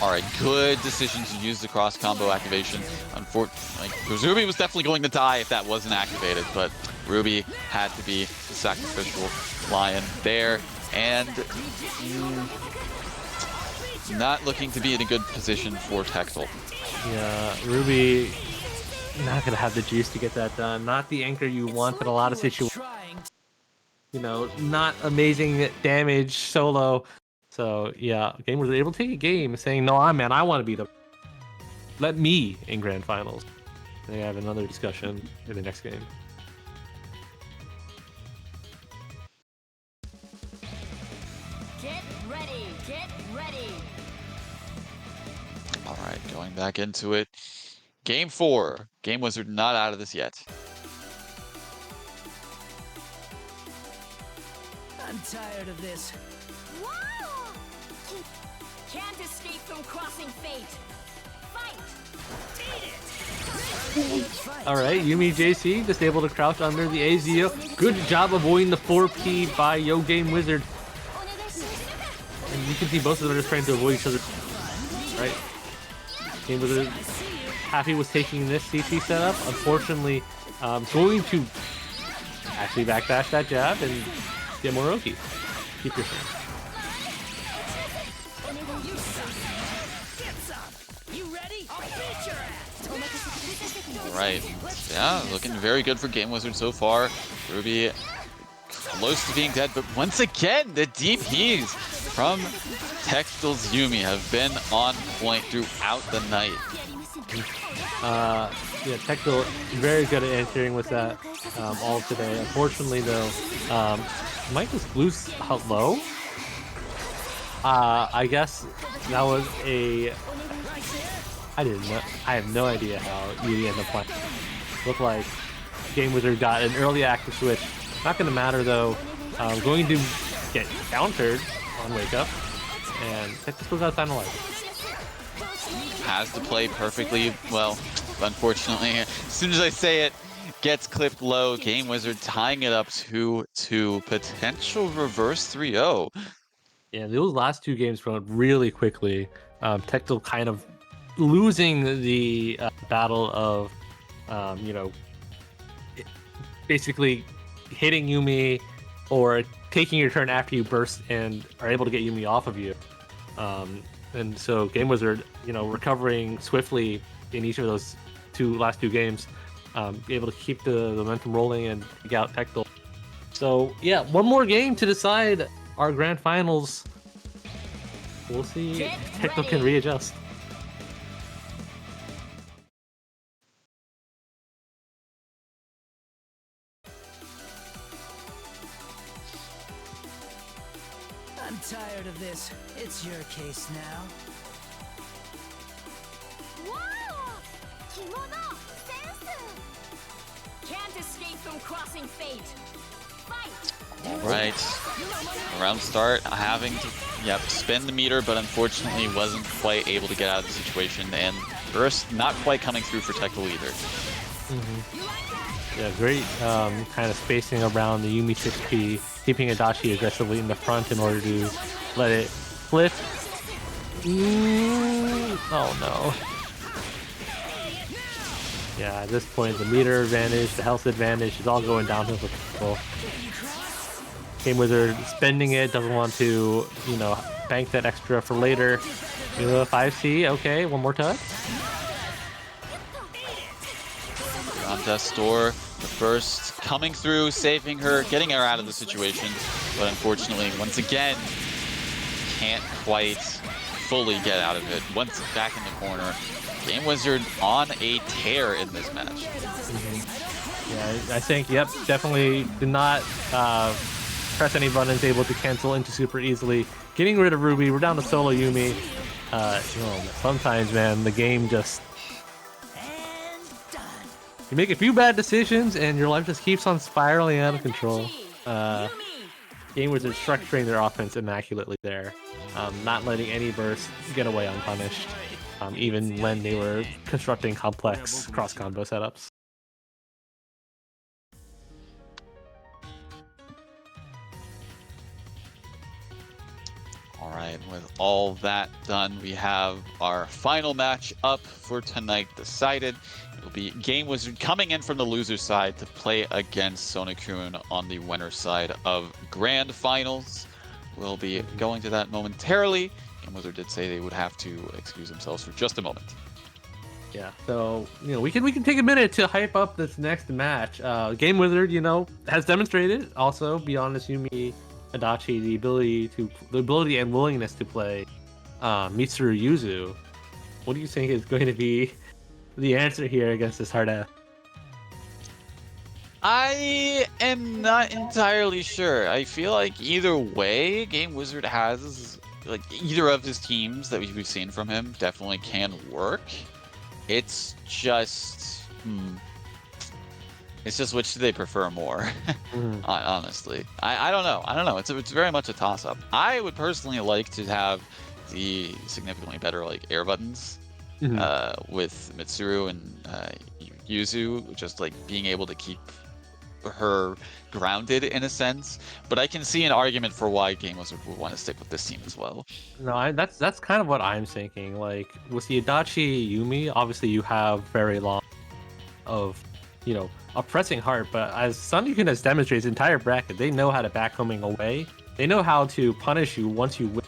All right, good decision to use the cross combo activation. Unfortunately, Ruby was definitely going to die if that wasn't activated, but Ruby had to be the sacrificial lion there, and not looking to be in a good position for Tekla. Yeah, Ruby not gonna have the juice to get that done. Not the anchor you want in a lot of situations. You know, not amazing damage solo. So yeah, Game was able to take a game saying, no, I want to be the... Let me in Grand Finals. They have another discussion in the next game. Get ready, get ready. All right, going back into it. Game 4. Game Wizard not out of this yet. I'm tired of this. Wow! Can't escape from crossing fate. Fight! All right, Yumi JC just able to crouch under the AZO. Good job avoiding the 4P by Yo Game Wizard. And you can see both of them are just trying to avoid each other. Right? Game Wizard happy with taking this CT setup. Unfortunately, going to actually backdash that jab and get more Oki. Keep your thing. You ready? I'll beat your ass. Right. Yeah, looking very good for Game Wizard so far. Ruby close to being dead, but once again, the DPs from Textil's Yumi have been on point throughout the night. Yeah, Textil very good at answering with that all today. Unfortunately, though, might just lose hello. I guess that was a. I didn't know. I have no idea how Yumi ended up playing. Looked like Game Wizard got an early active switch. Not going to matter though. Going to get countered on Wake Up, and Textil still got final life. Has to play perfectly well. Unfortunately, as soon as I say it, gets clipped low. Game Wizard tying it up 2-2. Potential reverse 3-0. Yeah, those last two games went really quickly. Textil kind of losing the battle of, basically hitting Yumi or taking your turn after you burst and are able to get Yumi off of you. And so Game Wizard, recovering swiftly in each of those last two games, able to keep the momentum rolling and take out Textil. So yeah, one more game to decide our grand finals. We'll see if Textil can readjust. I'm tired of this. It's your case now. Can't escape from crossing fate. Fight! Right. Around start, having to spin the meter, but unfortunately wasn't quite able to get out of the situation, and burst not quite coming through for Textil either. Yeah, great kind of spacing around the Yumi 6P, keeping Adachi aggressively in the front in order to let it flip. Oh no. Yeah, at this point, the meter advantage, the health advantage is all going downhill for people. Game Wizard spending it, doesn't want to, bank that extra for later. 5C, okay, one more touch. On Death's Door, the burst coming through, saving her, getting her out of the situation, but unfortunately, once again, can't quite fully get out of it. Once back in the corner, Game Wizard on a tear in this match. Yeah, I think, definitely did not press any buttons, able to cancel into super easily. Getting rid of Ruby, we're down to solo Yumi. Sometimes, man, the game just... You make a few bad decisions and your life just keeps on spiraling out of control. Game Wizard structuring their offense immaculately there. Not letting any burst get away unpunished. Even when they were constructing complex cross-combo setups. All right, with all that done, we have our final match up for tonight decided. It'll be Game Wizard coming in from the loser side to play against Sonokun on the winner side of Grand Finals. We'll be going to that momentarily. Game Wizard did say they would have to excuse themselves for just a moment. Yeah, so we can take a minute to hype up this next match. Game Wizard, has demonstrated also beyond this Yumi Adachi the ability and willingness to play Mitsuru Yuzu. What do you think is going to be the answer here against this hard F? I am not entirely sure. I feel like either way, Game Wizard has either of his teams that we've seen from him definitely can work. It's just which do they prefer more? Honestly, I don't know. It's very much a toss-up. I would personally like to have the significantly better air buttons with Mitsuru and Yuzu, just being able to keep her grounded in a sense. But I can see an argument for why Game Wizard would want to stick with this team as well. No, that's kind of what I'm thinking. With the Adachi Yumi, obviously you have very long of you know, a pressing heart. But as Sonny-kun has demonstrated his entire bracket, they know how to back homing away. They know how to punish you once you win.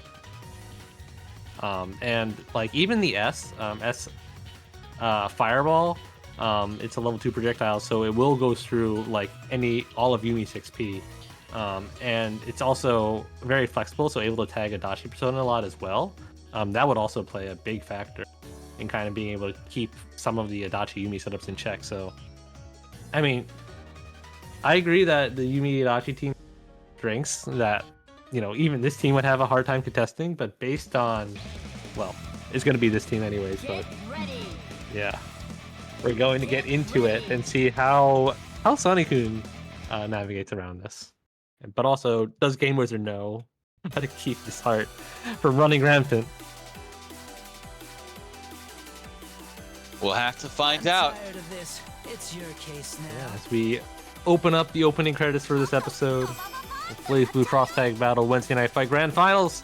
And like even the S Fireball, it's a level 2 projectile, so it will go through like all of Yumi's XP. And it's also very flexible, so able to tag Adachi Persona a lot as well. That would also play a big factor in kind of being able to keep some of the Adachi Yumi setups in check. So, I mean, I agree that the Yumi Adachi team strengths that, you know, even this team would have a hard time contesting, but based on, well, it's going to be this team anyways, but yeah, we're going to get into it and see how Sonny-kun navigates around this. But also, does Game Wizard know how to keep his heart from running rampant? We'll have to find out. Tired of this. It's your case now. Yeah, as we open up the opening credits for this episode, the Blaze Blue Cross Tag Battle Wednesday Night Fight Grand Finals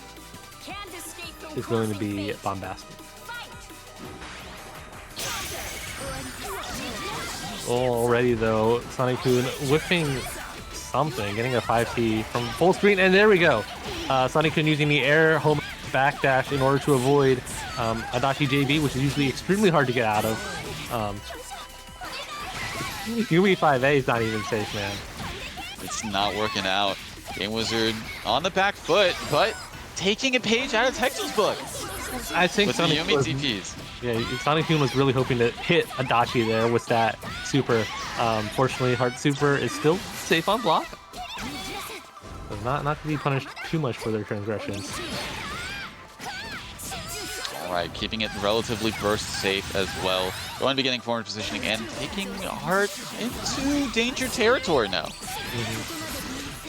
is going to be bombastic. Already though, Sonny-kun whipping something, getting a 5T from full screen, and there we go. Sonny-kun using the air home backdash in order to avoid Adachi JB, which is usually extremely hard to get out of. Yumi 5A is not even safe, man. It's not working out. Game Wizard on the back foot, but taking a page out of Texel's book I think with the Yumi TPs. Yeah, Sonny-kun was really hoping to hit Adachi there with that super. Fortunately, Heart Super is still safe on block. So not to be punished too much for their transgressions. Alright, keeping it relatively burst safe as well. Going to be getting forward positioning and taking Heart into danger territory now.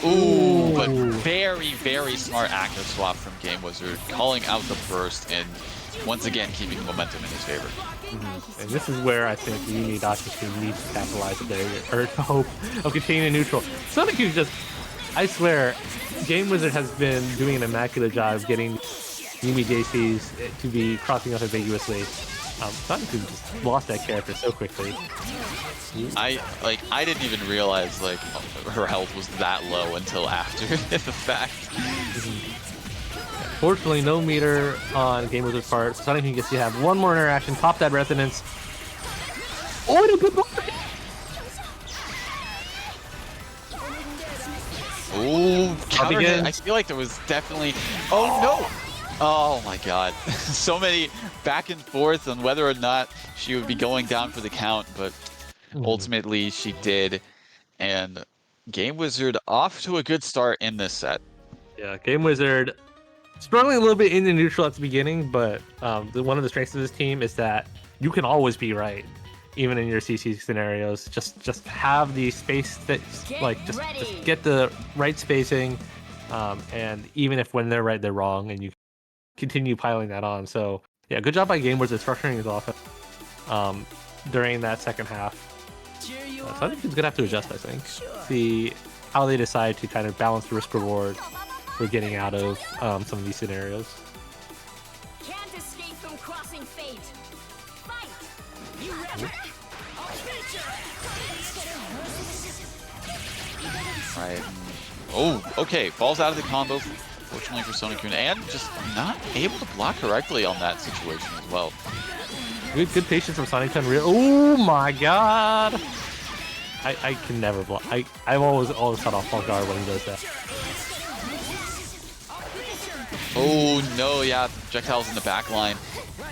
Ooh, but very, very smart active swap from Game Wizard, calling out the burst and once again keeping momentum in his favor. And this is where I think the Yumi Adachi team needs to capitalize there, or to hope of continuing neutral. Sonny-kun just, I swear, Game Wizard has been doing an immaculate job getting Yumi JCs to be crossing up ambiguously. Sonny-kun just lost that character so quickly. I didn't even realize like her health was that low until after the fact. Fortunately, no meter on Game Wizard's part. Sonny-kun gets to have one more interaction, pop that resonance. Oh, no, good block! Ooh, counter hit. I feel like there was definitely. Oh no! Oh my god. So many back and forth on whether or not she would be going down for the count, but ultimately she did. And Game Wizard off to a good start in this set. Yeah, Game Wizard struggling a little bit in the neutral at the beginning, but one of the strengths of this team is that you can always be right, even in your CC scenarios. Just have the space that, like, just get the right spacing, and even if when they're right, they're wrong, and you continue piling that on. So yeah, good job by Game Wizard structuring his offense during that second half. So I think he's gonna have to adjust, I think. See how they decide to kind of balance the risk reward for getting out of some of these scenarios. Can't escape from crossing fate. Fight! You ready? Right. Oh, okay. Falls out of the combo. Fortunately for Sonny-kun, and just not able to block correctly on that situation as well. Good patience from Sonny-kun. Oh my god! I can never block. I've always cut off on guard when he does that. Oh no, yeah, projectiles in the back line,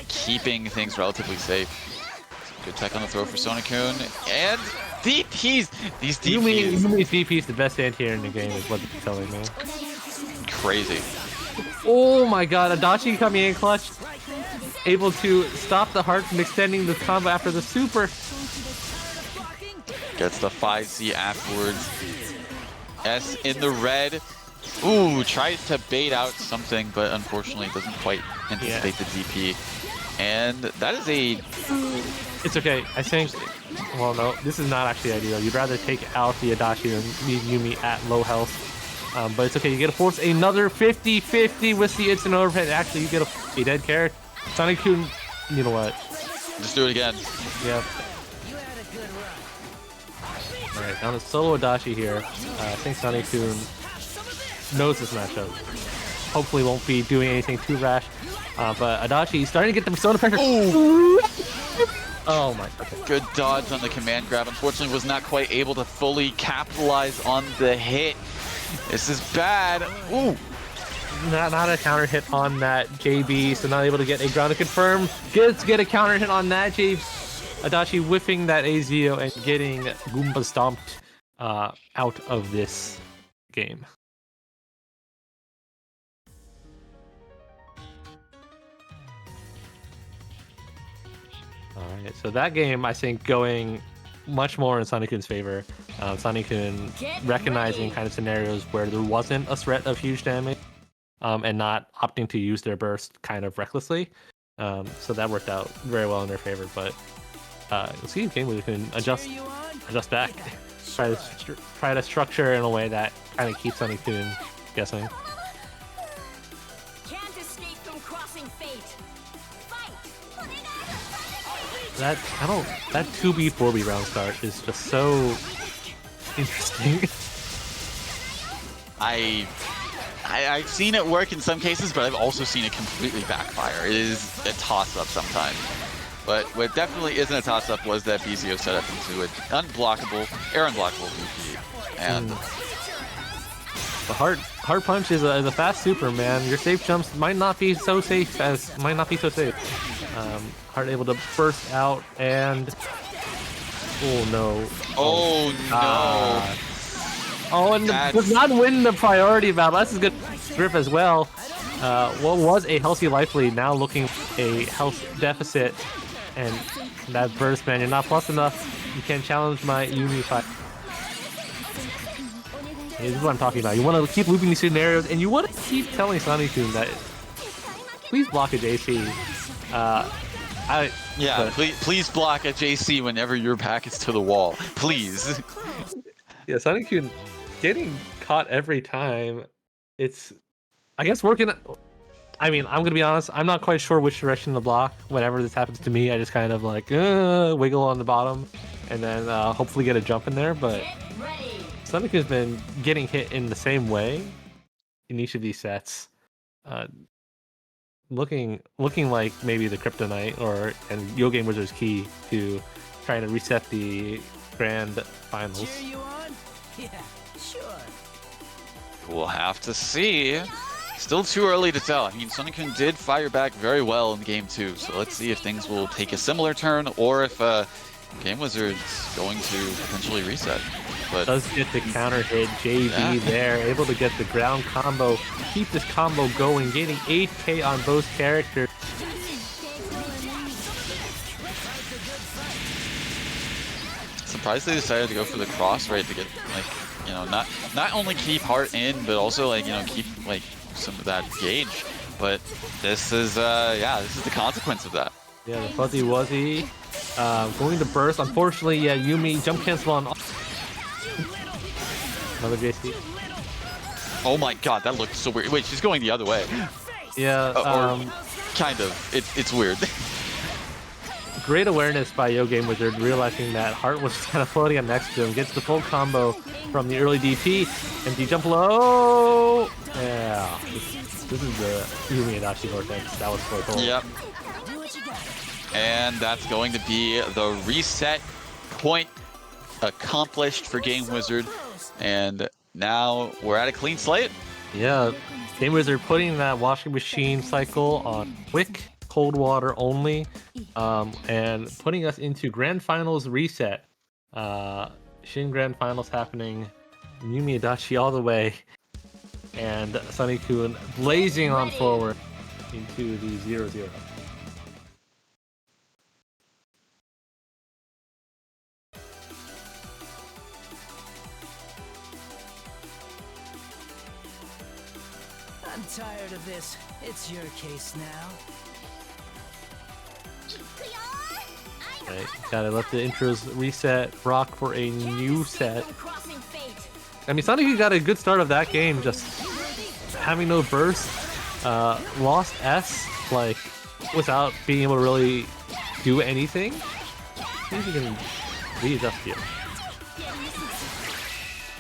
keeping things relatively safe. Good tech on the throw for Sonny-kun, and DPs! These DPs. Yumi's DP is the best anti-air in the game, is what they're telling me. Crazy. Oh my god, Adachi coming in clutch. Able to stop the heart from extending the combo after the super. Gets the 5C afterwards. S in the red. Ooh, tries to bait out something, but unfortunately doesn't quite anticipate the DP. And that is a... It's okay, I think... Well, no, this is not actually ideal. You'd rather take out the Adachi than leave Yumi at low health. But it's okay, you get to force another 50-50 with the instant overhead. Actually, you get a dead character. Sonny-kun, you know what? Just do it again. Yep. All right, down to solo Adachi here. I think Sunny-kun knows this matchup. Hopefully won't be doing anything too rash. But Adachi starting to get the persona pressure. Ooh. Oh my. Okay. Good dodge on the command grab. Unfortunately, was not quite able to fully capitalize on the hit. This is bad. Ooh. Not a counter hit on that JB, so not able to get a ground to confirm. Gets get a counter hit on that JB. Adachi whiffing that AZO and getting Goomba stomped out of this game. All right, so that game I think going much more in Sunny-kun's favor. Sunny-kun recognizing kind of scenarios where there wasn't a threat of huge damage, and not opting to use their burst kind of recklessly. So that worked out very well in their favor. But you'll see game we can adjust back, try to structure in a way that kind of keeps Sunny-kun guessing. Can't escape from crossing fate. Fight. That 2B 4B round start is just so interesting. I've seen it work in some cases, but I've also seen it completely backfire. It is a toss-up sometimes. But what definitely isn't a toss-up was that BZO setup into an unblockable, air unblockable BP. And the hard punch is a fast super, man. Your safe jumps might not be so safe. Hard able to burst out and oh no. Oh no. Oh, and does not win the priority battle. That's a good grip as well. What was a healthy life lead now looking a health deficit, and that burst, man, you're not plus enough. You can't challenge my Yumi fight. This is what I'm talking about. You want to keep looping these scenarios, and you want to keep telling Sunny-kun that please block a JC. Please block a JC whenever your back is to the wall. Please. Yeah, Sunny-kun getting caught every time. It's, I guess, working. I mean, I'm gonna be honest. I'm not quite sure which direction to block. Whenever this happens to me, I just kind of like wiggle on the bottom, and then hopefully get a jump in there. But Sunny-kun's been getting hit in the same way in each of these sets. Looking like maybe the Kryptonite and Yo Game Wizard's key to trying to reset the grand finals. Yeah, sure. We'll have to see. Still too early to tell. I mean, Sunny-kun did fire back very well in game 2, so let's see if things will take a similar turn or if Game Wizard's going to potentially reset. But does get the counter hit, JV there, able to get the ground combo, keep this combo going, getting 8K on both characters. Surprised they decided to go for the cross rate to get, like, you know, not only keep Heart in, but also, like, you know, keep like some of that gauge. But this is this is the consequence of that. Yeah, the Fuzzy Wuzzy going to burst. Unfortunately, yeah, Yumi jump cancel on another JC. Oh my god, that looked so weird. Wait, she's going the other way. Yeah, or kind of. It's weird. Great awareness by Yo Game Wizard, realizing that Heart was kind of floating up next to him. Gets the full combo from the early DP, and D jump low. Yeah, this is the Yumi Adachi Vortex. That was so cool. Yep. And that's going to be the reset point accomplished for Game Wizard. And now we're at a clean slate. Yeah, Game Wizard putting that washing machine cycle on quick cold water only, and putting us into Grand Finals reset. Shin Grand Finals happening. Yumi Adachi all the way, and Sunny-kun blazing on forward into the 0-0. I'm tired of this. It's your case now. Right, gotta let the intros reset, rock for a new set. I mean, Sunny got a good start of that game, just having no burst, lost S, like, without being able to really do anything. See if you can readjust here.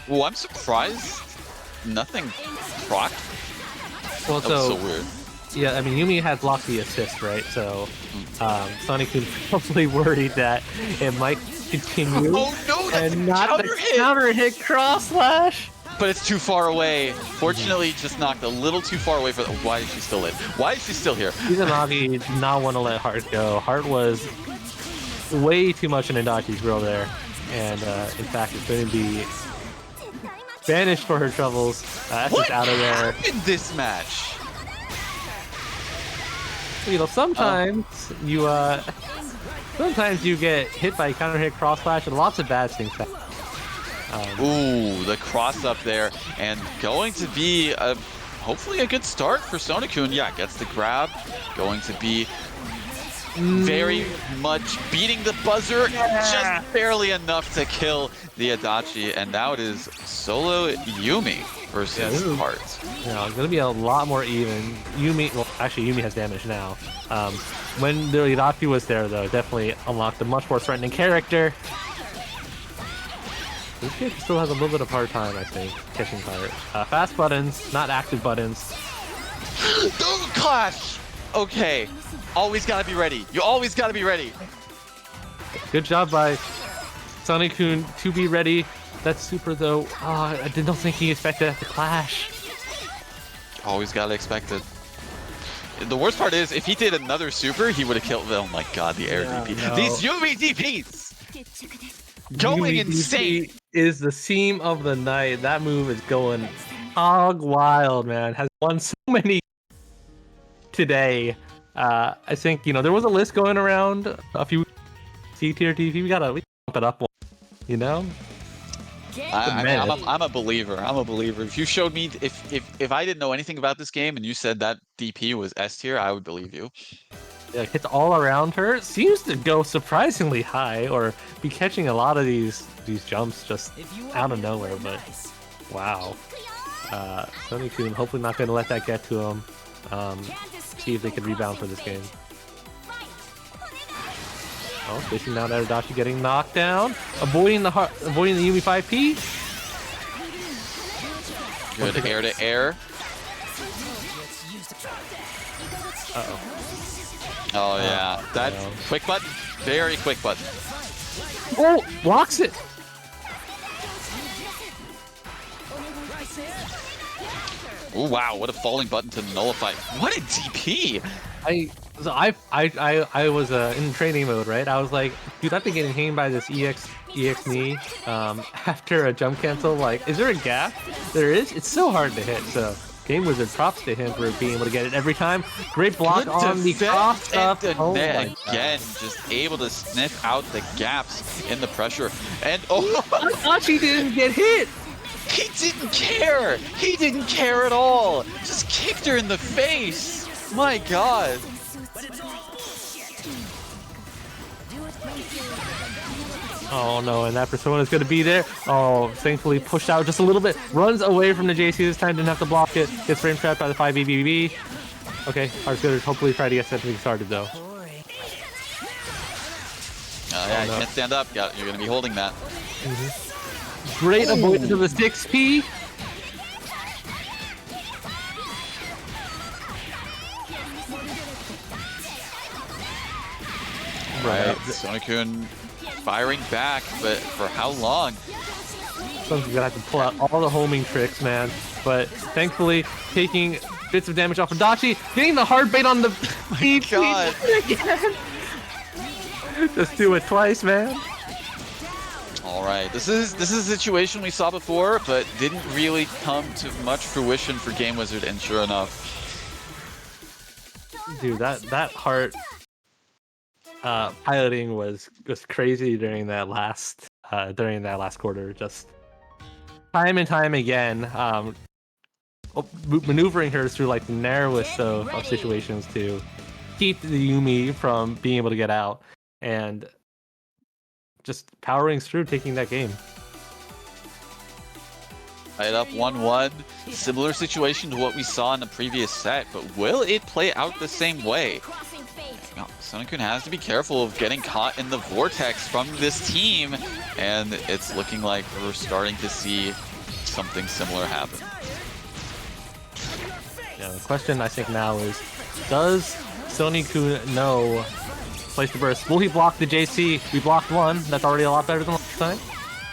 Well, I'm surprised nothing proc. Well, That was so weird. yeah, I mean, Yumi had blocked the assist, right? So Sonic was probably worried that it might continue Oh no, that's and a not counter the hit! counter hit cross slash. But it's too far away. Fortunately, just knocked a little too far away for the... Why is she still in? Why is she still here? Izanagi did not want to let Heart go. Heart was way too much in Adachi's grill there. And in fact, it's going to be banished for her troubles. That's What just out of there. happened this match? You know, sometimes you get hit by counter hit cross slash and lots of bad things happen. Ooh, the cross up there, and going to be hopefully a good start for Sonokun. Yeah, gets the grab. Going to be very much beating the buzzer, just barely enough to kill the Adachi, and now it is solo Yumi versus Heart. Yeah, it's gonna be a lot more even. Yumi, well, actually, Yumi has damage now. When the Adachi was there, though, it definitely unlocked a much more threatening character. This kid still has a little bit of hard time, I think, catching Heart. Fast buttons, not active buttons. Don't clash! Okay, always gotta be ready. You always gotta be ready. Good job by Sonokun to be ready. That's super, though. I didn't think he expected that to clash. Always gotta expect it. The worst part is, if he did another super, he would have killed them. Oh my god, the air DP. no. These Yumi DPs! Going Yumi insane! DP is the theme of the night. That move is going hog wild, man. Has won so many today. I think, you know, there was a list going around a few C-tier TV. We gotta bump it up one, you know? I'm a believer. I'm a believer. If you showed me, if I didn't know anything about this game and you said that DP was S tier, I would believe you. Yeah, hits all around her. Seems to go surprisingly high, or be catching a lot of these jumps just out of nowhere. But wow, Sonokun hopefully not going to let that get to him. See if they can rebound for this game. Oh, facing down Adachi getting knocked down, avoiding the Yumi 5P. Good air to air. Uh-oh. Oh yeah, that quick button, very quick button. Oh, blocks it. Oh wow, what a falling button to nullify. What a DP! I was in training mode, right? I was like, dude, I've been getting hanged by this EX knee after a jump cancel. Like, is there a gap? There is. It's so hard to hit. So Game Wizard, props to him for being able to get it every time. Great block Good on the cross up. Oh again, just able to sniff out the gaps in the pressure. And oh, Adachi didn't get hit. he didn't care. He didn't care at all. Just kicked her in the face. My God. Oh no, and that persona is going to be there. Oh, thankfully pushed out just a little bit. Runs away from the JC this time, didn't have to block it. Gets frame trapped by the 5 BBB. Okay, Heart's going to hopefully try to get something started though. Yeah, you can't stand up. Yeah, you're going to be holding that. Great avoidance of the 6P. Right, Sonokun firing back, but for how long? Someone's gonna have to pull out all the homing tricks, man. But thankfully, taking bits of damage off of Adachi, getting the hard bait on the God. again. Just do it twice, man. All right, this is a situation we saw before, but didn't really come to much fruition for Game Wizard, and sure enough, Dude, that heart piloting was crazy during that last quarter. Just time and time again, maneuvering her through like the narrowest of situations to keep the Yumi from being able to get out, and just powering through, taking that game. tied up 1-1. Similar situation to what we saw in the previous set, but will it play out the same way? Sonokun has to be careful of getting caught in the vortex from this team, and it's looking like we're starting to see something similar happen. Yeah, the question I think now is, does Sony-kun know place to burst? Will he block the JC? We blocked one. That's already a lot better than last time.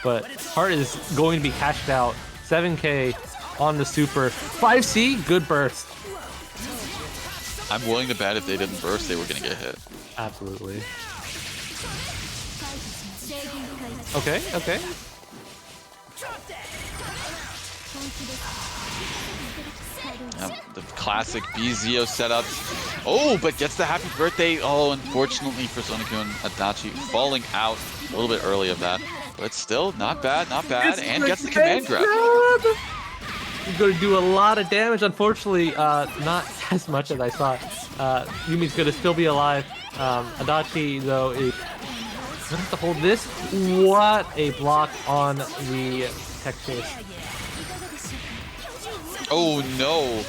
But Heart is going to be cashed out. 7K on the super. 5C, good burst. I'm willing to bet if they didn't burst, they were going to get hit. Absolutely. Okay, okay. The classic BZO setup. Oh, but gets the happy birthday. Oh, unfortunately for Sonic-kun, Adachi falling out a little bit early of that. But still, not bad, not bad. And gets the command grab. He's going to do a lot of damage. Unfortunately, not as much as I thought. Yumi's going to still be alive. Adachi, though, is going to have to hold this. What a block on the tech chase. Oh no,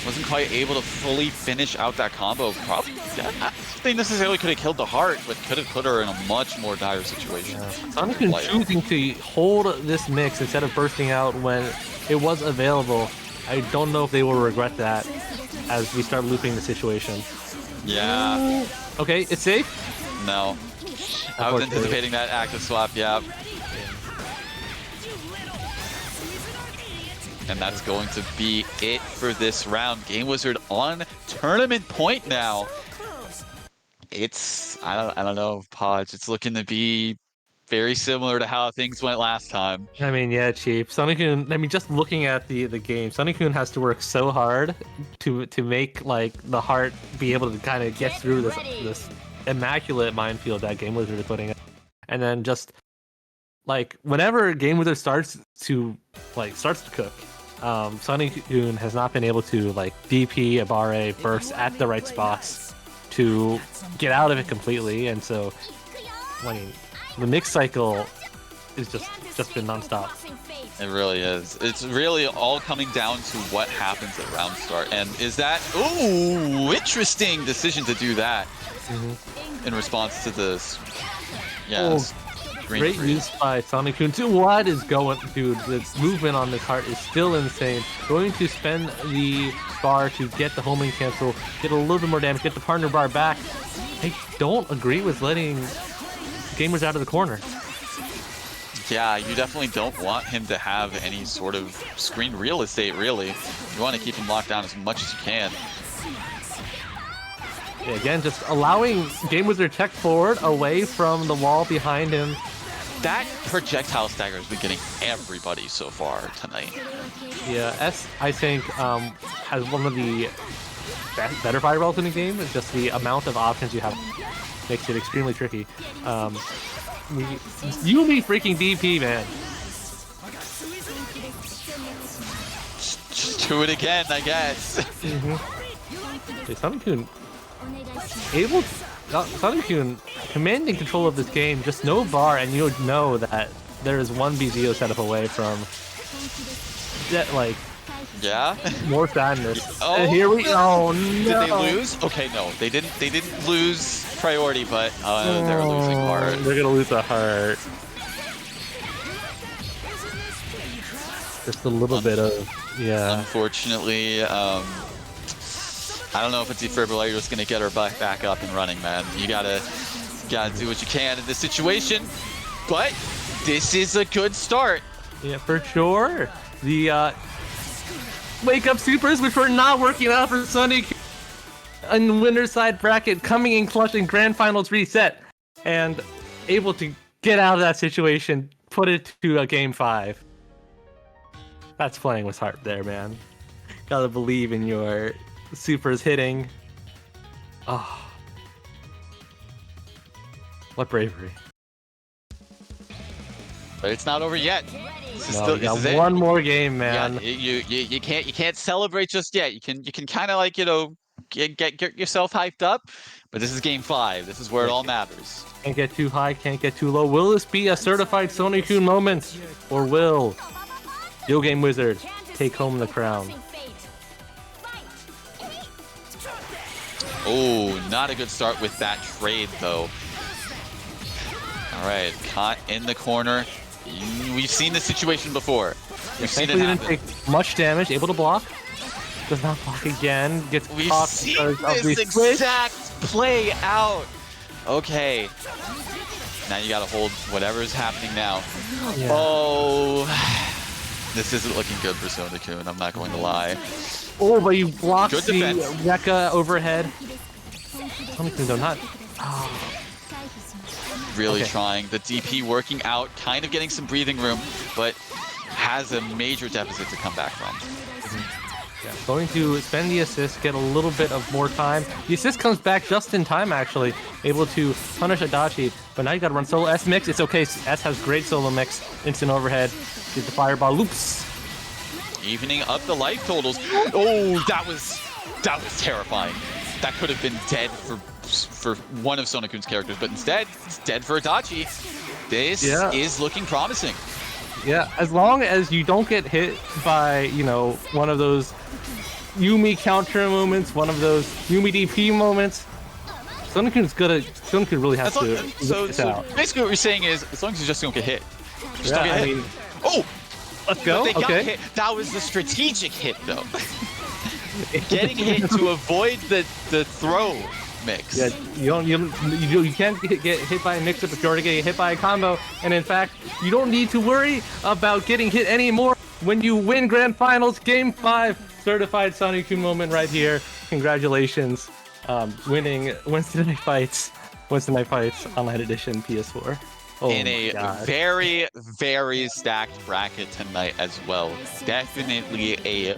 wasn't quite able to fully finish out that combo. Probably, I don't think necessarily could have killed the Heart, but could have put her in a much more dire situation. Sonic-kun choosing to hold this mix instead of bursting out when it was available. I don't know if they will regret that as we start looping the situation. Yeah. Okay, it's safe? No. I was anticipating that active swap, yeah. And that's going to be it for this round. Game Wizard on tournament point now. It's, I don't know, Podge. It's looking to be very similar to how things went last time. I mean, yeah, Chief. Sonic-kun, I mean, just looking at the game, Sonic-kun has to work so hard to make, like, the Heart be able to kind of get through this immaculate minefield that Game Wizard is putting in. And then just, like, whenever Game Wizard starts to cook, Sonic-kun has not been able to, like, DP, Abare, burst at the right spots to get out of it completely. And so, I mean, the mix cycle is just been nonstop. It really is. It's really all coming down to what happens at round start. And is that, ooh, interesting decision to do that in response to this. Yes. Great use by Sonic-kun too. What is going, dude? The movement on this Heart is still insane. Going to spend the bar to get the homing cancel, get a little bit more damage, get the partner bar back. I don't agree with letting gamers out of the corner. Yeah, you definitely don't want him to have any sort of screen real estate, really. You want to keep him locked down as much as you can. Yeah, again, just allowing Game Wizard tech forward away from the wall behind him. That projectile stagger has been getting everybody so far tonight. Yeah, S, I think, has one of the better fireballs in the game. It's just the amount of options you have makes it extremely tricky. Yumi freaking DP, man. Just do it again, I guess. Sonic-kun Sonic-kun commanding control of this game, just no bar, and you would know that there is one BZO setup away from that, like, yeah, more sadness. Oh, and here we no. Did they lose? Okay, no, they didn't lose priority, but they're losing Heart. They're gonna lose a Heart. Just a little bit of, yeah. Unfortunately, I don't know if a defibrillator is going to get her back up and running, man. You gotta do what you can in this situation, but this is a good start. Yeah, for sure. The wake up supers, which were not working out for Sonic on winner's side bracket, coming in clutch in grand finals reset, and able to get out of that situation, put it to a game 5. That's playing with heart there, man. Gotta believe in your supers hitting. Oh, what bravery! But it's not over yet. No, this is one more game, man. Yeah, you can't celebrate just yet. You can kind of, like, get yourself hyped up, but this is game 5. This is where it all matters. Can't get too high, can't get too low. Will this be a certified Sonic-kun moment, or will Yo Game Wizard take home the crown? Oh, not a good start with that trade, though. All right, caught in the corner. We've seen this situation before. We've seen it Thankfully, didn't happen. take much damage. Able to block. Does not block again. Gets We've caught seen because of the this switch. exact play out. Okay. Now you gotta hold whatever's happening now. Yeah. Oh, this isn't looking good for Sonokun, I'm not going to lie. Oh, but you blocked Good the defense. Rekka overhead. Something though, not. Really Okay. trying. The DP working out, kind of getting some breathing room, but has a major deficit to come back from. Yeah, going to spend the assist, get a little bit of more time. The assist comes back just in time, actually. Able to punish Adachi, but now you gotta run solo S mix. It's okay, S has great solo mix. Instant overhead. Get the fireball loops. Evening up the life totals. Oh, that was terrifying. That could have been dead for one of Sonokun's characters, but instead, it's dead for Adachi. This Yeah. is looking promising. Yeah, as long as you don't get hit by, you know, one of those Yumi counter moments, one of those Yumi DP moments, Sonokun really has to So this out. basically what you're saying is, as long as you just don't get hit. Just Yeah, don't get I hit. mean, Oh! let's But go. they got Okay. hit. That was the strategic hit, though. Getting hit to avoid the throw mix. Yeah, you can't get hit by a mix-up if you're already getting hit by a combo, and in fact, you don't need to worry about getting hit anymore when you win Grand Finals Game 5. Certified Sonokun moment right here. Congratulations, winning Wednesday Night Fights Online Edition PS4. Oh In my a God. very, very stacked bracket tonight as well. Definitely a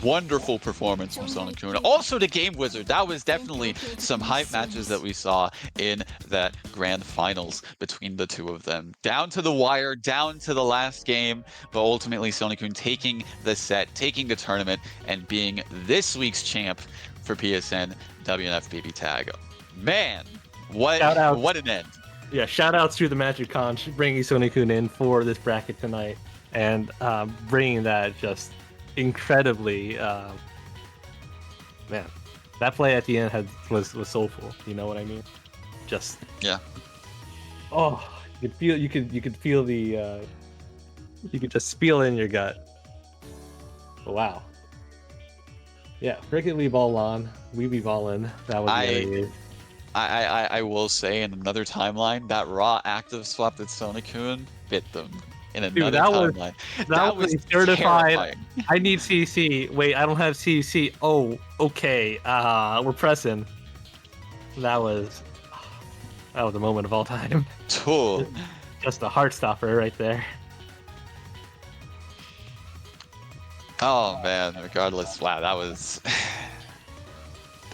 wonderful performance from Sonokun. Also to Game Wizard, that was definitely some hype matches that we saw in that grand finals between the two of them. Down to the wire, down to the last game, but ultimately Sonokun taking the set, taking the tournament, and being this week's champ for PSN WNF BBTAG. Man, what Shout out. what an end. Yeah, shout outs to the Magic Con bringing Sonokun in for this bracket tonight and bringing that just incredibly. Man, that play at the end was soulful. You know what I mean? Just Yeah. oh, you could feel the you could just feel it in your gut. Wow. Yeah, cricket we ball on, we be ballin'. That was the other I will say in another timeline, that raw active swap that Sonokun bit them in another that was- timeline. that was certified. terrifying. I need CC. Wait, I don't have CC. Oh, okay. We're pressing. That was a moment of all time. Tool. Just a heart stopper right there. Oh man, regardless, wow, that was.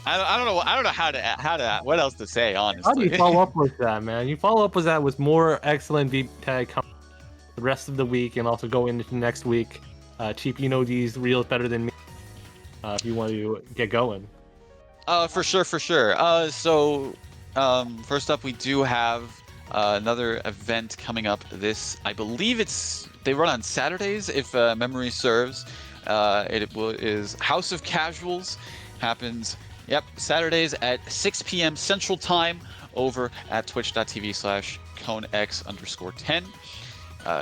I don't know how to what else to say, honestly. How do you follow up with that, man? You follow up with that with more excellent V tag the rest of the week and also go into next week. Cheap, you know these reels better than me. If you want to get going. For sure. So, first up, we do have another event coming up. I believe they run on Saturdays, if memory serves. It is House of Casuals, happens, Saturdays at 6 p.m. Central Time over at twitch.tv/conex_10.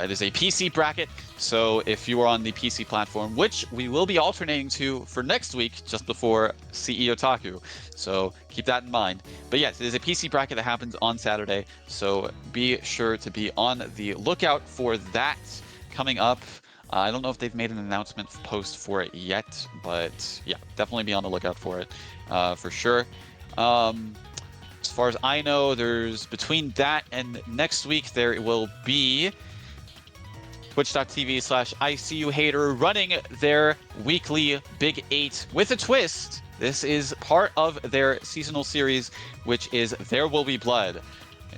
It is a PC bracket, so if you are on the PC platform, which we will be alternating to for next week, just before CE Otaku, so keep that in mind. But yes, it is a PC bracket that happens on Saturday, so be sure to be on the lookout for that coming up. I don't know if they've made an announcement post for it yet, but yeah, definitely be on the lookout for it, for sure. As far as I know, there's between that and next week, there will be twitch.tv/ICUHater running their weekly Big 8 with a twist. This is part of their seasonal series, which is There Will Be Blood.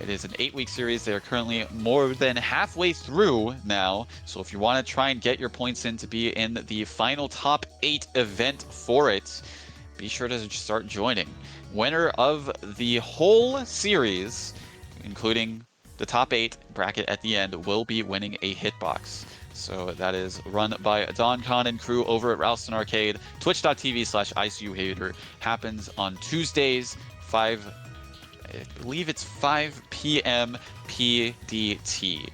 It is an 8-week series. They are currently more than halfway through now. So if you want to try and get your points in to be in the final top 8 event for it, be sure to start joining. Winner of the whole series, including the top 8 bracket at the end, will be winning a hitbox. So that is run by Don Khan and crew over at Ralston Arcade. Twitch.tv/ICUHater happens on Tuesdays, I believe it's 5 p.m. PDT.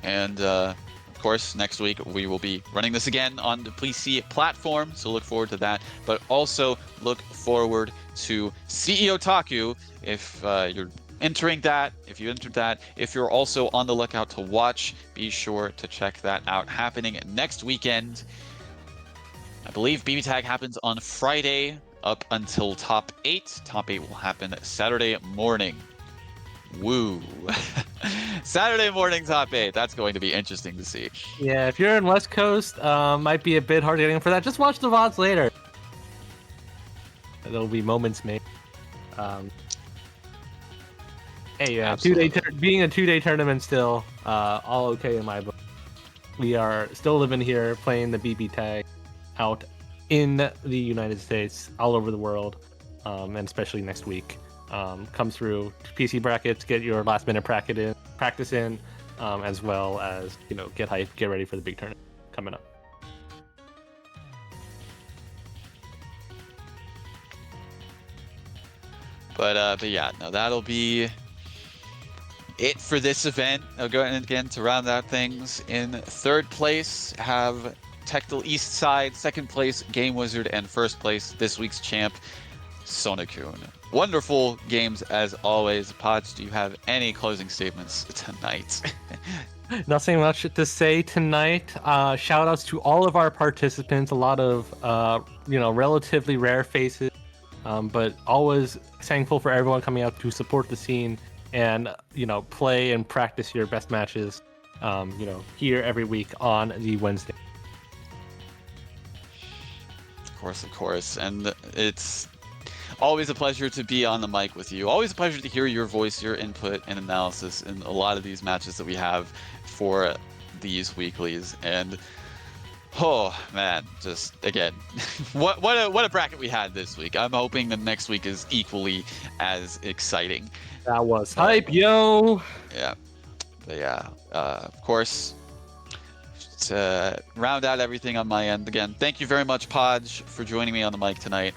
And of course, next week we will be running this again on the PC platform, so look forward to that. But also look forward to CEO Taku if you're entering that, if you entered that. If you're also on the lookout to watch, be sure to check that out. Happening next weekend. I believe BBTAG happens on Friday up until top 8. Top 8 will happen Saturday morning. Woo. Saturday morning top 8. That's going to be interesting to see. Yeah, if you're in West Coast, might be a bit hard getting for that. Just watch the VODs later. There'll be moments made. Hey, being a 2-day tournament still, all okay in my book. We are still living here, playing the BB tag out in the United States, all over the world, and especially next week. Come through PC brackets, get your last minute practice in, as well as get hyped, get ready for the big tournament coming up. But yeah, no, that'll be it for this event. I'll go ahead and again to round out things. In third place, have Tectal East Side. Second place, Game Wizard, and first place, this week's champ, Sonokun. Wonderful games as always. Pods, do you have any closing statements tonight? Nothing much to say tonight. Shout outs to all of our participants. A lot of relatively rare faces, but always thankful for everyone coming out to support the scene and play and practice your best matches. Here every week on the Wednesday. Of course, and it's always a pleasure to be on the mic with you. Always a pleasure to hear your voice, your input, and analysis in a lot of these matches that we have for these weeklies. And oh man, just again, what a bracket we had this week. I'm hoping that next week is equally as exciting. That was hype, yo. Yeah, but yeah, of course. To round out everything on my end, again, thank you very much, Podge, for joining me on the mic tonight.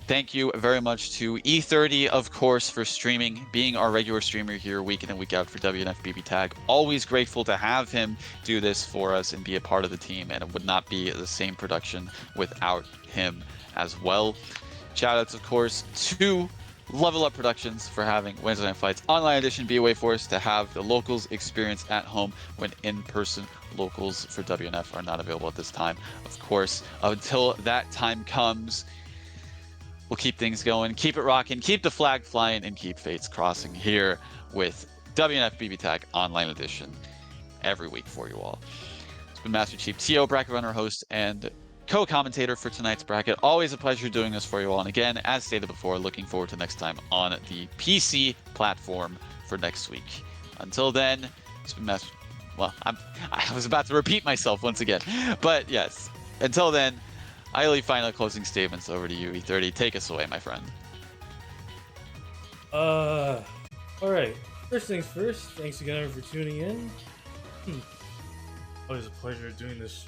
Thank you very much to E30, of course, for streaming, being our regular streamer here week in and week out for WNF BBTAG. Always grateful to have him do this for us and be a part of the team, and it would not be the same production without him as well. Shoutouts, of course, to Level Up Productions for having Wednesday Night Fights Online Edition be a way for us to have the locals experience at home when in-person locals for WNF are not available at this time. Of course, until that time comes, we'll keep things going, keep it rocking, keep the flag flying, and keep fates crossing here with WNF BBTAG Online Edition every week for you all. It's been Master Chief T.O. Bracket Runner, host and co-commentator for tonight's bracket. Always a pleasure doing this for you all. And again, as stated before, looking forward to next time on the PC platform for next week. Until then, it's been Master... Well, I was about to repeat myself once again. But yes, until then, I leave final closing statements over to you, E30. Take us away, my friend. Alright. First things first, thanks again for tuning in. Always a pleasure doing this